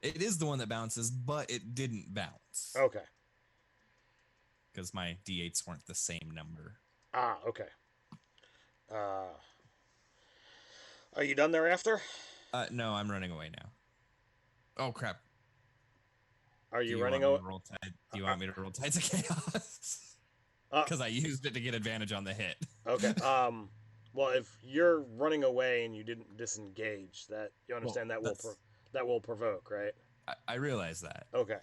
It is the one that bounces, but it didn't bounce. Okay. Because my d8s weren't the same number. Okay. Are you done thereafter? No, I'm running away now. Oh, crap. Are you running away? Do you want me to roll Tides of Chaos? Because I used it to get advantage on the hit. Okay. Well, if you're running away and you didn't disengage, that you understand that will provoke, right? I realize that. Okay.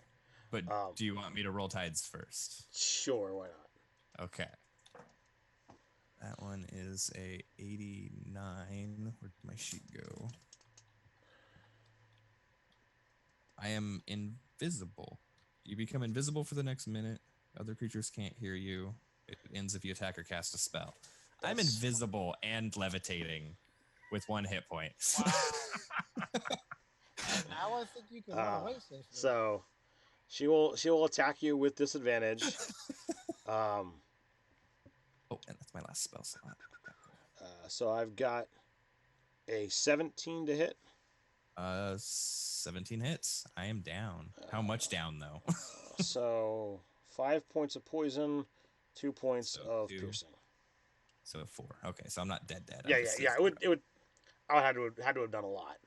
But do you want me to roll Tides first? Sure, why not? Okay. That one is a 89. Where did my sheet go? I am invisible. You become invisible for the next minute. Other creatures can't hear you. It ends if you attack or cast a spell. I'm invisible and levitating with 1 hit point. Wow. And now I think you can run away safely. So she will attack you with disadvantage. Oh, and that's my last spell slot. So I've got a 17 to hit. 17 hits. I am down. How much down though? So 5 points of poison, 2 points of piercing. So 4. Okay, so I'm not dead. Yeah. It would. I had to have done a lot.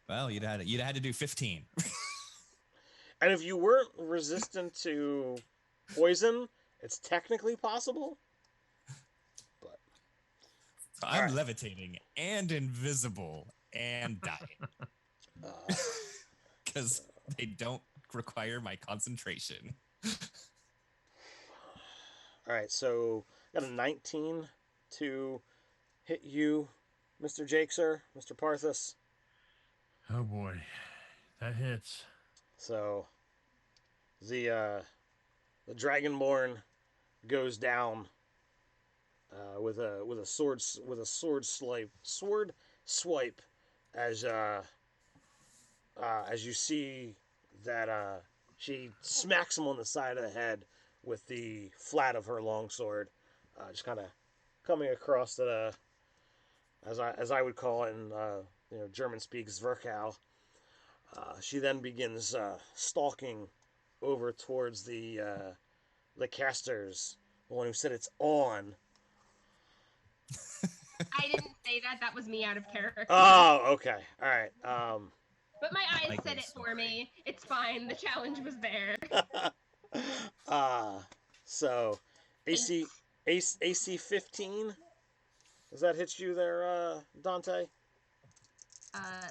Well, you'd had to do 15. And if you weren't resistant to poison, it's technically possible. But so I'm levitating and invisible and dying because they don't require my concentration. All right, so got a 19 to hit you, Mr. Jake, sir, Mr. Parthas. Oh boy, that hits. So the Dragonborn goes down with a sword swipe as you see that she smacks him on the side of the head with the flat of her longsword, just kind of coming across the as I would call it in German speaks Zwerchau. She then begins stalking over towards the casters, the one who said it's on. I didn't say that. That was me out of character. Oh, okay. All right. But my eyes said it for me. It's fine. The challenge was there. So AC 15. Does that hit you there, Dante?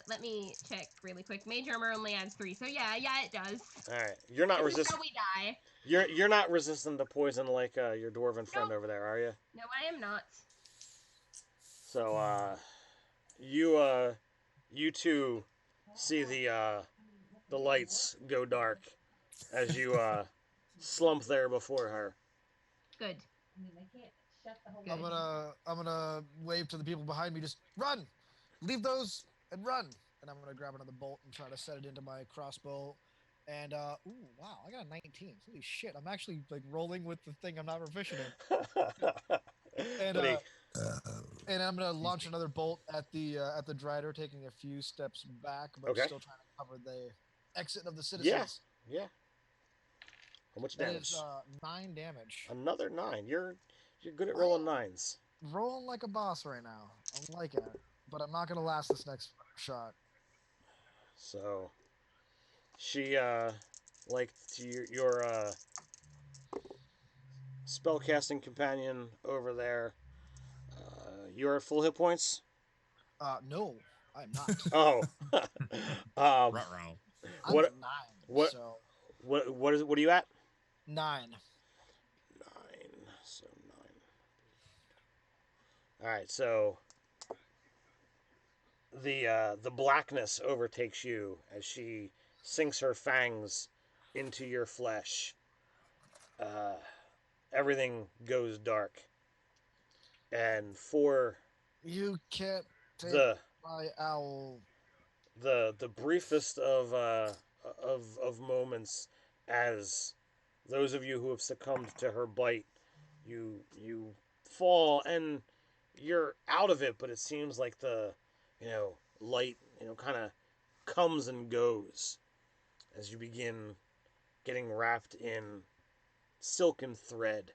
Let me check really quick. Mage armor only adds 3, so yeah, it does. All right, you're not This is how resistant. we die. You're not resistant to poison like your dwarven friend Nope. over there, are you? No, I am not. So you two see the lights go dark as you slump there before her. Good. I'm gonna wave to the people behind me. Just run, leave those and run. And I'm gonna grab another bolt and try to set it into my crossbow. And ooh, wow, I got a 19. Holy shit! I'm actually like rolling with the thing I'm not proficient in. And What do you, and I'm gonna launch another bolt at the Drider, taking a few steps back, but Okay. still trying to cover the exit of the yeah, citizens. yeah. How much That damage? is 9 damage. Another 9. You're good at rolling 9s. Rolling like a boss right now. I'm liking it, but I'm not gonna last this next shot. So she like to your spellcasting companion over there. You're at full hit points. No, I'm not. Oh, um, Ruh-roh. I'm what at 9. what So what are you at? 9. 9. So 9. All right. So the blackness overtakes you as she sinks her fangs into your flesh. Uh, Everything goes dark, and for You can't take the my owl. the briefest of moments, as those of you who have succumbed to her bite, you fall and you're out of it, but it seems like the light kind of comes and goes as you begin getting wrapped in silken thread.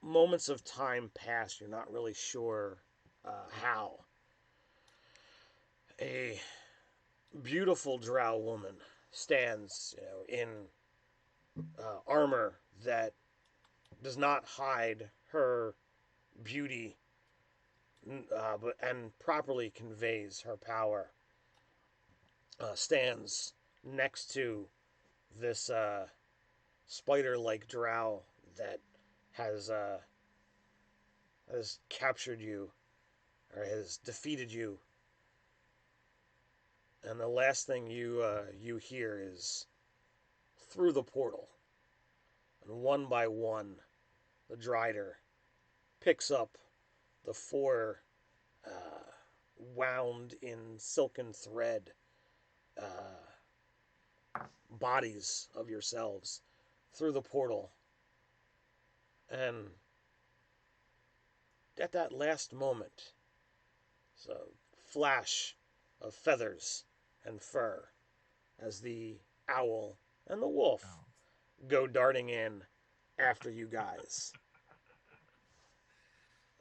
Moments of time pass. You're not really sure how. A beautiful drow woman stands, in armor that does not hide her beauty, but and properly conveys her power. Stands next to this spider-like drow that has captured you or has defeated you, and the last thing you hear is through the portal, and one by one, the Drider picks up the 4 wound in silken thread bodies of yourselves through the portal. And at that last moment, so flash of feathers and fur as the owl and the wolf go darting in after you guys.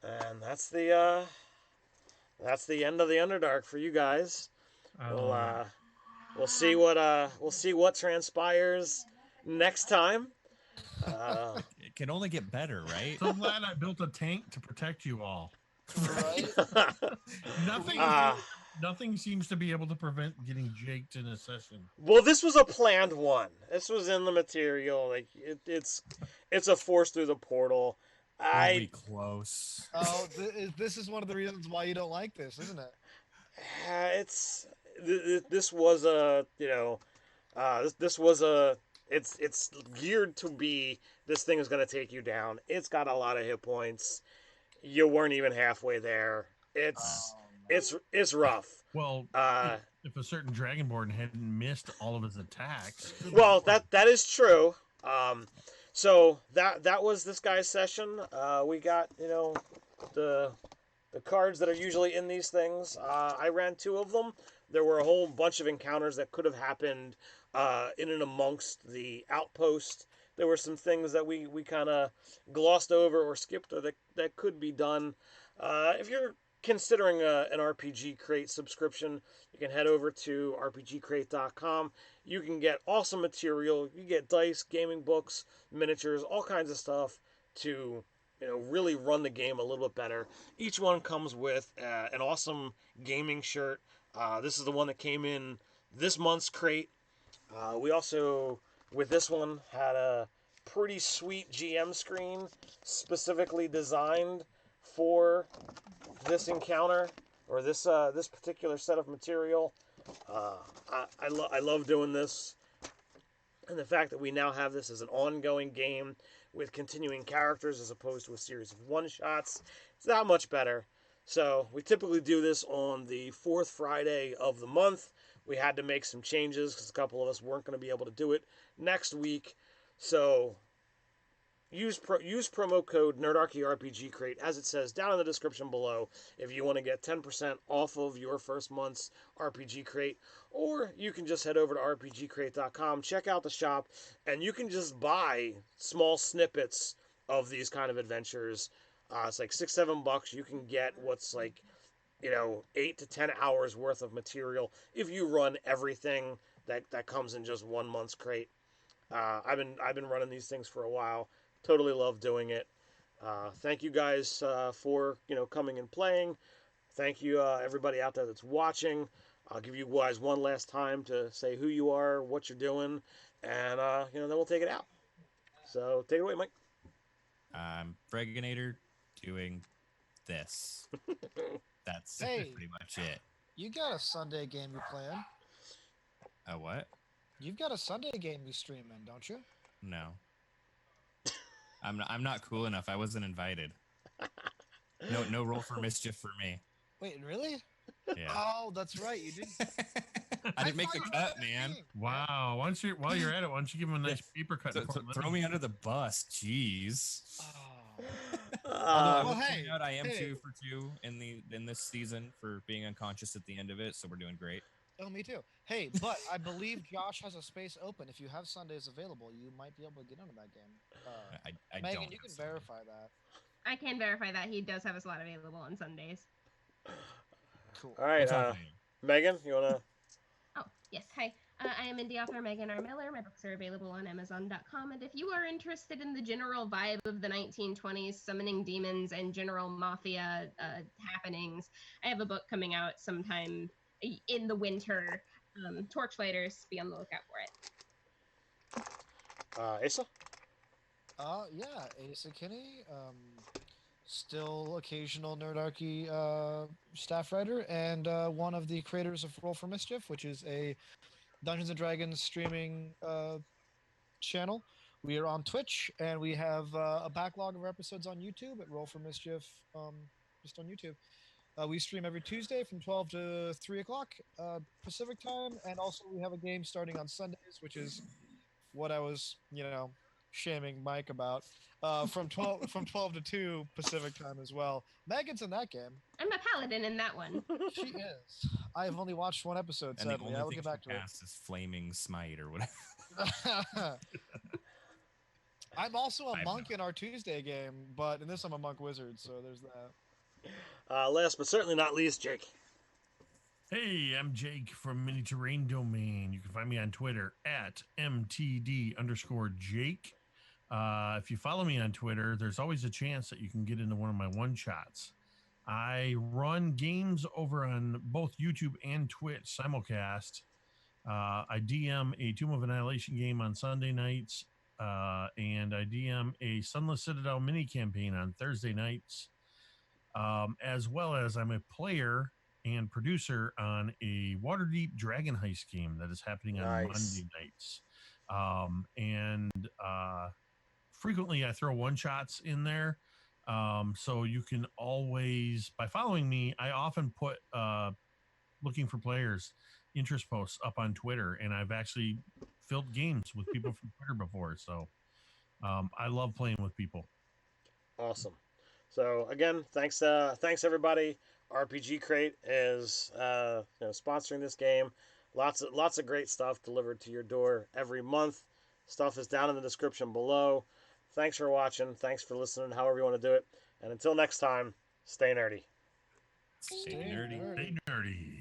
And that's the end of the Underdark for you guys. We'll see what transpires next time. It can only get better, right? So glad I built a tank to protect you all. Right? Nothing, nothing seems to be able to prevent getting jaked in a session. Well, this was a planned one. This was in the material. Like it's a force through the portal. We'll be close. Oh, this is one of the reasons why you don't like this, isn't it? This was a this was a it's geared to be, this thing is going to take you down. It's got a lot of hit points. You weren't even halfway there. It's rough. Well, if a certain Dragonborn hadn't missed all of his attacks. Well, that is true. So that was this guy's session. We got the cards that are usually in these things. I ran 2 of them. There were a whole bunch of encounters that could have happened in and amongst the outpost. There were some things that we kind of glossed over or skipped, or that could be done. If you're considering an RPG Crate subscription, you can head over to rpgcrate.com. You can get awesome material. You get dice, gaming books, miniatures, all kinds of stuff to really run the game a little bit better. Each one comes with an awesome gaming shirt. This is the one that came in this month's crate. We also, with this one, had a pretty sweet GM screen specifically designed for this encounter or this particular set of material. I love doing this, and the fact that we now have this as an ongoing game with continuing characters as opposed to a series of one shots, it's that much better. So we typically do this on the fourth Friday of the month. We had to make some changes because a couple of us weren't going to be able to do it next week. So use promo code Nerdarchy RPG Crate as it says down in the description below if you want to get 10% off of your first month's RPG Crate, or you can just head over to rpgcrate.com, check out the shop, and you can just buy small snippets of these kind of adventures. It's like $6-7. You can get what's like 8 to 10 hours worth of material if you run everything that comes in just 1 month's crate. I've been running these things for a while. Totally love doing it. Thank you guys for coming and playing. Thank you everybody out there that's watching. I'll give you guys one last time to say who you are, what you're doing, and then we'll take it out. So take it away, Mike. I'm Freginator doing this. That's Hey. pretty much it. You got a Sunday game you playing? A what? You've got a Sunday game you streaming, don't you? No. I'm not cool enough. I wasn't invited. No roll for mischief for me. Wait, really? Yeah. Oh, that's right. You didn't. I didn't make thought the you were cut, on that man. game. Wow. While you're at it, why don't you give him a nice paper cut? and pour Throw me under the bus. Jeez. Oh. Although I well, will hey, point out I am hey. 2 for 2 in this season for being unconscious at the end of it, so we're doing great. Oh, me too. Hey, but I believe Josh has a space open. If you have Sundays available, you might be able to get into that game. I Megan, don't. you can have Sunday. verify that. I can verify that he does have a slot available on Sundays. Cool. All right, We'll talk later. Megan, you wanna? Oh, yes. Hi. I am indie author Megan R. Miller. My books are available on Amazon.com. And if you are interested in the general vibe of the 1920s, summoning demons and general mafia happenings, I have a book coming out sometime in the winter. Torchlighters, be on the lookout for it. Asa? Yeah, Asa Kinney. Still occasional Nerdarchy staff writer and one of the creators of Roll for Mischief, which is a Dungeons and Dragons streaming channel. We are on Twitch and we have a backlog of episodes on YouTube at Roll for Mischief, just on YouTube. We stream every Tuesday from 12 to 3 o'clock Pacific time, and also we have a game starting on Sundays, which is what I was, shaming Mike about. From 12 to 2 Pacific time as well. Megan's in that game. I'm a paladin in that one. She is. I have only watched one episode, And the sadly. only I will thing get back she to it. casts is Flaming Smite or whatever. I'm also a I'm monk in our Tuesday game, but in this I'm a monk wizard, so there's that. Last but certainly not least, Jake. Hey, I'm Jake from Mini Terrain Domain. You can find me on Twitter at MTD_Jake. If you follow me on Twitter, there's always a chance that you can get into one of my one-shots. I run games over on both YouTube and Twitch simulcast. I DM a Tomb of Annihilation game on Sunday nights, and I DM a Sunless Citadel mini campaign on Thursday nights, as well as I'm a player and producer on a Waterdeep Dragon Heist game that is happening on Nice. Monday nights. Frequently I throw one-shots in there. So you can always, by following me, I often put looking for players interest posts up on Twitter, and I've actually filled games with people from Twitter before. So I love playing with people. Awesome. So again, thanks everybody. RPG Crate is sponsoring this game. Lots of great stuff delivered to your door every month. Stuff is down in the description below. Thanks for watching. Thanks for listening. However you want to do it. And until next time, stay nerdy. Stay nerdy. Stay nerdy.